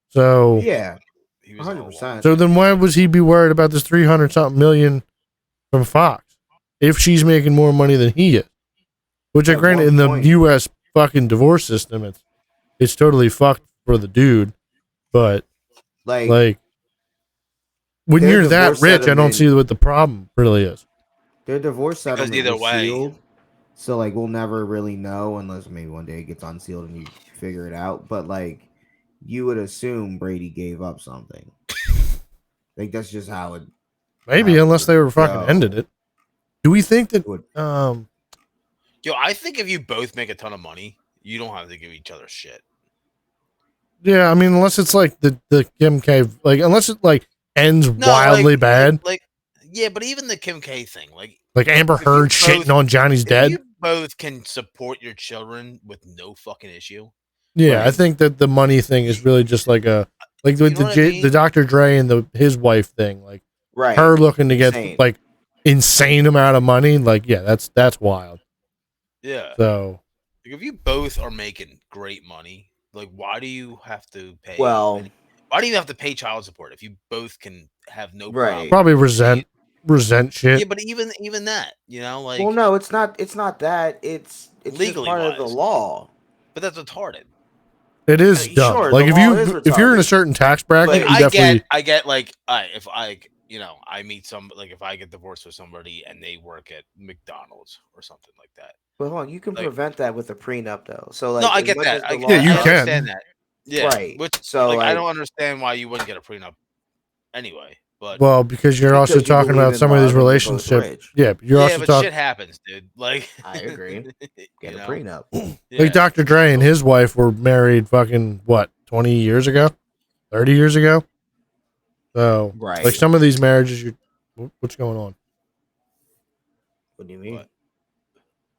[SPEAKER 1] So
[SPEAKER 3] Yeah,
[SPEAKER 2] He was all
[SPEAKER 3] 100%.
[SPEAKER 1] so then why would he be worried about this 300 something million from Fox if she's making more money than he is? Which I
[SPEAKER 3] At
[SPEAKER 1] granted
[SPEAKER 3] one
[SPEAKER 1] in the
[SPEAKER 3] point.
[SPEAKER 1] U.S. fucking divorce system, it's totally fucked for the dude. But like when
[SPEAKER 3] their
[SPEAKER 1] you're that
[SPEAKER 3] divorce
[SPEAKER 1] rich, I don't
[SPEAKER 3] settlement-
[SPEAKER 1] see what the problem really is.
[SPEAKER 3] Their divorce
[SPEAKER 2] Because
[SPEAKER 3] settlement
[SPEAKER 2] either
[SPEAKER 3] was
[SPEAKER 2] way-
[SPEAKER 3] sealed, so like we'll never really know unless maybe one day it gets unsealed and you figure it out. But like you would assume Brady gave up something. Like that's just how it.
[SPEAKER 1] Maybe
[SPEAKER 3] how it
[SPEAKER 1] unless they
[SPEAKER 3] would
[SPEAKER 1] were fucking
[SPEAKER 3] go.
[SPEAKER 1] ended it. Do we think that?
[SPEAKER 3] Would-
[SPEAKER 2] Yo, I think if you both make a ton of money, you don't have to give each other shit.
[SPEAKER 1] Yeah, I mean, unless it's like the Kim K, like unless it like ends
[SPEAKER 2] No,
[SPEAKER 1] wildly bad,
[SPEAKER 2] yeah, but even the Kim K thing, like
[SPEAKER 1] Amber
[SPEAKER 2] if you
[SPEAKER 1] Heard
[SPEAKER 2] both-
[SPEAKER 1] shitting on Johnny's
[SPEAKER 2] if
[SPEAKER 1] dead.
[SPEAKER 2] you both can support your children with no fucking issue.
[SPEAKER 1] Yeah, I
[SPEAKER 3] Right.
[SPEAKER 1] think that the money thing is really just like a like
[SPEAKER 2] You
[SPEAKER 1] with
[SPEAKER 2] know what I mean?
[SPEAKER 1] the Dr. Dre and his wife thing, like
[SPEAKER 3] Right.
[SPEAKER 1] her looking to get
[SPEAKER 3] Insane.
[SPEAKER 1] like insane amount of money. Like, yeah, that's wild.
[SPEAKER 2] Yeah.
[SPEAKER 1] So
[SPEAKER 2] Like if you both are making great money, like why do you have to pay?
[SPEAKER 3] Well,
[SPEAKER 2] why do you have to pay child support if you both can have no
[SPEAKER 3] Right.
[SPEAKER 2] problem?
[SPEAKER 1] probably resent shit.
[SPEAKER 2] Yeah, but even that, like,
[SPEAKER 3] well, no, it's not. It's not that. It's just
[SPEAKER 2] Legally
[SPEAKER 3] part of the
[SPEAKER 2] wise.
[SPEAKER 3] law.
[SPEAKER 2] but that's retarded.
[SPEAKER 1] It is dumb.
[SPEAKER 3] Sure,
[SPEAKER 1] Like
[SPEAKER 3] the
[SPEAKER 1] if
[SPEAKER 3] law is
[SPEAKER 1] if you're in a
[SPEAKER 3] retarded.
[SPEAKER 1] certain tax bracket,
[SPEAKER 2] Like
[SPEAKER 1] you
[SPEAKER 2] I
[SPEAKER 1] definitely
[SPEAKER 2] get like if I I meet some, like if I get divorced with somebody and they work at McDonald's or something like that.
[SPEAKER 3] But hold on, you can
[SPEAKER 2] Like-
[SPEAKER 3] prevent that with a prenup, though. So like,
[SPEAKER 2] No, I
[SPEAKER 3] as
[SPEAKER 2] get
[SPEAKER 3] much
[SPEAKER 2] that.
[SPEAKER 3] as the
[SPEAKER 2] I,
[SPEAKER 3] law
[SPEAKER 1] Yeah, you
[SPEAKER 2] I
[SPEAKER 3] says-
[SPEAKER 1] can.
[SPEAKER 2] understand that. Yeah,
[SPEAKER 3] Right.
[SPEAKER 2] Which
[SPEAKER 3] So,
[SPEAKER 2] I
[SPEAKER 3] like-
[SPEAKER 2] don't understand why you wouldn't get a prenup anyway. But
[SPEAKER 1] well because you're
[SPEAKER 3] Because
[SPEAKER 1] also
[SPEAKER 3] you
[SPEAKER 1] talking
[SPEAKER 3] believe
[SPEAKER 1] about
[SPEAKER 3] in
[SPEAKER 1] some of
[SPEAKER 3] love
[SPEAKER 1] these
[SPEAKER 3] and you're both
[SPEAKER 1] relationships.
[SPEAKER 3] rich.
[SPEAKER 1] Yeah, but you're
[SPEAKER 2] yeah,
[SPEAKER 1] also
[SPEAKER 2] but
[SPEAKER 1] talking
[SPEAKER 2] shit happens, dude. Like
[SPEAKER 3] I agree. Get
[SPEAKER 2] you
[SPEAKER 3] a
[SPEAKER 2] know?
[SPEAKER 3] prenup.
[SPEAKER 2] Yeah.
[SPEAKER 1] like Dr. Dre and his wife were married fucking what 20 years ago, 30 years ago. So
[SPEAKER 3] Right.
[SPEAKER 1] like some of these marriages, what's going on?
[SPEAKER 3] What do you mean?
[SPEAKER 2] What?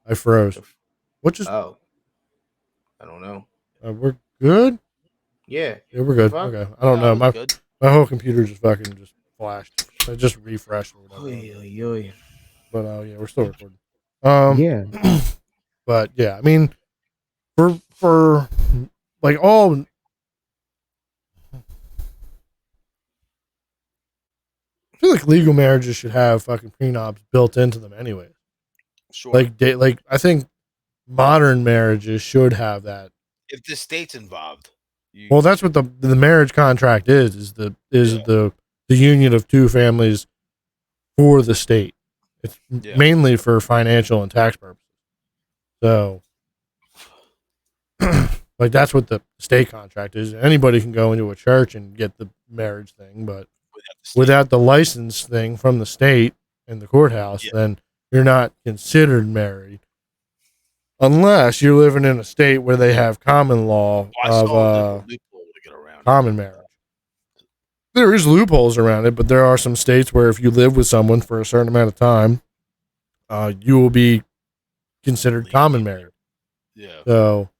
[SPEAKER 1] I froze. What just?
[SPEAKER 3] Oh, I don't know.
[SPEAKER 1] We're good.
[SPEAKER 3] Yeah.
[SPEAKER 1] Yeah, we're good.
[SPEAKER 3] Fine.
[SPEAKER 1] Okay. I don't know.
[SPEAKER 2] that was
[SPEAKER 1] My
[SPEAKER 2] good.
[SPEAKER 1] my whole computer just fucking just flashed. I just refreshed or whatever.
[SPEAKER 3] Oy, oy, oy.
[SPEAKER 1] But yeah, we're still recording.
[SPEAKER 4] Yeah.
[SPEAKER 1] But yeah, I mean, for like all. I feel like legal marriages should have fucking prenups built into them anyway.
[SPEAKER 2] Sure.
[SPEAKER 1] Like I think modern marriages should have that.
[SPEAKER 2] if the state's involved, you,
[SPEAKER 1] Well, that's what the marriage contract is
[SPEAKER 2] Yeah.
[SPEAKER 1] the union of two families for the state. It's
[SPEAKER 2] Yeah.
[SPEAKER 1] mainly for financial and tax purposes. So, like that's what the state contract is. Anybody can go into a church and get the marriage thing, but
[SPEAKER 2] without the state.
[SPEAKER 1] without the license thing from the state and the courthouse,
[SPEAKER 2] Yeah.
[SPEAKER 1] then you're not considered married. Unless you're living in a state where they have common law
[SPEAKER 2] I saw
[SPEAKER 1] of
[SPEAKER 2] a loophole to get around.
[SPEAKER 1] common marriage. There is loopholes around it, but there are some states where if you live with someone for a certain amount of time, you will be considered common marriage.
[SPEAKER 2] Yeah.
[SPEAKER 1] So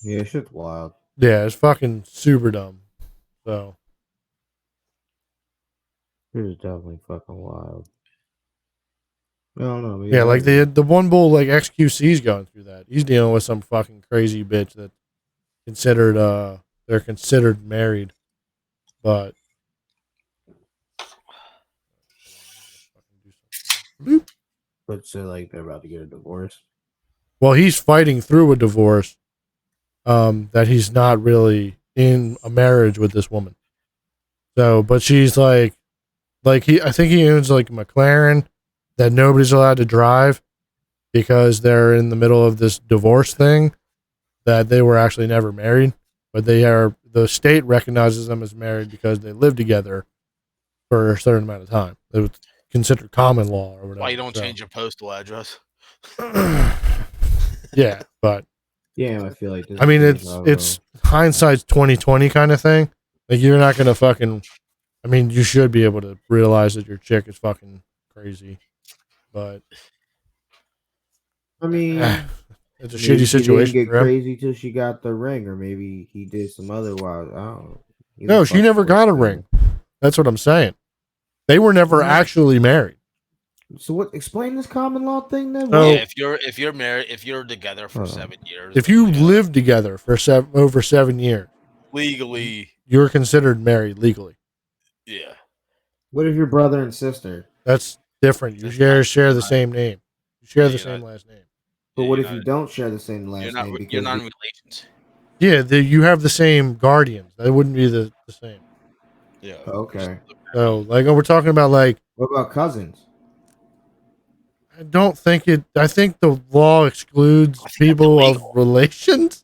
[SPEAKER 4] Yeah, shit's wild.
[SPEAKER 1] yeah, it's fucking super dumb. So
[SPEAKER 4] It is definitely fucking wild. I don't know.
[SPEAKER 1] yeah, like the one bull like XQC's going through that. He's dealing with some fucking crazy bitch that considered they're considered married, but
[SPEAKER 4] But so like they're about to get a divorce.
[SPEAKER 1] well, he's fighting through a divorce. That he's not really in a marriage with this woman. So, but she's like I think he owns like a McLaren that nobody's allowed to drive because they're in the middle of this divorce thing that they were actually never married, but the state recognizes them as married because they live together for a certain amount of time. It was considered common law or whatever.
[SPEAKER 2] Why you don't
[SPEAKER 1] So-
[SPEAKER 2] change your postal address?
[SPEAKER 1] Yeah, but
[SPEAKER 4] Yeah, I feel like this.
[SPEAKER 1] I mean,
[SPEAKER 4] is
[SPEAKER 1] it's hindsight's 2020 kind of thing. Like you're not gonna fucking. I mean, you should be able to realize that your chick is fucking crazy, but
[SPEAKER 4] I mean,
[SPEAKER 1] it's a
[SPEAKER 4] maybe
[SPEAKER 1] shitty
[SPEAKER 4] she didn't
[SPEAKER 1] situation
[SPEAKER 4] get
[SPEAKER 1] for him.
[SPEAKER 4] crazy till she got the ring, or maybe he did some other wild. I don't know.
[SPEAKER 1] No, she never got a ring. That's what I'm saying. They were never actually married.
[SPEAKER 4] So what? Explain this common law thing then.
[SPEAKER 1] So-
[SPEAKER 2] Yeah, if you're married, if you're together for
[SPEAKER 4] Hold on.
[SPEAKER 2] 7 years,
[SPEAKER 1] If you
[SPEAKER 2] together
[SPEAKER 1] live together for over 7 years,
[SPEAKER 2] legally,
[SPEAKER 1] you're considered married legally.
[SPEAKER 2] yeah.
[SPEAKER 4] What if your brother and sister?
[SPEAKER 1] That's different. You
[SPEAKER 2] That's
[SPEAKER 1] share the same name. You share the
[SPEAKER 2] you're
[SPEAKER 1] same
[SPEAKER 2] not-
[SPEAKER 1] last name.
[SPEAKER 4] But
[SPEAKER 2] Yeah,
[SPEAKER 4] what
[SPEAKER 2] you're
[SPEAKER 4] if you
[SPEAKER 2] not-
[SPEAKER 4] don't share the same last name?
[SPEAKER 2] You're
[SPEAKER 4] Because
[SPEAKER 2] not in relations.
[SPEAKER 1] Yeah, you have the same guardians. That wouldn't be the same.
[SPEAKER 2] Yeah.
[SPEAKER 4] Okay.
[SPEAKER 1] So, like, we're talking about, like,
[SPEAKER 4] What about cousins?
[SPEAKER 1] I don't think it. I think the law excludes
[SPEAKER 2] I think that's
[SPEAKER 1] people of
[SPEAKER 2] illegal.
[SPEAKER 1] relations.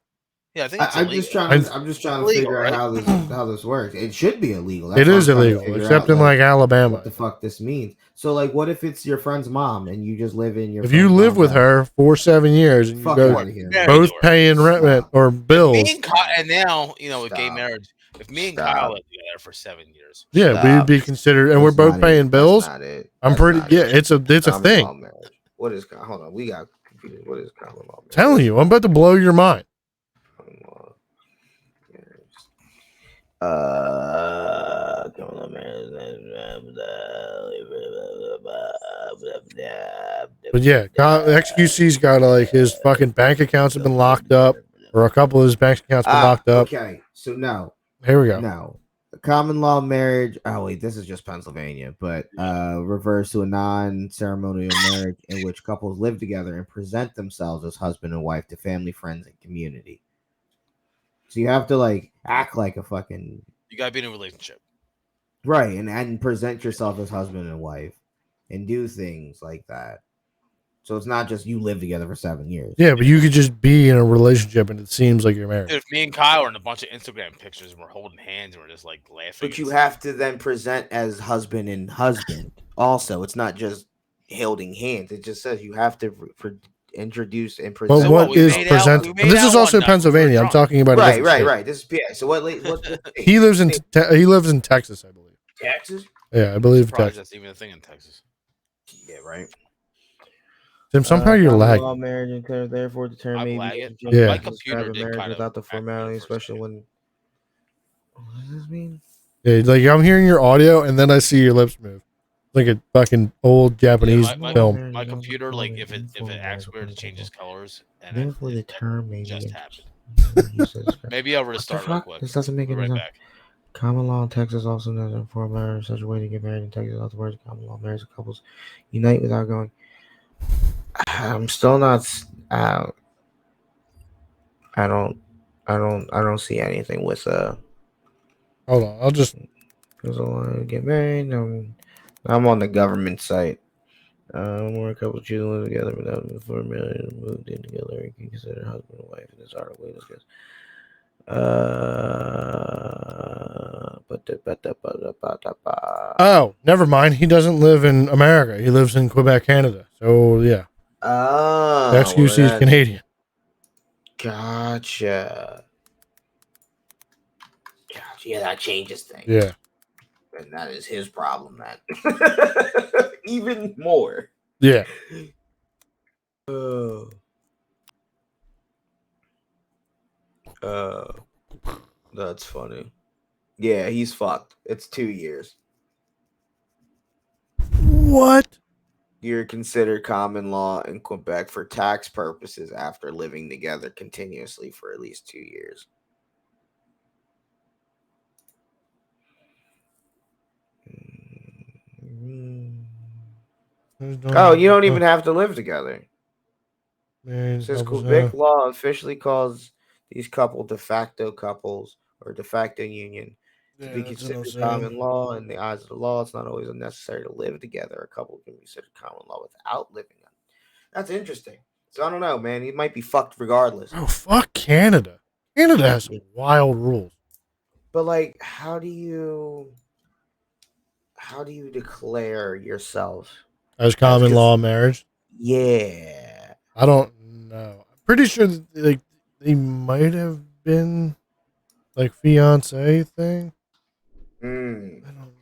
[SPEAKER 2] Yeah, I think it's
[SPEAKER 4] I'm
[SPEAKER 2] illegal.
[SPEAKER 4] just trying. I'm just trying to
[SPEAKER 2] Illegal,
[SPEAKER 4] figure
[SPEAKER 2] right?
[SPEAKER 4] out how this works. It should be illegal.
[SPEAKER 1] It
[SPEAKER 4] That's what
[SPEAKER 1] is
[SPEAKER 4] I'm trying to
[SPEAKER 1] illegal,
[SPEAKER 4] figure
[SPEAKER 1] except
[SPEAKER 4] out,
[SPEAKER 1] in like Alabama.
[SPEAKER 4] what the fuck this means. So, like, what if it's your friend's mom and you just live in your?
[SPEAKER 1] If you
[SPEAKER 4] friend's
[SPEAKER 1] live
[SPEAKER 4] mom's
[SPEAKER 1] with
[SPEAKER 4] house?
[SPEAKER 1] her for 7 years and you
[SPEAKER 4] Fuck
[SPEAKER 1] go
[SPEAKER 4] out of here.
[SPEAKER 2] Married
[SPEAKER 1] both
[SPEAKER 2] to her.
[SPEAKER 1] paying rent
[SPEAKER 4] Stop.
[SPEAKER 1] or
[SPEAKER 2] Me
[SPEAKER 1] bills,
[SPEAKER 2] and Kyle, and now with gay
[SPEAKER 3] Stop.
[SPEAKER 2] marriage. If me and
[SPEAKER 3] Stop.
[SPEAKER 2] Kyle lived together for 7 years,
[SPEAKER 1] yeah,
[SPEAKER 3] Stop.
[SPEAKER 1] we'd be considered, and
[SPEAKER 3] That's
[SPEAKER 1] we're both
[SPEAKER 3] not
[SPEAKER 1] paying
[SPEAKER 3] it.
[SPEAKER 1] bills.
[SPEAKER 3] That's not it.
[SPEAKER 1] I'm
[SPEAKER 3] That's
[SPEAKER 1] pretty.
[SPEAKER 3] not
[SPEAKER 1] Yeah,
[SPEAKER 3] it.
[SPEAKER 1] it's a
[SPEAKER 3] Common
[SPEAKER 1] thing.
[SPEAKER 3] law marriage. What is? Hold on, we got confused. What is common law marriage?
[SPEAKER 1] Telling you, I'm about to blow your mind.
[SPEAKER 3] Common law marriage. Common law marriage.
[SPEAKER 1] But yeah, XQC's got like his fucking bank accounts have been locked up, or a couple of his bank accounts been locked up.
[SPEAKER 4] Okay, so no,
[SPEAKER 1] Here we go.
[SPEAKER 4] no. The common law marriage. Oh wait, this is just Pennsylvania, but refers to a non-ceremonial marriage in which couples live together and present themselves as husband and wife to family, friends, and community. So you have to like act like a fucking
[SPEAKER 2] you gotta be in a relationship.
[SPEAKER 4] right and present yourself as husband and wife and do things like that. So it's not just you live together for 7 years.
[SPEAKER 1] Yeah, but you could just be in a relationship and it seems like you're married.
[SPEAKER 2] If me and Kyle are in a bunch of Instagram pictures and we're holding hands and we're just like laughing,
[SPEAKER 3] But you have to then present as husband and husband. Also, it's not just holding hands. It just says you have to introduce and present.
[SPEAKER 1] But
[SPEAKER 2] So
[SPEAKER 1] what
[SPEAKER 2] what, we
[SPEAKER 1] is
[SPEAKER 2] made out-
[SPEAKER 1] present?
[SPEAKER 2] we made
[SPEAKER 1] This is
[SPEAKER 2] out
[SPEAKER 1] also
[SPEAKER 2] one night when we were
[SPEAKER 1] Pennsylvania. I'm
[SPEAKER 2] drunk.
[SPEAKER 1] talking about a
[SPEAKER 3] Right,
[SPEAKER 1] different
[SPEAKER 3] right,
[SPEAKER 1] state.
[SPEAKER 3] right. This is PA. So what
[SPEAKER 1] He lives in he lives in Texas, I believe.
[SPEAKER 3] Texas?
[SPEAKER 1] Yeah, I believe
[SPEAKER 2] Surprised
[SPEAKER 1] Texas.
[SPEAKER 2] that's even a thing in Texas.
[SPEAKER 3] Yeah, right.
[SPEAKER 1] Tim, somehow you're
[SPEAKER 4] Common
[SPEAKER 1] lagging.
[SPEAKER 4] law marriage and therefore the term
[SPEAKER 2] I'm
[SPEAKER 4] may be
[SPEAKER 2] lagging.
[SPEAKER 4] used to
[SPEAKER 1] Yeah.
[SPEAKER 2] My
[SPEAKER 4] describe
[SPEAKER 2] computer
[SPEAKER 4] a
[SPEAKER 2] did
[SPEAKER 4] marriage
[SPEAKER 2] kind of
[SPEAKER 4] without the
[SPEAKER 2] act weird
[SPEAKER 4] formality,
[SPEAKER 2] for a
[SPEAKER 4] especially
[SPEAKER 2] second.
[SPEAKER 4] when. What does this mean?
[SPEAKER 1] Yeah, like I'm hearing your audio and then I see your lips move. Like a fucking old Japanese
[SPEAKER 2] my-
[SPEAKER 1] film.
[SPEAKER 2] My computer, like if it acts weird, it changes colors. And
[SPEAKER 4] Therefore, the
[SPEAKER 2] it
[SPEAKER 4] term may be
[SPEAKER 2] just
[SPEAKER 4] used to describe-
[SPEAKER 2] maybe I'll
[SPEAKER 4] What the
[SPEAKER 2] restart real
[SPEAKER 4] fuck?
[SPEAKER 2] quick.
[SPEAKER 4] This doesn't make
[SPEAKER 2] Be
[SPEAKER 4] any
[SPEAKER 2] right
[SPEAKER 4] sense.
[SPEAKER 2] back.
[SPEAKER 4] Common law in Texas also doesn't form marriage such a way to get married in Texas. Afterwards, common law marriage couples unite without going. I'm still not. I don't see anything with
[SPEAKER 1] Hold on, I'll just
[SPEAKER 4] There's a lot to get married. I'm on the government site. Where a couple choose to live together without before marriage moved in together and can consider husband and wife in this article. We discuss.
[SPEAKER 1] Oh, never mind. He doesn't live in America. He lives in Quebec, Canada. So yeah,
[SPEAKER 3] Oh,
[SPEAKER 1] XQC is Canadian.
[SPEAKER 3] Gotcha. Gotcha. Yeah, that changes things.
[SPEAKER 1] Yeah.
[SPEAKER 3] And that is his problem then. Even more.
[SPEAKER 1] Yeah.
[SPEAKER 3] That's funny. Yeah, he's fucked. It's 2 years.
[SPEAKER 1] What?
[SPEAKER 3] You're considered common law in Quebec for tax purposes after living together continuously for at least 2 years. Oh, you don't even have to live together. It says Quebec law officially calls these couple de facto couples or de facto union to be considered common law. In the eyes of the law, it's not always necessary to live together. A couple can be considered common law without living together. That's interesting. So I don't know, man. He might be fucked regardless.
[SPEAKER 1] Oh, fuck Canada. Canada has some wild rules.
[SPEAKER 3] But like, how do you declare yourself
[SPEAKER 1] As common law marriage?
[SPEAKER 3] Yeah.
[SPEAKER 1] I don't know. I'm pretty sure that, like, they might have been like fiance thing.
[SPEAKER 3] Mm.
[SPEAKER 1] I don't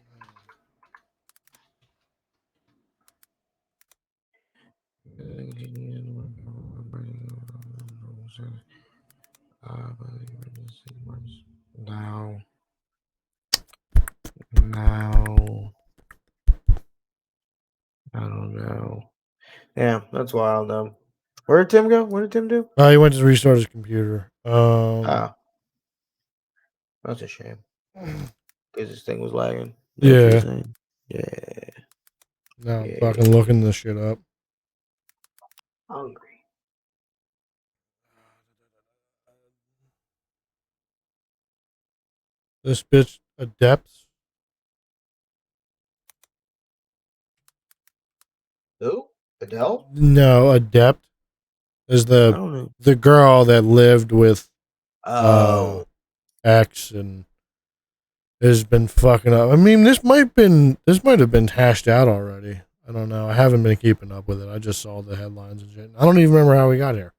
[SPEAKER 1] know.
[SPEAKER 4] Now, I don't know. Yeah, that's wild though. Where did Tim go? What did Tim do?
[SPEAKER 1] He went to restart his computer.
[SPEAKER 4] Ah, that's a shame. Because this thing was lagging. That's what
[SPEAKER 1] Yeah.
[SPEAKER 4] you're saying. Yeah.
[SPEAKER 1] Now I'm
[SPEAKER 4] Yeah.
[SPEAKER 1] fucking looking this shit up.
[SPEAKER 4] Hungry.
[SPEAKER 1] This bitch Adept.
[SPEAKER 4] Who? Adele?
[SPEAKER 1] No, Adept is
[SPEAKER 4] I don't know.
[SPEAKER 1] the girl that lived with
[SPEAKER 4] Oh.
[SPEAKER 1] X and has been fucking up. I mean, this might have been hashed out already. I don't know. I haven't been keeping up with it. I just saw the headlines and shit. I don't even remember how we got here.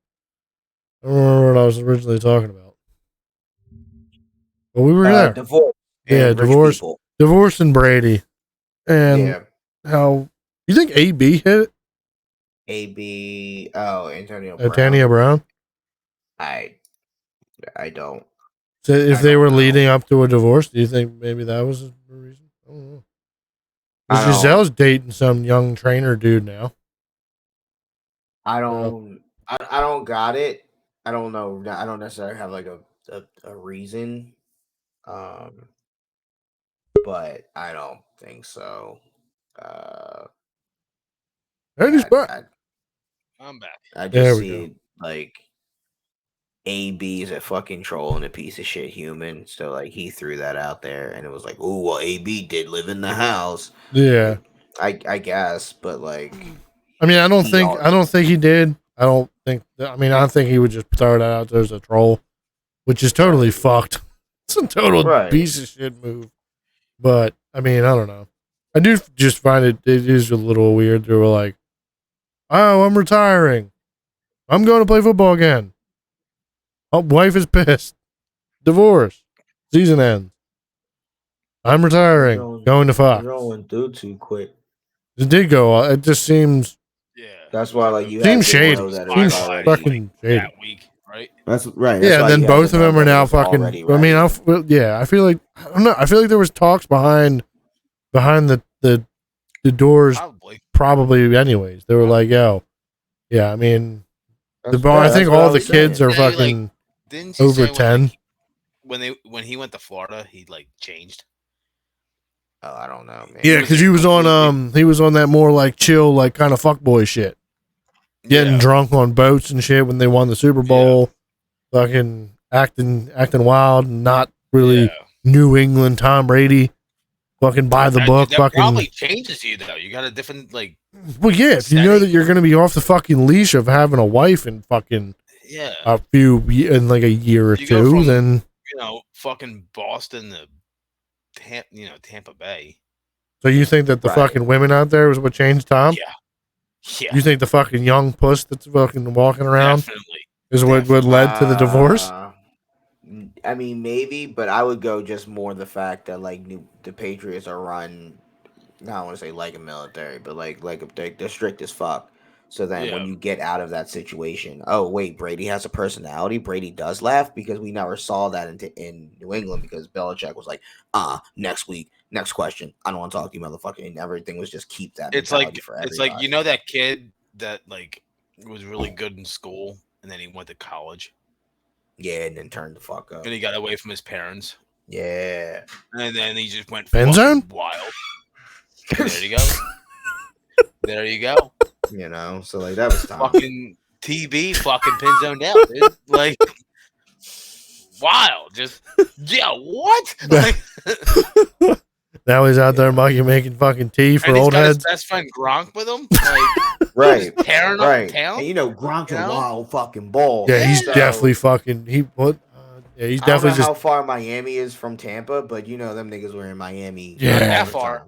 [SPEAKER 1] I don't remember what I was originally talking about. But we were there.
[SPEAKER 3] Divorce.
[SPEAKER 1] Yeah,
[SPEAKER 3] and rich
[SPEAKER 1] divorce.
[SPEAKER 3] people.
[SPEAKER 1] Divorce and Brady. And how you think AB hit it?
[SPEAKER 3] AB. Oh, Antonio Brown.
[SPEAKER 1] Antonio Brown?
[SPEAKER 3] I don't.
[SPEAKER 1] So if
[SPEAKER 3] I
[SPEAKER 1] they
[SPEAKER 3] don't
[SPEAKER 1] were
[SPEAKER 3] know.
[SPEAKER 1] leading up to a divorce, do you think maybe that was the reason? I don't know.
[SPEAKER 3] I don't-
[SPEAKER 1] Giselle's dating some young trainer dude now.
[SPEAKER 3] I don't. I don't got it. I don't know. I don't necessarily have like a reason. But I don't think so.
[SPEAKER 1] Brady's back.
[SPEAKER 2] I'm back.
[SPEAKER 3] I
[SPEAKER 1] There
[SPEAKER 3] just
[SPEAKER 1] we
[SPEAKER 3] see it like AB is a fucking troll and a piece of shit human. So like he threw that out there and it was like, oh well, AB did live in the house.
[SPEAKER 1] Yeah.
[SPEAKER 3] I guess, but like
[SPEAKER 1] I mean, I don't
[SPEAKER 3] he
[SPEAKER 1] think he did. I don't think he would just throw that out there as a troll, which is totally fucked. It's a total
[SPEAKER 3] Right.
[SPEAKER 1] piece of shit move. But I mean, I don't know. I do just find it is a little weird. They were like, "Oh, I'm retiring. I'm going to play football again. Oh, wife is pissed. Divorce. Season ends. I'm retiring. Going to Fox."
[SPEAKER 4] You're going through too quick.
[SPEAKER 1] It did go. It just seems
[SPEAKER 2] Yeah.
[SPEAKER 3] That's why like you
[SPEAKER 1] Seems
[SPEAKER 3] have to
[SPEAKER 1] shady.
[SPEAKER 3] know that
[SPEAKER 1] Seems
[SPEAKER 3] it's already
[SPEAKER 1] fucking shady.
[SPEAKER 2] that week, right?
[SPEAKER 3] That's right. That's
[SPEAKER 1] Yeah,
[SPEAKER 3] why
[SPEAKER 1] and then
[SPEAKER 3] you have
[SPEAKER 1] both
[SPEAKER 3] to
[SPEAKER 1] of
[SPEAKER 3] know
[SPEAKER 1] them are
[SPEAKER 3] that
[SPEAKER 1] now
[SPEAKER 3] it's
[SPEAKER 1] fucking.
[SPEAKER 3] already
[SPEAKER 1] I mean,
[SPEAKER 3] ready.
[SPEAKER 1] I feel like I don't know. I feel like there was talks behind the doors, probably. Anyways, they were like, "Yo, yeah." I mean,
[SPEAKER 3] That's
[SPEAKER 1] I think all the
[SPEAKER 3] was
[SPEAKER 1] kids
[SPEAKER 3] saying.
[SPEAKER 1] are
[SPEAKER 2] Yeah,
[SPEAKER 1] fucking
[SPEAKER 2] Didn't she
[SPEAKER 1] over
[SPEAKER 2] say
[SPEAKER 1] 10.
[SPEAKER 2] When he went to Florida, he like changed?
[SPEAKER 3] Oh, I don't know, man.
[SPEAKER 1] Yeah, because he was on that more like chill, like kind of fuckboy shit, getting drunk on boats and shit when they won the Super Bowl, fucking acting wild, and not really New England Tom Brady, fucking by the book,
[SPEAKER 2] That
[SPEAKER 1] fucking.
[SPEAKER 2] probably changes you though. You got a different like.
[SPEAKER 1] Well, yeah, if you know that you're gonna be off the fucking leash of having a wife in fucking in like a year or
[SPEAKER 2] You go
[SPEAKER 1] two,
[SPEAKER 2] from,
[SPEAKER 1] then
[SPEAKER 2] fucking Boston to Tampa Bay.
[SPEAKER 1] so you think that the fucking women out there was what changed Tom?
[SPEAKER 2] Yeah.
[SPEAKER 1] You think the fucking young puss that's fucking walking around
[SPEAKER 2] Definitely.
[SPEAKER 1] is what led to the divorce?
[SPEAKER 3] I mean, maybe, but I would go just more the fact that like the Patriots are run. I don't want to say like a military, but they're strict as fuck. So then when you get out of that situation, oh wait, Brady has a personality. Brady does laugh because we never saw that in New England because Belichick was like, next week, next question. I don't want to talk to you, motherfucker. And everything was just keep that mentality for everybody.
[SPEAKER 2] It's like that kid that like was really good in school and then he went to college.
[SPEAKER 3] Yeah, and then turned the fuck up.
[SPEAKER 2] And he got away from his parents.
[SPEAKER 3] Yeah.
[SPEAKER 2] And then he just went
[SPEAKER 1] Benzone?
[SPEAKER 2] wild. And there you go. There you go.
[SPEAKER 3] You know, so like that was time.
[SPEAKER 2] Fucking TB fucking pin zoned out, dude. Like wild. Just what? Like,
[SPEAKER 1] now he's out there making fucking tea for old heads.
[SPEAKER 2] His best friend Gronk with him. Like,
[SPEAKER 3] right.
[SPEAKER 2] Tearing up town.
[SPEAKER 3] And Gronk's a wild fucking ball.
[SPEAKER 1] Yeah, he's definitely fucking he's definitely
[SPEAKER 3] I don't know how far Miami is from Tampa, but them niggas were in Miami.
[SPEAKER 1] Yeah,
[SPEAKER 2] that far.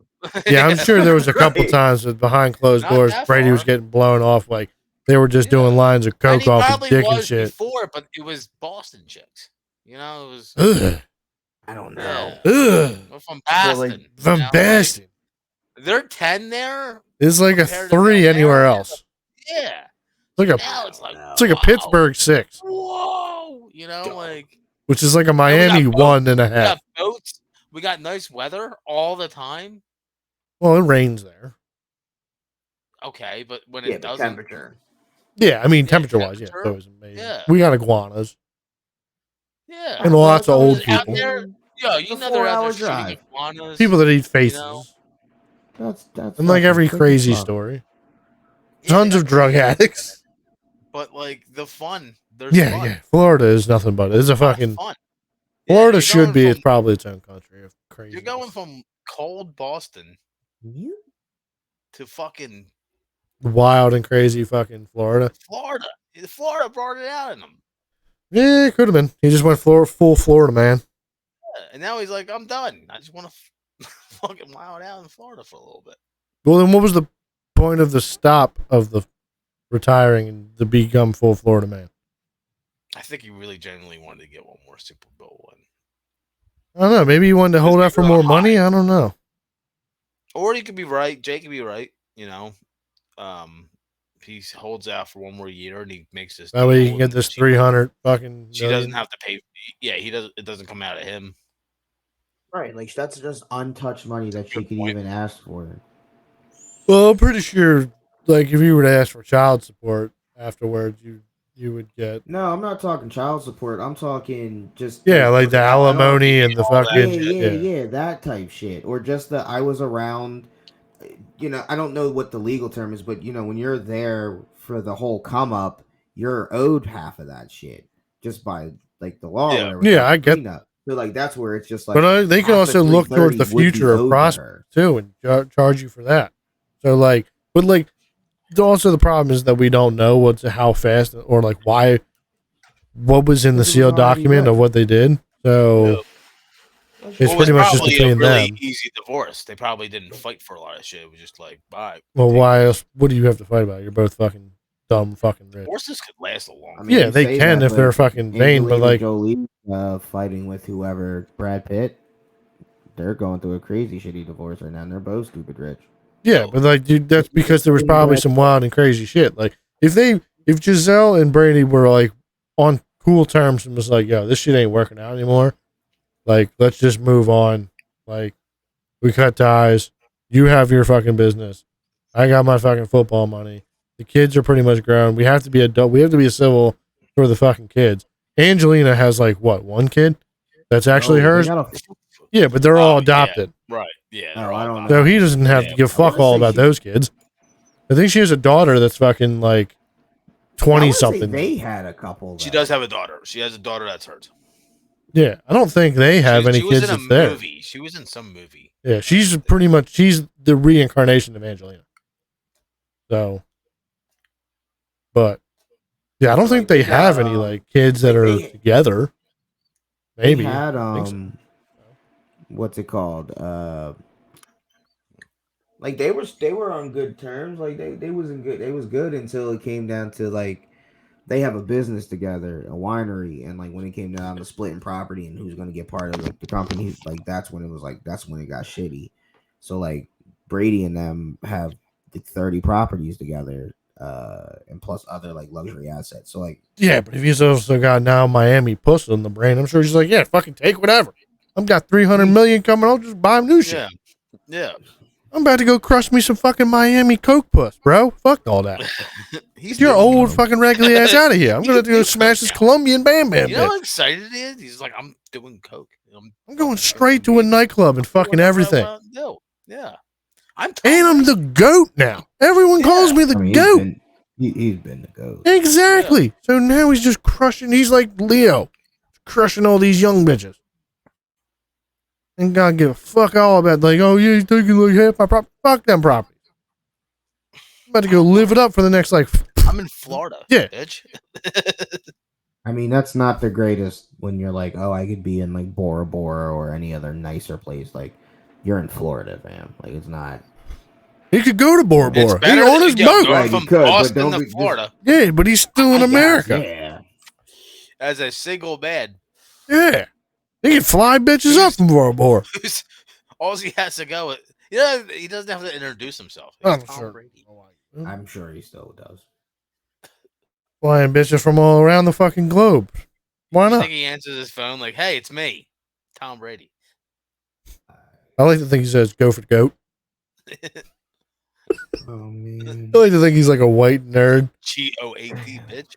[SPEAKER 1] Yeah, I'm sure there was a couple times with behind closed doors, Brady was getting blown off like They were just doing lines of
[SPEAKER 2] And
[SPEAKER 1] coke
[SPEAKER 2] he
[SPEAKER 1] off his
[SPEAKER 2] probably
[SPEAKER 1] dick and
[SPEAKER 2] was
[SPEAKER 1] shit.
[SPEAKER 2] before, but it was Boston chicks. You know, it was.
[SPEAKER 1] Ugh.
[SPEAKER 3] I don't know.
[SPEAKER 2] Yeah.
[SPEAKER 1] Ugh.
[SPEAKER 2] Well, from
[SPEAKER 3] So, like,
[SPEAKER 2] Boston. you
[SPEAKER 1] From
[SPEAKER 2] know, like,
[SPEAKER 1] Boston.
[SPEAKER 2] they're 10 there.
[SPEAKER 1] It's like a
[SPEAKER 2] compared to
[SPEAKER 1] 3
[SPEAKER 2] down
[SPEAKER 1] anywhere
[SPEAKER 2] there.
[SPEAKER 1] else.
[SPEAKER 2] Yeah.
[SPEAKER 1] It's like a
[SPEAKER 2] Now it's like,
[SPEAKER 1] it's like a
[SPEAKER 2] wow.
[SPEAKER 1] Pittsburgh 6,
[SPEAKER 2] Whoa. You know, like.
[SPEAKER 1] which is like a
[SPEAKER 2] And we
[SPEAKER 1] Miami
[SPEAKER 2] got
[SPEAKER 1] 1.5.
[SPEAKER 2] We got boats. We got nice weather all the time.
[SPEAKER 1] Well, it rains there.
[SPEAKER 2] Okay, but when
[SPEAKER 3] Yeah,
[SPEAKER 2] it
[SPEAKER 3] the
[SPEAKER 2] doesn't.
[SPEAKER 3] temperature.
[SPEAKER 1] Yeah, I mean
[SPEAKER 2] Yeah,
[SPEAKER 1] temperature wise, yeah, it's
[SPEAKER 2] temperature.
[SPEAKER 1] always amazing.
[SPEAKER 2] Yeah.
[SPEAKER 1] We got iguanas
[SPEAKER 2] Yeah.
[SPEAKER 1] and lots of old
[SPEAKER 2] Out
[SPEAKER 1] people.
[SPEAKER 2] there, yo,
[SPEAKER 3] It's a
[SPEAKER 2] you know they're out there
[SPEAKER 3] 4-hour
[SPEAKER 2] shooting
[SPEAKER 3] drive.
[SPEAKER 2] iguanas.
[SPEAKER 1] People that eat
[SPEAKER 2] You
[SPEAKER 1] faces.
[SPEAKER 2] know?
[SPEAKER 4] That's
[SPEAKER 1] And like
[SPEAKER 4] fucking
[SPEAKER 1] every
[SPEAKER 4] sick as
[SPEAKER 1] crazy
[SPEAKER 4] fuck.
[SPEAKER 1] story.
[SPEAKER 2] Yeah,
[SPEAKER 1] Tons
[SPEAKER 2] they
[SPEAKER 1] of
[SPEAKER 2] got
[SPEAKER 1] drug
[SPEAKER 2] crazy,
[SPEAKER 1] addicts.
[SPEAKER 2] But like the fun, there's
[SPEAKER 1] Yeah,
[SPEAKER 2] fun.
[SPEAKER 1] yeah. Florida is nothing but it's a
[SPEAKER 2] Lot of
[SPEAKER 1] fucking
[SPEAKER 2] fun.
[SPEAKER 1] Florida
[SPEAKER 2] you're
[SPEAKER 1] should
[SPEAKER 2] going
[SPEAKER 1] be.
[SPEAKER 2] from-
[SPEAKER 1] It's probably its own country of crazy.
[SPEAKER 2] You're going from cold Boston
[SPEAKER 4] You
[SPEAKER 2] to fucking
[SPEAKER 1] wild and crazy fucking Florida.
[SPEAKER 2] Florida. Florida brought it out in him.
[SPEAKER 1] Yeah, it could have been. He just went full Florida man.
[SPEAKER 2] Yeah, and now he's like, I'm done. I just want to fucking wild out in Florida for a little bit.
[SPEAKER 1] Well, then what was the point of the stop of the retiring and to become full Florida man?
[SPEAKER 2] I think he really genuinely wanted to get one more Super Bowl win.
[SPEAKER 1] I don't know. Maybe he wanted to hold out for more money. I don't know.
[SPEAKER 2] Or he could be right. Jake could be right. You know, he holds out for one more year and he makes this.
[SPEAKER 1] That way he
[SPEAKER 2] deal
[SPEAKER 1] can get
[SPEAKER 2] and
[SPEAKER 1] this
[SPEAKER 2] she-
[SPEAKER 1] 300 fucking.
[SPEAKER 2] She doesn't have to pay. Yeah, he doesn't. It doesn't come out of him.
[SPEAKER 4] right? Like that's just untouched money that she
[SPEAKER 2] Good
[SPEAKER 4] could
[SPEAKER 2] point.
[SPEAKER 4] even ask for.
[SPEAKER 1] Well, I'm pretty sure, like, if you were to ask for child support afterwards, you would get.
[SPEAKER 4] No, I'm not talking child support. I'm talking just
[SPEAKER 1] Yeah, like the alimony and the
[SPEAKER 2] all that
[SPEAKER 1] fucking.
[SPEAKER 4] yeah, that type shit, or just that I was around. You know, I don't know what the legal term is, but you know, when you're there for the whole come up, you're owed half of that shit just by like the law.
[SPEAKER 2] Yeah.
[SPEAKER 4] Or whatever,
[SPEAKER 1] Yeah,
[SPEAKER 4] like
[SPEAKER 1] I
[SPEAKER 4] the
[SPEAKER 1] get-
[SPEAKER 4] prenup. So like that's where it's just like.
[SPEAKER 1] But they can
[SPEAKER 4] half
[SPEAKER 1] also
[SPEAKER 4] of
[SPEAKER 1] look towards the
[SPEAKER 4] 330 would be
[SPEAKER 1] future
[SPEAKER 4] owed
[SPEAKER 1] of
[SPEAKER 4] to
[SPEAKER 1] prospects
[SPEAKER 4] her.
[SPEAKER 1] too and charge you for that. So like, but like, also the problem is that we don't know how fast or like what was in the
[SPEAKER 4] Because it was
[SPEAKER 1] sealed
[SPEAKER 4] already
[SPEAKER 1] document
[SPEAKER 4] there.
[SPEAKER 1] of what they did. So it's
[SPEAKER 2] Well, it was
[SPEAKER 1] pretty much just
[SPEAKER 2] probably
[SPEAKER 1] between
[SPEAKER 2] a really
[SPEAKER 1] them.
[SPEAKER 2] easy divorce. They probably didn't fight for a lot of shit. It was just like, bye.
[SPEAKER 1] Well, why else? What do you have to fight about? You're both fucking dumb, fucking rich.
[SPEAKER 2] Divorces could last a long
[SPEAKER 4] I
[SPEAKER 2] time.
[SPEAKER 4] mean,
[SPEAKER 1] Yeah,
[SPEAKER 4] you
[SPEAKER 1] they
[SPEAKER 4] say
[SPEAKER 1] can
[SPEAKER 4] that,
[SPEAKER 1] if they're
[SPEAKER 4] but
[SPEAKER 1] fucking vain, but
[SPEAKER 4] Angelina
[SPEAKER 1] like,
[SPEAKER 4] Jolie fighting with whoever Brad Pitt, they're going through a crazy shitty divorce right now. And they're both stupid rich.
[SPEAKER 1] yeah, but like, dude, that's because there was probably some wild and crazy shit. Like, if Giselle and Brady were like on cool terms and was like, yo, this shit ain't working out anymore. Like, let's just move on. Like, we cut ties. You have your fucking business. I got my fucking football money. The kids are pretty much grown. We have to be adult. We have to be civil for the fucking kids. Angelina has like what, one kid that's actually
[SPEAKER 4] Oh,
[SPEAKER 1] hers?
[SPEAKER 4] they got a-
[SPEAKER 1] Yeah, but they're all
[SPEAKER 2] Oh, yeah.
[SPEAKER 1] adopted.
[SPEAKER 2] Right. Yeah.
[SPEAKER 4] Oh,
[SPEAKER 2] they're
[SPEAKER 4] I
[SPEAKER 2] all
[SPEAKER 4] don't
[SPEAKER 2] about
[SPEAKER 1] So
[SPEAKER 2] it.
[SPEAKER 1] he doesn't have to give fuck
[SPEAKER 4] wanna
[SPEAKER 1] all
[SPEAKER 4] say
[SPEAKER 1] about
[SPEAKER 4] she-
[SPEAKER 1] those kids. I think she has a daughter that's fucking like
[SPEAKER 4] I
[SPEAKER 1] 20
[SPEAKER 4] wanna say
[SPEAKER 1] something.
[SPEAKER 4] They had a couple.
[SPEAKER 2] She
[SPEAKER 4] though.
[SPEAKER 2] does have a daughter. She has a daughter that's hers.
[SPEAKER 1] Yeah, I don't think they have any
[SPEAKER 2] she was
[SPEAKER 1] kids
[SPEAKER 2] in a
[SPEAKER 1] that's there.
[SPEAKER 2] movie. She was in some movie.
[SPEAKER 1] Yeah, she's the reincarnation of Angelina. So, but yeah, I don't
[SPEAKER 3] So,
[SPEAKER 1] think
[SPEAKER 3] like,
[SPEAKER 1] they
[SPEAKER 3] they got,
[SPEAKER 1] have any like kids that are
[SPEAKER 3] they-
[SPEAKER 1] together.
[SPEAKER 4] They
[SPEAKER 1] Maybe.
[SPEAKER 4] had
[SPEAKER 1] I think so.
[SPEAKER 4] what's it called?
[SPEAKER 3] Like they were on good terms. Like they wasn't good. They was good until it came down to like
[SPEAKER 4] They have a business together, a winery, and like when it came down to splitting property and who's going to get part of like the company, like that's when it got shitty. So like Brady and them have like 30 properties together, and plus other like luxury assets. So like
[SPEAKER 1] Yeah, but if he's also got now Miami puss on the brain, I'm sure she's like, yeah, fucking take whatever. I've got 300 million coming. I'll just buy new shit.
[SPEAKER 2] Yeah. Yeah.
[SPEAKER 1] I'm about to go crush me some fucking Miami Coke puss, bro. Fuck all that.
[SPEAKER 2] He's
[SPEAKER 1] Get your
[SPEAKER 2] doing
[SPEAKER 1] old
[SPEAKER 2] good.
[SPEAKER 1] fucking regular ass out of here. I'm gonna go smash this Colombian Bam Bam
[SPEAKER 2] You know
[SPEAKER 1] bitch.
[SPEAKER 2] how excited he is? He's like, I'm doing coke.
[SPEAKER 1] I'm going straight to a nightclub and fucking everything.
[SPEAKER 2] Yeah. I'm
[SPEAKER 1] And I'm the GOAT now. Everyone calls me the
[SPEAKER 4] I mean,
[SPEAKER 1] GOAT.
[SPEAKER 4] he's been the GOAT.
[SPEAKER 1] Exactly. So now he's just crushing. He's like Leo, crushing all these young bitches. And God give a fuck all about like, oh yeah, he's taking like half my property. Fuck them properties. I'm about to go live it up for the next like.
[SPEAKER 2] I'm in Florida.
[SPEAKER 1] Yeah.
[SPEAKER 2] Bitch.
[SPEAKER 4] I mean, that's not the greatest when you're like, oh, I could be in like Bora Bora or any other nicer place. Like, you're in Florida, fam. Like, it's not.
[SPEAKER 1] He could go to Bora
[SPEAKER 2] It's
[SPEAKER 1] Bora. He
[SPEAKER 2] better
[SPEAKER 1] on
[SPEAKER 2] than
[SPEAKER 1] his
[SPEAKER 2] yo,
[SPEAKER 1] boat.
[SPEAKER 2] going
[SPEAKER 3] Right, he
[SPEAKER 2] from
[SPEAKER 3] could, but
[SPEAKER 2] Boston
[SPEAKER 3] don't
[SPEAKER 2] to
[SPEAKER 3] be- just-
[SPEAKER 2] Florida
[SPEAKER 1] Yeah, but he's still in
[SPEAKER 3] I guess,
[SPEAKER 1] America.
[SPEAKER 3] yeah.
[SPEAKER 2] as a single man.
[SPEAKER 1] Yeah. He can fly bitches up from Bora Bora.
[SPEAKER 2] All he has to go with, he doesn't have to introduce himself. He's
[SPEAKER 1] I'm
[SPEAKER 2] Tom
[SPEAKER 1] sure.
[SPEAKER 2] Brady.
[SPEAKER 3] I'm sure he still does.
[SPEAKER 1] Flying bitches from all around the fucking globe. Why
[SPEAKER 2] You
[SPEAKER 1] not?
[SPEAKER 2] think he answers his phone like, "Hey, it's me, Tom Brady."
[SPEAKER 1] I like to think he says, go for the goat.
[SPEAKER 3] Oh man.
[SPEAKER 1] I like to think he's like a white nerd.
[SPEAKER 2] GOAT, bitch.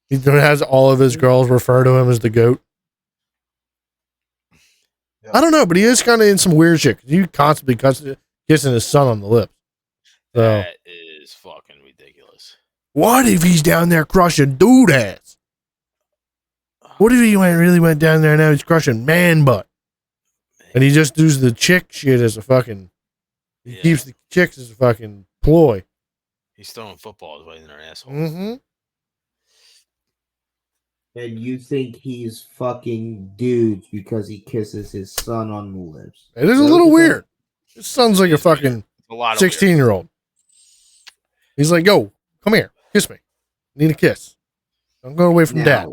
[SPEAKER 1] He has all of his girls refer to him as the goat. I don't know, but he is kind of in some weird shit. You constantly kissing his son on the lips. So,
[SPEAKER 2] That is fucking ridiculous.
[SPEAKER 1] what if he's down there crushing dude ass? What if he really went down there and now he's crushing man butt? And he just does the chick shit as a fucking. He
[SPEAKER 2] Yeah.
[SPEAKER 1] keeps the chicks as a fucking ploy.
[SPEAKER 2] He's throwing footballs right in their assholes.
[SPEAKER 1] Mm-hmm.
[SPEAKER 4] And you think he's fucking dudes because he kisses his son on the lips?
[SPEAKER 1] It is a
[SPEAKER 4] that
[SPEAKER 1] little
[SPEAKER 4] what you're
[SPEAKER 1] weird. His son's like a fucking
[SPEAKER 2] A lot of
[SPEAKER 1] 16-year-old. He's like, yo, come here, kiss me. Need a kiss. Don't go away from
[SPEAKER 4] saying?
[SPEAKER 1] dad.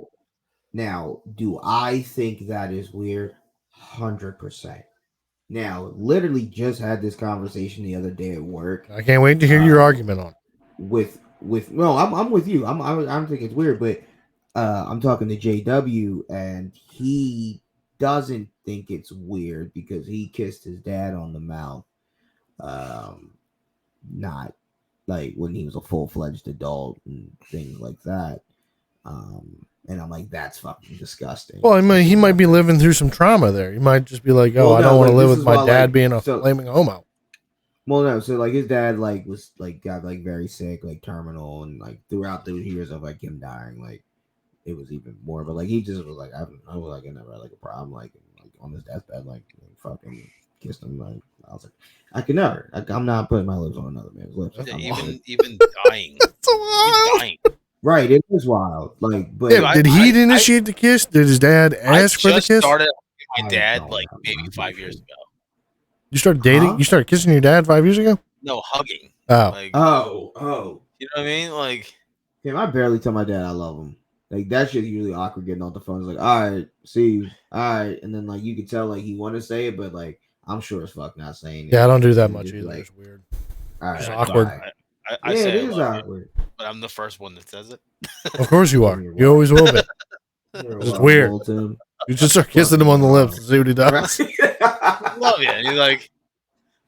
[SPEAKER 4] Now, do I think that is weird? 100%. Now, literally just had this conversation the other day at work
[SPEAKER 1] I can't wait to hear your argument on it.
[SPEAKER 4] with no, I'm with you. I'm thinking it's weird, but I'm talking to JW and he doesn't think it's weird because he kissed his dad on the mouth. Not like when he was a full-fledged adult and things like that. And I'm like, that's fucking disgusting.
[SPEAKER 1] Well, he might be living through some trauma there. He might just be like, oh,
[SPEAKER 4] Well,
[SPEAKER 1] I
[SPEAKER 4] no,
[SPEAKER 1] don't want to
[SPEAKER 4] like,
[SPEAKER 1] live
[SPEAKER 4] this
[SPEAKER 1] with
[SPEAKER 4] is
[SPEAKER 1] my
[SPEAKER 4] why,
[SPEAKER 1] dad
[SPEAKER 4] like,
[SPEAKER 1] being a
[SPEAKER 4] so-
[SPEAKER 1] flaming homo.
[SPEAKER 4] Well, no, so like his dad like was like got like very sick, like terminal, and like throughout the years of like him dying, like it was even more. But like he just was like, I was like, I never had like a problem, like on his deathbed, like fucking kissed him. Like I was like, I can never. Like, I'm not putting my lips on another man's lips.
[SPEAKER 1] That's
[SPEAKER 4] I'm
[SPEAKER 2] Even dying.
[SPEAKER 1] So
[SPEAKER 2] Even dying.
[SPEAKER 4] right, it is wild. Like, but
[SPEAKER 1] yeah, did he
[SPEAKER 2] I-
[SPEAKER 1] initiate the kiss? Did his dad ask for the
[SPEAKER 2] just
[SPEAKER 1] kiss?
[SPEAKER 2] started with my
[SPEAKER 4] I
[SPEAKER 2] dad
[SPEAKER 4] don't
[SPEAKER 2] like
[SPEAKER 4] know.
[SPEAKER 2] maybe 5 years ago.
[SPEAKER 1] You started dating?
[SPEAKER 4] Huh?
[SPEAKER 1] You started kissing your dad 5 years ago?
[SPEAKER 2] No, hugging.
[SPEAKER 1] Oh.
[SPEAKER 2] Like,
[SPEAKER 4] oh,
[SPEAKER 2] you know what I mean? Like,
[SPEAKER 4] damn, I barely tell my dad I love him. Like that shit's usually awkward getting off the phone. It's like, all right, see you, all right, and then like you can tell like he want to say it, but like I'm sure as fuck not saying it.
[SPEAKER 1] Yeah, I don't do that
[SPEAKER 4] It's
[SPEAKER 1] much
[SPEAKER 4] just
[SPEAKER 1] either.
[SPEAKER 4] like,
[SPEAKER 1] it's weird.
[SPEAKER 4] all right,
[SPEAKER 1] It's awkward.
[SPEAKER 4] bye.
[SPEAKER 2] I
[SPEAKER 4] Yeah,
[SPEAKER 2] say
[SPEAKER 4] it
[SPEAKER 2] I
[SPEAKER 4] is
[SPEAKER 2] love you,
[SPEAKER 4] awkward.
[SPEAKER 2] but I'm the first one that says it.
[SPEAKER 1] Of course you are.
[SPEAKER 4] You're
[SPEAKER 1] You always will be.
[SPEAKER 4] You're
[SPEAKER 1] It's
[SPEAKER 4] welcome,
[SPEAKER 1] weird.
[SPEAKER 4] Bolton.
[SPEAKER 1] You just start kissing him on the lips and see what he does.
[SPEAKER 2] I love you. And he's like,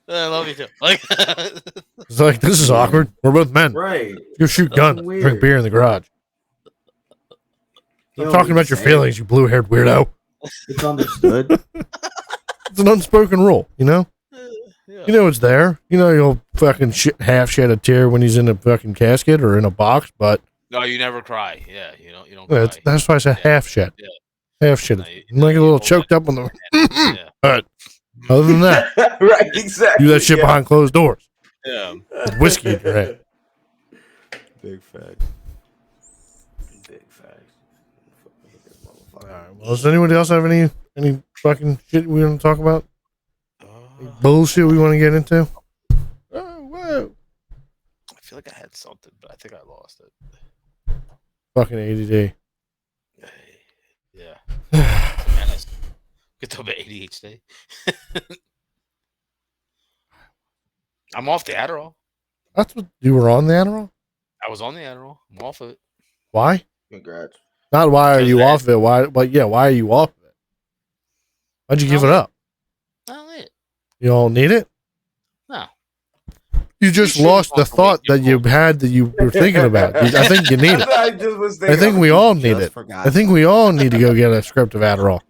[SPEAKER 2] I love you too. Like,
[SPEAKER 1] It's like, this is awkward. We're both men.
[SPEAKER 4] Right.
[SPEAKER 1] Go shoot guns,
[SPEAKER 4] Weird.
[SPEAKER 1] drink beer in the garage.
[SPEAKER 4] You
[SPEAKER 1] I'm
[SPEAKER 4] know
[SPEAKER 1] talking
[SPEAKER 4] what
[SPEAKER 1] about your
[SPEAKER 4] I'm saying?
[SPEAKER 1] feelings, you blue-haired weirdo.
[SPEAKER 4] It's understood.
[SPEAKER 1] It's an unspoken rule, you know?
[SPEAKER 2] yeah.
[SPEAKER 1] You know it's there. You know you'll fucking half shed a tear when he's in a fucking casket or in a box, but
[SPEAKER 2] No, you never cry. Yeah, you don't
[SPEAKER 1] that's,
[SPEAKER 2] cry.
[SPEAKER 1] that's why I said
[SPEAKER 2] Yeah.
[SPEAKER 1] half shed.
[SPEAKER 2] Yeah.
[SPEAKER 1] Half shed.
[SPEAKER 2] No,
[SPEAKER 1] I'm like a
[SPEAKER 2] you
[SPEAKER 1] little
[SPEAKER 2] hold
[SPEAKER 1] choked
[SPEAKER 2] that-
[SPEAKER 1] up on the.
[SPEAKER 2] yeah.
[SPEAKER 1] But other than that,
[SPEAKER 3] Right, exactly.
[SPEAKER 1] do that shit
[SPEAKER 3] yeah.
[SPEAKER 1] behind closed doors
[SPEAKER 2] Yeah.
[SPEAKER 1] with whiskey in your head.
[SPEAKER 3] Big fact. Big facts.
[SPEAKER 1] All right. Well, does anybody else have any fucking shit we want to talk about? Any bullshit we want to get into? Oh, whoa.
[SPEAKER 2] I feel like I had something, but I think I lost it.
[SPEAKER 1] Fucking ADD.
[SPEAKER 2] Yeah. Man, that's get to about ADHD. I'm off the Adderall.
[SPEAKER 1] That's what you were on the Adderall?
[SPEAKER 2] I was on the Adderall. I'm off of it.
[SPEAKER 1] Why?
[SPEAKER 3] Congrats.
[SPEAKER 1] Not why are
[SPEAKER 2] Because
[SPEAKER 1] you
[SPEAKER 2] that-
[SPEAKER 1] off of it? Why? But yeah, why are you off of it? Why'd you give it up?
[SPEAKER 2] I don't need it.
[SPEAKER 1] You don't need it?
[SPEAKER 2] No.
[SPEAKER 1] You just
[SPEAKER 2] should
[SPEAKER 1] lost the
[SPEAKER 2] want to
[SPEAKER 1] thought
[SPEAKER 2] wait your
[SPEAKER 1] that you had that you were thinking about. I think you need it.
[SPEAKER 3] I just was
[SPEAKER 1] I
[SPEAKER 3] thinking,
[SPEAKER 1] think we all need
[SPEAKER 3] just
[SPEAKER 1] it.
[SPEAKER 3] forgot
[SPEAKER 1] I think we all need to go get a script of Adderall.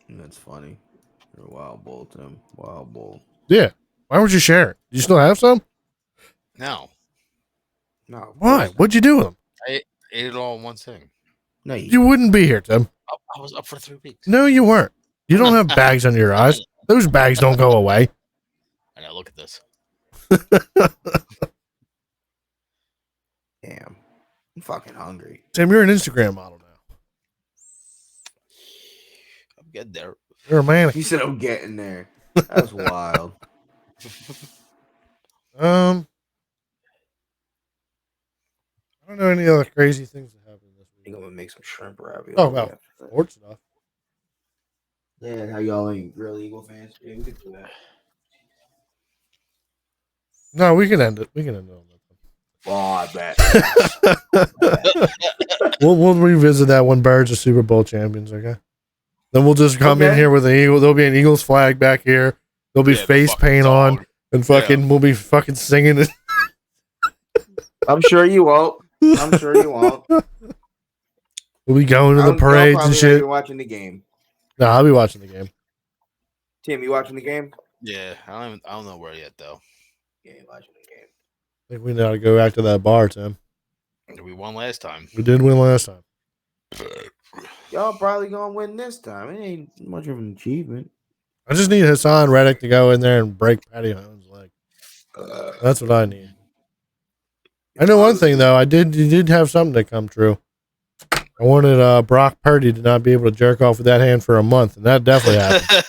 [SPEAKER 3] That's funny. You're a wild bull, Tim. Wild bull.
[SPEAKER 1] Yeah. Why would you share it? Do you still have some?
[SPEAKER 2] No.
[SPEAKER 3] No. of
[SPEAKER 1] Why?
[SPEAKER 3] course not.
[SPEAKER 1] What'd you do with them?
[SPEAKER 2] Ate it all in one sitting.
[SPEAKER 3] No,
[SPEAKER 1] You wouldn't be here, Tim.
[SPEAKER 2] I was up for 3 weeks.
[SPEAKER 1] No, you weren't. You don't have bags under your eyes. Those bags don't go away.
[SPEAKER 2] I know. Look at this.
[SPEAKER 3] Damn. I'm fucking hungry.
[SPEAKER 1] Tim, you're an Instagram model now.
[SPEAKER 2] I'm getting there.
[SPEAKER 1] You're a man.
[SPEAKER 3] He said, "I'm getting there." That's wild.
[SPEAKER 1] I don't know any other crazy things that happened this
[SPEAKER 3] I think
[SPEAKER 1] week.
[SPEAKER 3] I'm gonna make some shrimp ravioli.
[SPEAKER 1] Oh, well. Sports stuff.
[SPEAKER 3] Yeah, how y'all ain't real Eagle fans? Yeah, we could do that.
[SPEAKER 1] No, we can end it. We can end it on
[SPEAKER 3] Oh, I bet.
[SPEAKER 1] that. We'll revisit that when Birds are Super Bowl champions, okay? Then we'll just come in
[SPEAKER 3] Okay.
[SPEAKER 1] here with an Eagle. There'll be an Eagles flag back here. There'll be
[SPEAKER 2] Yeah, the
[SPEAKER 1] face
[SPEAKER 2] fucking
[SPEAKER 1] paint
[SPEAKER 2] dog.
[SPEAKER 1] on, and fucking we'll be fucking singing it.
[SPEAKER 3] I'm sure you won't. I'm sure you won't.
[SPEAKER 1] We'll be going to the
[SPEAKER 3] Y'all
[SPEAKER 1] parades
[SPEAKER 3] probably
[SPEAKER 1] and
[SPEAKER 3] not
[SPEAKER 1] shit.
[SPEAKER 3] even watching the game.
[SPEAKER 1] No, I'll be watching the game.
[SPEAKER 3] Tim, you watching the game?
[SPEAKER 2] Yeah, I don't know where yet though.
[SPEAKER 3] Yeah, you watching the game.
[SPEAKER 1] I think we got to go back to that bar, Tim.
[SPEAKER 2] We won last time.
[SPEAKER 1] We did win last time.
[SPEAKER 3] Y'all probably gonna win this time. It ain't much of an achievement.
[SPEAKER 1] I just need Hassan Reddick to go in there and break Patty Mahomes' leg. That's what I need. I know one thing though. He did have something to come true. I wanted Brock Purdy to not be able to jerk off with that hand for a month, and that definitely happened.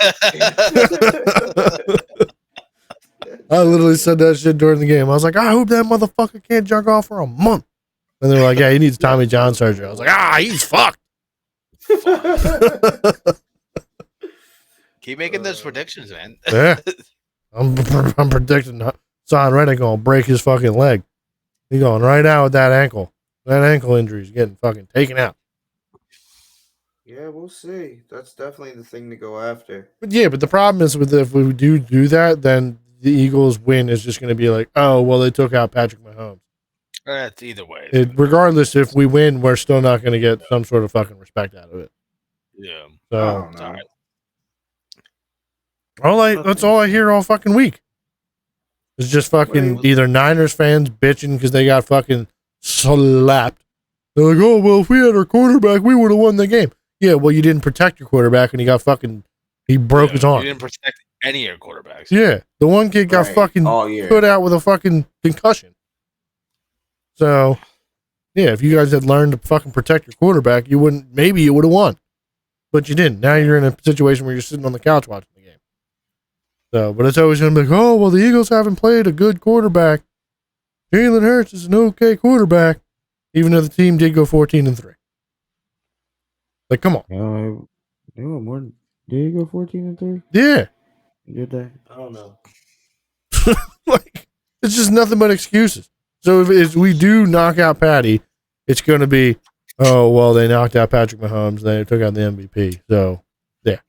[SPEAKER 1] I literally said that shit during the game. I was like, I hope that motherfucker can't jerk off for a month. And they were like, yeah, he needs Tommy John surgery. I was like, he's fucked.
[SPEAKER 2] Keep making those predictions, man.
[SPEAKER 1] Yeah. I'm predicting Hassan Reddick gonna break his fucking leg. He's going right out with that ankle. That ankle injury is getting fucking taken out.
[SPEAKER 3] Yeah, we'll see. That's definitely the thing to go after.
[SPEAKER 1] But the problem is with if we do that, then the Eagles win is just going to be like, oh, well, they took out Patrick Mahomes.
[SPEAKER 2] That's either way.
[SPEAKER 1] Regardless, if we win, we're still not going to get some sort of fucking respect out of it.
[SPEAKER 2] Yeah.
[SPEAKER 1] So
[SPEAKER 3] I don't know.
[SPEAKER 1] that's all I hear all fucking week. It's just fucking either Niners fans bitching because they got fucking slapped. They're like, oh, well, if we had our quarterback, we would have won the game. Yeah, well, you didn't protect your quarterback, and he broke his arm.
[SPEAKER 2] You didn't protect any of your quarterbacks.
[SPEAKER 1] Yeah, the one kid got fucking put out with a fucking concussion. So, yeah, if you guys had learned to fucking protect your quarterback, maybe you would have won. But you didn't. Now you're in a situation where you're sitting on the couch watching the game. So, but it's always going to be like, oh, well, the Eagles haven't played a good quarterback. Jalen Hurts is an okay quarterback, even though the team did go 14-3. Like, come on.
[SPEAKER 4] Did you go 14-3?
[SPEAKER 1] Yeah.
[SPEAKER 4] Did they? I don't know.
[SPEAKER 1] Like, it's just nothing but excuses. So if we do knock out Patty, it's going to be, oh, well, they knocked out Patrick Mahomes. They took out the MVP. So, yeah.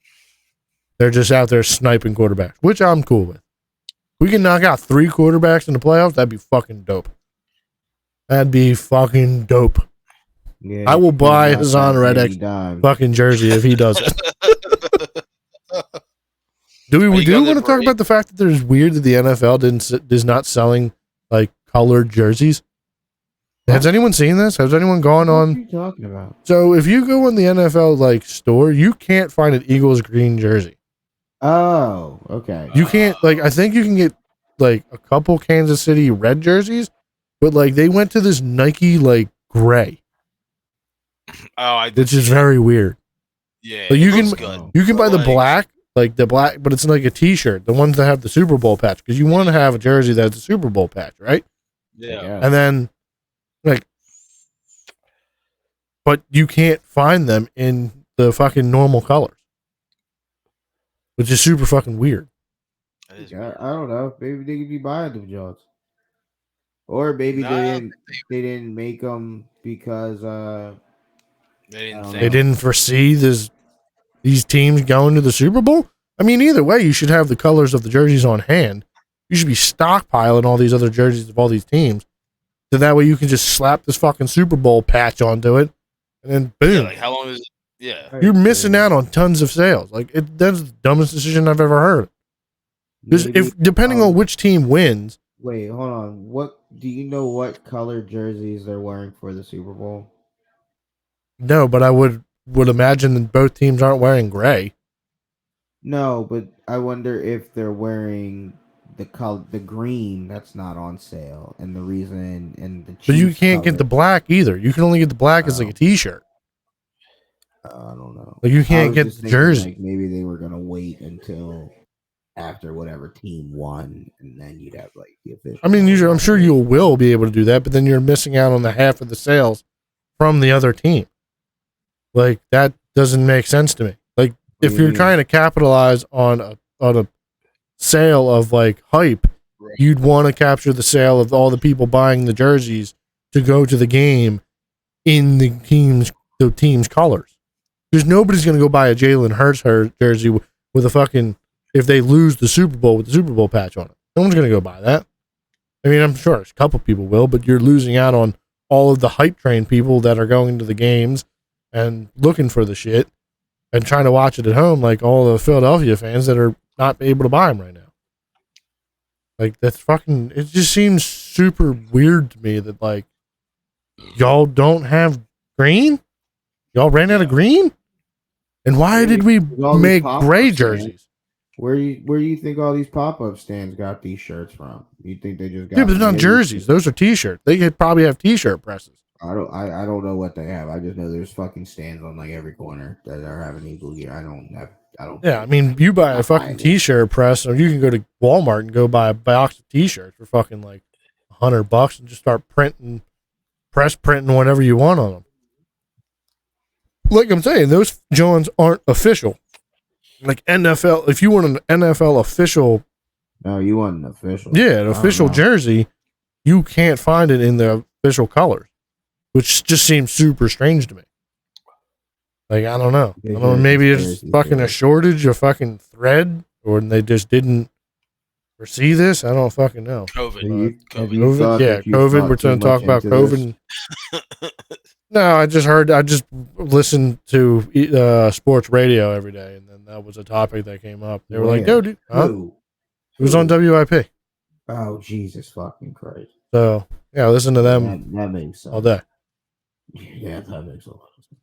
[SPEAKER 1] They're just out there sniping quarterbacks, which I'm cool with. We can knock out 3 quarterbacks in the playoffs. That'd be fucking dope. That'd be fucking dope.
[SPEAKER 4] Yeah,
[SPEAKER 1] I will buy Hassan Reddick's fucking jersey if he does it. Do we do want to talk about the fact that there's weird that the NFL is not selling like colored jerseys? Has anyone seen this? Has anyone gone on?
[SPEAKER 4] What are you talking about?
[SPEAKER 1] So if you go in the NFL like store, you can't find an Eagles green jersey.
[SPEAKER 4] Oh, okay.
[SPEAKER 1] You can't I think you can get like a couple Kansas City red jerseys, but like they went to this Nike like gray.
[SPEAKER 2] Oh,
[SPEAKER 1] which is very weird.
[SPEAKER 2] Yeah,
[SPEAKER 1] you can buy the black, but it's like a T-shirt, the ones that have the Super Bowl patch, because you want to have a jersey that's a Super Bowl patch, right?
[SPEAKER 2] Yeah.
[SPEAKER 1] And then but you can't find them in the fucking normal colors, which is super fucking weird.
[SPEAKER 4] I don't know. Maybe they could be buying them jobs, or maybe they didn't make them because
[SPEAKER 1] they didn't foresee these teams going to the Super Bowl. I mean, either way, you should have the colors of the jerseys on hand. You should be stockpiling all these other jerseys of all these teams, so that way you can just slap this fucking Super Bowl patch onto it, and then boom.
[SPEAKER 2] Yeah, like how long is it? Yeah,
[SPEAKER 1] you're missing out on tons of sales. That's the dumbest decision I've ever heard. Because depending on which team wins.
[SPEAKER 4] Wait, hold on. What do you know? What color jerseys they're wearing for the Super Bowl?
[SPEAKER 1] No, but I would imagine that both teams aren't wearing gray.
[SPEAKER 4] No, but I wonder if they're wearing the green that's not on sale, and the reason and the.
[SPEAKER 1] But you can't get the black either. You can only get the black as like a T-shirt.
[SPEAKER 4] I don't know.
[SPEAKER 1] Like you
[SPEAKER 4] I
[SPEAKER 1] can't
[SPEAKER 4] was
[SPEAKER 1] get
[SPEAKER 4] just
[SPEAKER 1] the
[SPEAKER 4] thinking,
[SPEAKER 1] jersey.
[SPEAKER 4] like, maybe they were gonna wait until after whatever team won, and then you'd have like the official.
[SPEAKER 1] I mean,
[SPEAKER 4] colors
[SPEAKER 1] I'm
[SPEAKER 4] on
[SPEAKER 1] sure
[SPEAKER 4] it.
[SPEAKER 1] you will be able to do that, but then you're missing out on the half of the sales from the other team. Like that doesn't make sense to me. Like
[SPEAKER 4] What
[SPEAKER 1] if
[SPEAKER 4] do you
[SPEAKER 1] you're
[SPEAKER 4] mean?
[SPEAKER 1] trying to capitalize on a sale of like hype,
[SPEAKER 2] Right.
[SPEAKER 1] you'd want to capture the sale of all the people buying the jerseys to go to the game in the team's colors. Because nobody's going to go buy a Jalen Hurts jersey with a fucking, if they lose the Super Bowl with the Super Bowl patch on it. No one's going to go buy that. I mean, I'm sure a couple people will, but you're losing out on all of the hype train people that are going to the games and looking for the shit and trying to watch it at home, like all the Philadelphia fans that are not able to buy them right now. Like that's fucking. It just seems super weird to me that like y'all don't have green. Y'all ran out of green, and why
[SPEAKER 4] Where
[SPEAKER 1] did
[SPEAKER 4] do
[SPEAKER 1] we
[SPEAKER 4] you- all these
[SPEAKER 1] make
[SPEAKER 4] pop-ups,
[SPEAKER 1] gray
[SPEAKER 4] man?
[SPEAKER 1] jerseys?
[SPEAKER 4] Where do you think all these pop-up stands got these shirts from? You think they just got?
[SPEAKER 1] Yeah, but they're
[SPEAKER 4] them
[SPEAKER 1] not
[SPEAKER 4] here?
[SPEAKER 1] jerseys. Those are T-shirts. They could probably have T-shirt presses.
[SPEAKER 4] I don't know what they have. I just know there's fucking stands on like every corner that are having Eagle gear. I don't.
[SPEAKER 1] Yeah, I mean, you buy a
[SPEAKER 4] Not
[SPEAKER 1] fucking
[SPEAKER 4] buying it.
[SPEAKER 1] T-shirt press, or you can go to Walmart and go buy a box of T-shirts for fucking like $100 and just start press printing whatever you want on them. Like I'm saying, those Johns aren't official. Like NFL, if you want an NFL official,
[SPEAKER 4] No, you want an official.
[SPEAKER 1] yeah, an
[SPEAKER 4] I don't
[SPEAKER 1] official
[SPEAKER 4] know.
[SPEAKER 1] jersey, you can't find it in the official colors, which just seems super strange to me. Like I don't know. I don't know. Maybe it's
[SPEAKER 4] Conspiracy
[SPEAKER 1] fucking a
[SPEAKER 4] theory.
[SPEAKER 1] shortage of fucking thread, or they just didn't foresee this. I don't fucking know.
[SPEAKER 2] COVID.
[SPEAKER 4] So you- have
[SPEAKER 2] COVID.
[SPEAKER 4] you
[SPEAKER 1] COVID,
[SPEAKER 4] thought
[SPEAKER 1] yeah,
[SPEAKER 4] that you
[SPEAKER 1] COVID.
[SPEAKER 4] thought
[SPEAKER 1] We're
[SPEAKER 4] too
[SPEAKER 1] going to talk
[SPEAKER 4] much
[SPEAKER 1] about
[SPEAKER 4] into
[SPEAKER 1] COVID.
[SPEAKER 4] this?
[SPEAKER 1] No, I just listened to sports radio every day, and then that was a topic that came up. They were like,
[SPEAKER 4] Where?
[SPEAKER 1] "No, dude, huh?"
[SPEAKER 4] Who?
[SPEAKER 1] It was on WIP.
[SPEAKER 4] Oh Jesus fucking Christ!
[SPEAKER 1] So yeah, listen to them
[SPEAKER 4] That makes sense.
[SPEAKER 1] all day.
[SPEAKER 4] Yeah, that makes a lot of sense.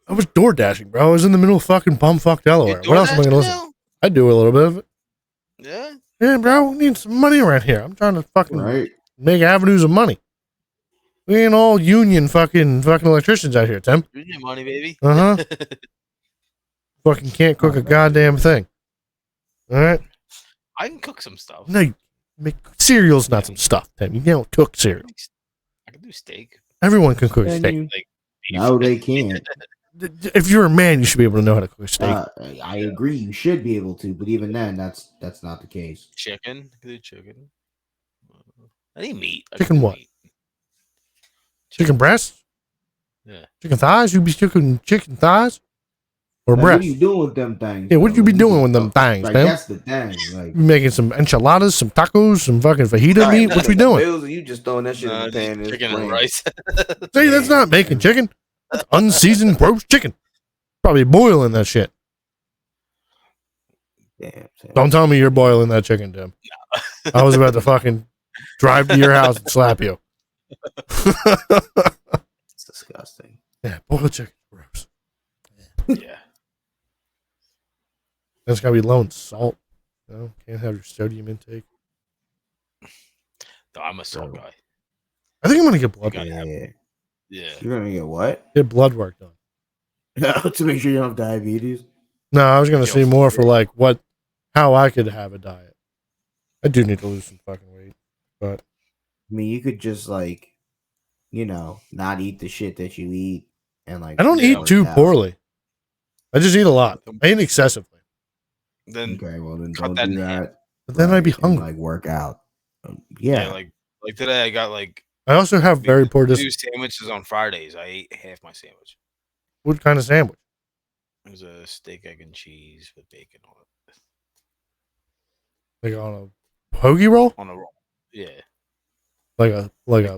[SPEAKER 1] I was door dashing, bro. I was in the middle of fucking bumfuck Delaware. What else am I going to listen? I do a little bit of it.
[SPEAKER 2] Yeah.
[SPEAKER 1] Yeah, bro, we need some money around here. I'm trying to fucking
[SPEAKER 4] Right?
[SPEAKER 1] make avenues of money. We ain't all union fucking electricians out here, Tim.
[SPEAKER 2] Union money, baby.
[SPEAKER 1] Uh-huh. Fucking can't cook a goddamn thing. All right?
[SPEAKER 2] I can cook some stuff.
[SPEAKER 1] No, cereal's not some stuff, Tim. You don't cook cereal.
[SPEAKER 2] I can do steak.
[SPEAKER 1] Everyone can cook a
[SPEAKER 4] Can
[SPEAKER 1] steak.
[SPEAKER 4] you?
[SPEAKER 2] Beef.
[SPEAKER 4] No, they can't.
[SPEAKER 1] If you're a man, you should be able to know how to cook a steak.
[SPEAKER 4] I agree. You should be able to, but even then, that's not the case.
[SPEAKER 2] Chicken. I can do chicken. I need meat. I
[SPEAKER 1] Chicken
[SPEAKER 2] can do
[SPEAKER 1] what?
[SPEAKER 2] meat.
[SPEAKER 1] Chicken breasts?
[SPEAKER 2] Yeah.
[SPEAKER 1] Chicken thighs? You be cooking chicken thighs? Or
[SPEAKER 4] Like, what are
[SPEAKER 1] breasts?
[SPEAKER 4] you doing with them things?
[SPEAKER 1] Yeah, what
[SPEAKER 4] bro?
[SPEAKER 1] you be
[SPEAKER 4] Like,
[SPEAKER 1] doing with them things,
[SPEAKER 4] Like
[SPEAKER 1] man?
[SPEAKER 4] that's the thing. Like,
[SPEAKER 1] You making some enchiladas, some tacos, some fucking fajita
[SPEAKER 3] Right,
[SPEAKER 1] meat? What we doing?
[SPEAKER 3] Bills, you just throwing that shit in the pan.
[SPEAKER 2] just
[SPEAKER 3] and
[SPEAKER 2] chicken and
[SPEAKER 3] playing.
[SPEAKER 2] rice.
[SPEAKER 1] See, that's not making chicken. That's unseasoned, gross chicken. Probably boiling that shit.
[SPEAKER 3] Damn.
[SPEAKER 1] Don't tell me you're boiling that chicken, Tim. I was about to fucking drive to your house and slap you.
[SPEAKER 3] It's disgusting.
[SPEAKER 1] Yeah, boiled chicken, gross.
[SPEAKER 2] Yeah.
[SPEAKER 1] That's gotta be low in salt. No, can't have your sodium intake.
[SPEAKER 2] No, I'm a salt guy.
[SPEAKER 1] I think I'm gonna get blood
[SPEAKER 2] You
[SPEAKER 1] work.
[SPEAKER 2] gotta
[SPEAKER 3] Yeah.
[SPEAKER 2] Yeah.
[SPEAKER 3] You're gonna get what?
[SPEAKER 1] Get blood work done.
[SPEAKER 3] To make sure you don't have diabetes.
[SPEAKER 1] No, I was gonna
[SPEAKER 2] Yeah,
[SPEAKER 1] see more for like how I could have a diet. I do need to lose some fucking weight, but
[SPEAKER 3] I mean, you could just like, not eat the shit that you eat, and like
[SPEAKER 1] I don't
[SPEAKER 2] Yeah,
[SPEAKER 1] eat too
[SPEAKER 3] out.
[SPEAKER 1] poorly. I just eat a lot. I eat excessively,
[SPEAKER 2] Then
[SPEAKER 3] Okay, well then
[SPEAKER 2] Cut
[SPEAKER 3] don't
[SPEAKER 2] that
[SPEAKER 3] do
[SPEAKER 2] in half.
[SPEAKER 3] that.
[SPEAKER 1] but then I'd be
[SPEAKER 3] Right, and,
[SPEAKER 1] hungry.
[SPEAKER 3] like work out.
[SPEAKER 2] yeah, like today I got like
[SPEAKER 1] I also have very poor
[SPEAKER 2] do
[SPEAKER 1] discipline.
[SPEAKER 2] sandwiches on Fridays. I ate half my sandwich.
[SPEAKER 1] What kind of sandwich?
[SPEAKER 2] It was a steak, egg, and cheese with bacon on it.
[SPEAKER 1] Like on a hoagie roll?
[SPEAKER 2] On a roll. Yeah.
[SPEAKER 1] Like a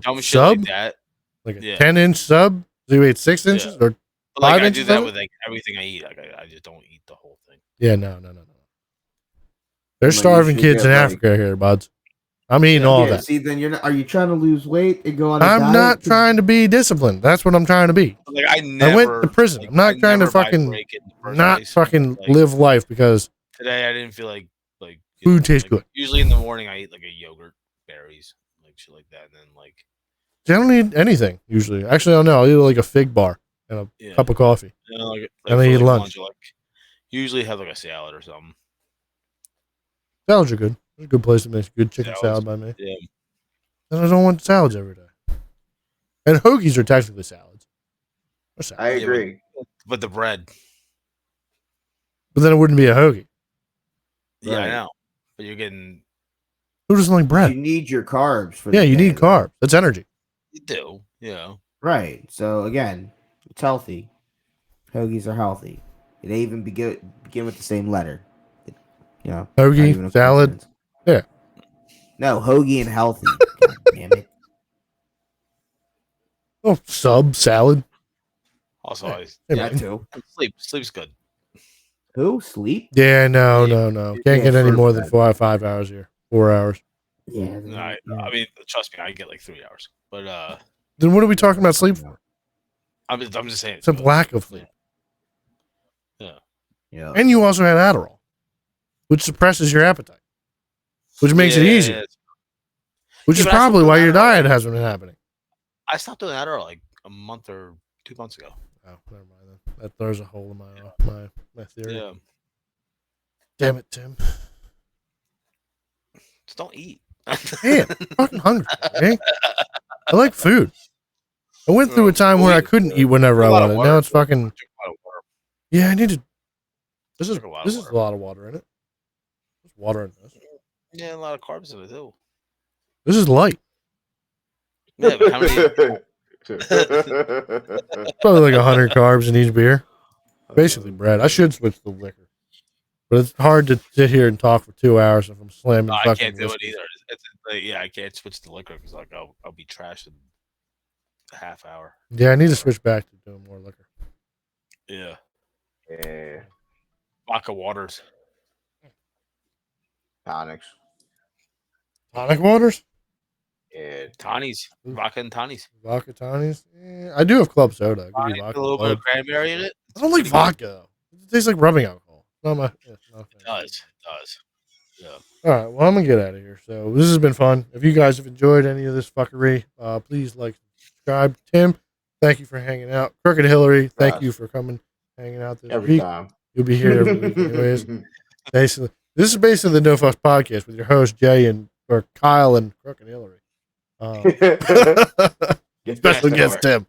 [SPEAKER 2] Dumb shit
[SPEAKER 1] sub?
[SPEAKER 2] like that.
[SPEAKER 1] Like a
[SPEAKER 2] Yeah.
[SPEAKER 1] 10-inch sub? So you ate 6 inches? Or
[SPEAKER 2] But like
[SPEAKER 1] 5
[SPEAKER 2] I
[SPEAKER 1] inches
[SPEAKER 2] do that
[SPEAKER 1] of it?
[SPEAKER 2] with like everything I eat. Like I just don't eat the whole thing.
[SPEAKER 1] yeah, no. There's
[SPEAKER 3] you
[SPEAKER 1] starving
[SPEAKER 3] should
[SPEAKER 1] kids
[SPEAKER 3] get,
[SPEAKER 1] in
[SPEAKER 3] like-
[SPEAKER 1] Africa here, buds. I'm eating all
[SPEAKER 3] Yeah,
[SPEAKER 1] that.
[SPEAKER 3] see, then you're not.
[SPEAKER 4] are you trying to lose weight and go on? A
[SPEAKER 1] I'm
[SPEAKER 4] diet?
[SPEAKER 1] not trying to be disciplined. That's what I'm trying to be.
[SPEAKER 2] Like I never.
[SPEAKER 1] I went to prison.
[SPEAKER 2] like,
[SPEAKER 1] I'm not
[SPEAKER 2] I
[SPEAKER 1] trying to
[SPEAKER 2] never buy
[SPEAKER 1] fucking
[SPEAKER 2] break in the first
[SPEAKER 1] not
[SPEAKER 2] place.
[SPEAKER 1] fucking
[SPEAKER 2] Like,
[SPEAKER 1] live life because
[SPEAKER 2] Today I didn't feel like
[SPEAKER 1] food tastes good.
[SPEAKER 2] Usually in the morning I eat like a yogurt, berries, like shit like that, and then like
[SPEAKER 1] I don't eat anything usually. Actually, I don't know. I'll eat like a fig bar and a
[SPEAKER 2] Yeah.
[SPEAKER 1] cup of coffee.
[SPEAKER 2] And like
[SPEAKER 1] And then
[SPEAKER 2] for,
[SPEAKER 1] eat lunch.
[SPEAKER 2] like, usually have like a salad or something.
[SPEAKER 1] Salads are good. There's a good place that makes good chicken
[SPEAKER 2] Salads.
[SPEAKER 1] salad by me.
[SPEAKER 2] Yeah.
[SPEAKER 1] And I don't want salads every day. And hoagies are technically salads. Or salad.
[SPEAKER 3] I
[SPEAKER 2] Yeah,
[SPEAKER 3] agree.
[SPEAKER 2] But the bread.
[SPEAKER 1] But then it wouldn't be a hoagie.
[SPEAKER 2] Yeah, I
[SPEAKER 3] Right.
[SPEAKER 2] know. But you're getting.
[SPEAKER 1] Who doesn't like bread?
[SPEAKER 4] You need your carbs for
[SPEAKER 1] Yeah,
[SPEAKER 4] the
[SPEAKER 1] you
[SPEAKER 4] day,
[SPEAKER 1] need
[SPEAKER 4] though.
[SPEAKER 1] carbs. That's energy.
[SPEAKER 2] You do. Yeah.
[SPEAKER 4] Right. So again, it's healthy. Hoagies are healthy. They even begin with the same letter. You know, not even a
[SPEAKER 1] Hoagie, salad.
[SPEAKER 4] coincidence.
[SPEAKER 1] Yeah.
[SPEAKER 4] No, hoagie and healthy. God damn it.
[SPEAKER 1] Oh, sub, salad.
[SPEAKER 2] Also,
[SPEAKER 1] Yeah.
[SPEAKER 2] I
[SPEAKER 1] Hey,
[SPEAKER 4] That
[SPEAKER 1] man.
[SPEAKER 4] too.
[SPEAKER 2] sleep. Sleep's good.
[SPEAKER 4] Who? Sleep?
[SPEAKER 1] Yeah, no.
[SPEAKER 4] Yeah,
[SPEAKER 1] Can't get any
[SPEAKER 4] for
[SPEAKER 1] more than
[SPEAKER 4] that.
[SPEAKER 1] 5 hours here. 4 hours.
[SPEAKER 4] Yeah.
[SPEAKER 2] No, I mean, trust me, I get like 3 hours. But
[SPEAKER 1] Then what are we talking about sleep for?
[SPEAKER 2] I'm just saying.
[SPEAKER 1] It's a lack of sleep.
[SPEAKER 4] Yeah.
[SPEAKER 1] And you also had Adderall, which suppresses your appetite, which makes it easy, which
[SPEAKER 2] Yeah,
[SPEAKER 1] is
[SPEAKER 2] but I still
[SPEAKER 1] probably
[SPEAKER 2] do
[SPEAKER 1] why your
[SPEAKER 2] Adderall.
[SPEAKER 1] diet hasn't been happening.
[SPEAKER 2] I stopped doing Adderall like a month or 2 months ago.
[SPEAKER 1] Oh, never mind then. That throws a hole in my theory.
[SPEAKER 2] Yeah.
[SPEAKER 1] Damn it, Tim.
[SPEAKER 2] Just don't eat.
[SPEAKER 1] Damn, I'm fucking hungry. Okay? I like food. I went through a time where I couldn't eat whenever I wanted. Now it's fucking.
[SPEAKER 2] Drink a lot of water.
[SPEAKER 1] Yeah, I need to. This is
[SPEAKER 2] Drink a lot of
[SPEAKER 1] this is
[SPEAKER 2] water.
[SPEAKER 1] a lot of water in it. There's water in this.
[SPEAKER 2] Yeah, a lot of carbs in it too.
[SPEAKER 1] This is light.
[SPEAKER 2] Yeah, but how many?
[SPEAKER 1] Probably like 100 carbs in each beer. Basically bread. I should switch to liquor, but it's hard to sit here and talk for 2 hours if I'm slamming.
[SPEAKER 2] No, I
[SPEAKER 1] fucking
[SPEAKER 2] can't do it
[SPEAKER 1] whiskey.
[SPEAKER 2] either. Yeah, I can't switch to liquor because like I'll be trashed in a half hour.
[SPEAKER 1] Yeah, I need to switch back to doing more liquor.
[SPEAKER 2] Yeah,
[SPEAKER 3] Yeah.
[SPEAKER 2] vodka waters.
[SPEAKER 3] Tonics.
[SPEAKER 1] Tonic waters,
[SPEAKER 3] Yeah.
[SPEAKER 2] Tawnies, vodka and tawnies.
[SPEAKER 1] vodka tonies. Yeah, I do have club soda. I give
[SPEAKER 2] Tawnies
[SPEAKER 1] you
[SPEAKER 2] with
[SPEAKER 1] vodka.
[SPEAKER 2] a little bit
[SPEAKER 1] Bud.
[SPEAKER 2] of cranberry in it.
[SPEAKER 1] I don't like vodka though. It tastes like rubbing alcohol. Not my. Yeah, not a fan.
[SPEAKER 2] It does. Yeah.
[SPEAKER 1] All right, well, I'm gonna get out of here. So this has been fun. If you guys have enjoyed any of this fuckery, please like, subscribe. Tim, thank you for hanging out. Crooked Hillary, thank
[SPEAKER 3] Yes.
[SPEAKER 1] you for coming, hanging out this
[SPEAKER 3] Every
[SPEAKER 1] week.
[SPEAKER 3] time.
[SPEAKER 1] You'll be here every week, anyways. Basically, this is basically the No Fucks podcast with your host Jay or Kyle and Crooked Hillary. Special guest Tim.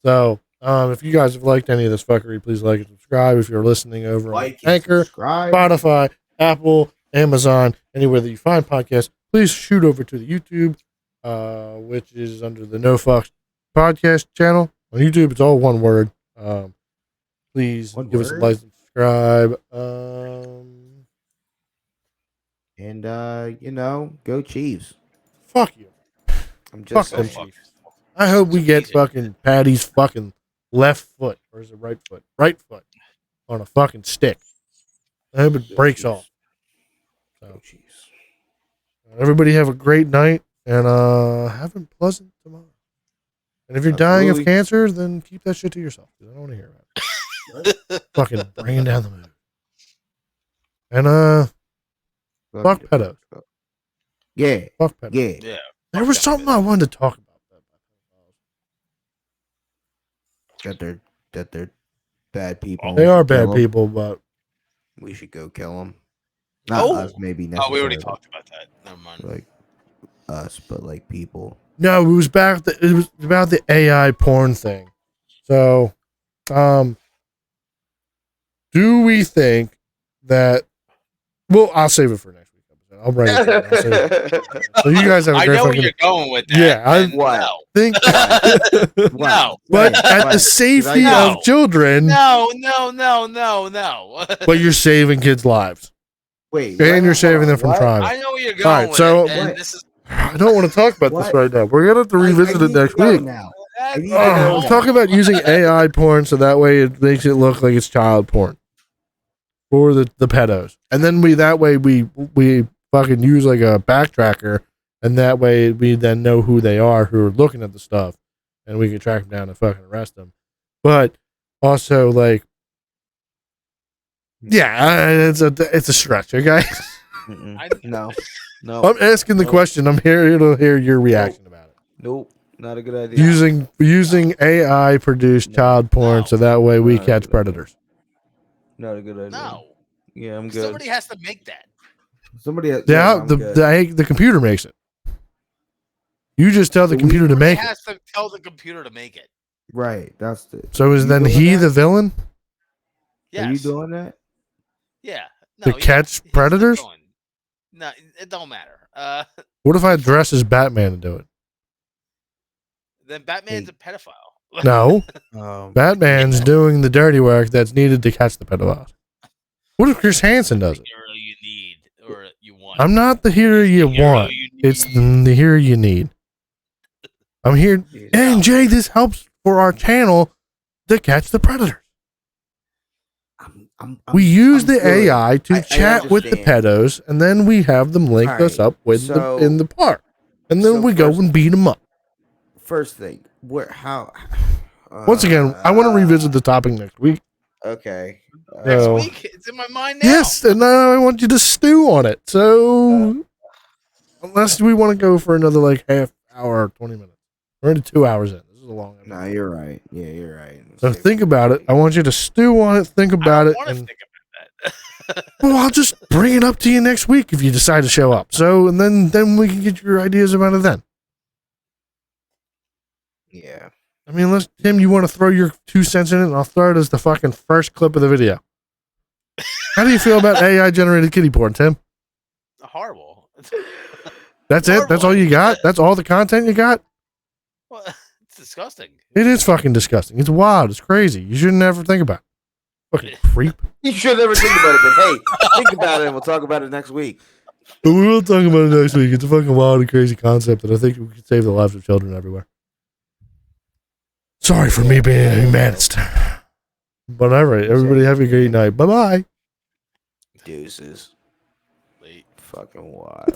[SPEAKER 1] So, if you guys have liked any of this fuckery, please like and subscribe. If you're listening over
[SPEAKER 4] Like
[SPEAKER 1] on
[SPEAKER 4] and
[SPEAKER 1] Anchor,
[SPEAKER 4] subscribe.
[SPEAKER 1] Spotify, Apple, Amazon, anywhere that you find podcasts, please shoot over to the YouTube, which is under the No Fucks podcast channel. On YouTube, it's all one word. Please
[SPEAKER 4] One
[SPEAKER 1] give us a
[SPEAKER 4] word?
[SPEAKER 1] like and subscribe.
[SPEAKER 4] And go Chiefs.
[SPEAKER 1] Fuck you.
[SPEAKER 4] I'm
[SPEAKER 1] Fuck
[SPEAKER 4] just
[SPEAKER 1] them
[SPEAKER 4] saying.
[SPEAKER 1] Chiefs. I hope we get fucking Patty's fucking left foot, or is it right foot? Right foot on a fucking stick. I hope it breaks off.
[SPEAKER 4] Go
[SPEAKER 1] So,
[SPEAKER 4] Chiefs.
[SPEAKER 1] everybody have a great night and have a pleasant tomorrow. And if you're dying of
[SPEAKER 3] Absolutely.
[SPEAKER 1] cancer, then keep that shit to yourself, because I don't want to hear about it. Fucking bringing down the mood. And fuck pedos.
[SPEAKER 4] Yeah.
[SPEAKER 1] Fuck pedos.
[SPEAKER 4] Yeah.
[SPEAKER 2] Yeah.
[SPEAKER 1] There was something I wanted to talk about.
[SPEAKER 4] That they're bad people.
[SPEAKER 1] They are
[SPEAKER 4] Kill
[SPEAKER 1] bad
[SPEAKER 4] 'em.
[SPEAKER 1] people, but
[SPEAKER 4] We should go kill them. Not us, maybe.
[SPEAKER 2] Oh, we already
[SPEAKER 4] necessarily,
[SPEAKER 2] talked about that. Never mind.
[SPEAKER 4] Like us, but like people.
[SPEAKER 1] no, it was about the AI porn thing. So, do we think that? Well, I'll save it for next week episode. I'll write it down. I'll save it. So you guys have a
[SPEAKER 2] I
[SPEAKER 1] great
[SPEAKER 2] know where
[SPEAKER 1] fucking
[SPEAKER 2] you're going with that.
[SPEAKER 1] Yeah, I-
[SPEAKER 2] and
[SPEAKER 3] What?
[SPEAKER 2] No,
[SPEAKER 1] think.
[SPEAKER 2] no,
[SPEAKER 1] But at the
[SPEAKER 3] Wait,
[SPEAKER 1] safety
[SPEAKER 3] did I-
[SPEAKER 1] of children,
[SPEAKER 2] no.
[SPEAKER 1] but you're saving kids' lives.
[SPEAKER 4] Wait.
[SPEAKER 1] And you're
[SPEAKER 4] what?
[SPEAKER 1] saving them from
[SPEAKER 4] What?
[SPEAKER 1] trauma.
[SPEAKER 2] I know where you're going.
[SPEAKER 1] All right,
[SPEAKER 2] with
[SPEAKER 1] so-
[SPEAKER 2] it, and
[SPEAKER 1] What?
[SPEAKER 2] this is
[SPEAKER 1] I don't want to talk about this
[SPEAKER 4] What?
[SPEAKER 1] right now. We're gonna have to revisit
[SPEAKER 4] I
[SPEAKER 1] it
[SPEAKER 4] need to
[SPEAKER 1] next
[SPEAKER 4] go
[SPEAKER 1] week.
[SPEAKER 4] now.
[SPEAKER 2] that's
[SPEAKER 4] need to
[SPEAKER 1] Oh,
[SPEAKER 4] know.
[SPEAKER 1] talking about using AI porn so that way it makes it look like it's child porn for the pedos, and then we fucking use like a backtracker, and that way we then know who they are who are looking at the stuff, and we can track them down and fucking arrest them. But also, like, yeah, it's a stretch, okay?
[SPEAKER 4] Mm-mm.
[SPEAKER 2] I-
[SPEAKER 4] No.
[SPEAKER 1] I'm asking the question. I'm here to hear your reaction about it.
[SPEAKER 4] Nope.
[SPEAKER 3] Not a good idea.
[SPEAKER 1] Using AI produced child porn,
[SPEAKER 2] No.
[SPEAKER 1] so that way we
[SPEAKER 3] Not a
[SPEAKER 1] catch
[SPEAKER 3] good idea.
[SPEAKER 1] predators.
[SPEAKER 3] Not a good idea.
[SPEAKER 2] No,
[SPEAKER 3] Yeah, I'm good.
[SPEAKER 2] somebody has to make that.
[SPEAKER 4] Somebody.
[SPEAKER 1] Yeah,
[SPEAKER 4] I'm good.
[SPEAKER 1] the computer makes it. You just tell the
[SPEAKER 4] So we-
[SPEAKER 1] computer to
[SPEAKER 2] Somebody
[SPEAKER 1] make it.
[SPEAKER 2] has to tell the computer to make it.
[SPEAKER 4] Right. That's the.
[SPEAKER 1] So is
[SPEAKER 4] you
[SPEAKER 1] then
[SPEAKER 4] doing
[SPEAKER 1] he
[SPEAKER 4] that?
[SPEAKER 1] the villain?
[SPEAKER 2] Yes.
[SPEAKER 4] Are you doing that?
[SPEAKER 2] Yeah.
[SPEAKER 1] To catch
[SPEAKER 2] he's the
[SPEAKER 1] predators?
[SPEAKER 2] villain. No, it don't matter.
[SPEAKER 1] What if I dress as Batman and do it?
[SPEAKER 2] Then Batman's a pedophile.
[SPEAKER 1] No,
[SPEAKER 3] Um,
[SPEAKER 1] Batman's doing the dirty work that's needed to catch the pedophiles. What if Chris Hansen does it?
[SPEAKER 2] Hero you need or you want.
[SPEAKER 1] I'm not the hero you
[SPEAKER 2] Hero
[SPEAKER 1] want.
[SPEAKER 2] you
[SPEAKER 1] It's
[SPEAKER 2] need.
[SPEAKER 1] the hero you need. I'm here. And Jay, this helps for our channel to catch the predators. We use
[SPEAKER 4] I'm
[SPEAKER 1] the
[SPEAKER 4] good.
[SPEAKER 1] AI to
[SPEAKER 3] I
[SPEAKER 1] chat with the
[SPEAKER 3] understand.
[SPEAKER 1] pedos, and then we have them link
[SPEAKER 3] All
[SPEAKER 1] us
[SPEAKER 3] right,
[SPEAKER 1] up with
[SPEAKER 3] so-
[SPEAKER 1] in the park, and then
[SPEAKER 3] so
[SPEAKER 1] we go
[SPEAKER 3] first-
[SPEAKER 1] and beat them up.
[SPEAKER 3] First thing, where? How?
[SPEAKER 1] Once again, I want to revisit the topic next week.
[SPEAKER 3] Okay.
[SPEAKER 2] Next
[SPEAKER 1] No.
[SPEAKER 2] week, it's in my mind now.
[SPEAKER 1] Yes, and I want you to stew on it. So, unless we want to go for another like half hour, 20 minutes, we're into 2 hours in. This is a long episode.
[SPEAKER 3] Nah, you're right. Yeah, you're right.
[SPEAKER 1] So
[SPEAKER 3] Save
[SPEAKER 1] think
[SPEAKER 3] it.
[SPEAKER 1] about it. I want you to stew on it. Think
[SPEAKER 2] I
[SPEAKER 1] about
[SPEAKER 2] don't
[SPEAKER 1] it.
[SPEAKER 2] want to
[SPEAKER 1] And,
[SPEAKER 2] think about that.
[SPEAKER 1] well, I'll just bring it up to you next week if you decide to show up. So, and then we can get your ideas about it then.
[SPEAKER 3] Yeah.
[SPEAKER 1] I mean, unless Tim, you want to throw your 2 cents in it, and I'll throw it as the fucking first clip of the video. How do you feel about AI generated kitty porn, Tim?
[SPEAKER 2] Horrible.
[SPEAKER 1] That's it. That's all you got. That's all the content you got.
[SPEAKER 2] Well, it's disgusting.
[SPEAKER 1] It is fucking disgusting. It's wild. It's crazy. You should never think about it. Fucking creep.
[SPEAKER 3] You should never think about it, but hey, think about it and we'll talk about it next week.
[SPEAKER 1] But we will talk about it next week. It's a fucking wild and crazy concept, and I think we could save the lives of children everywhere. Sorry for me being a humanist. But all right, everybody have a great night. Bye bye.
[SPEAKER 3] Deuces.
[SPEAKER 2] Late.
[SPEAKER 3] Fucking wild.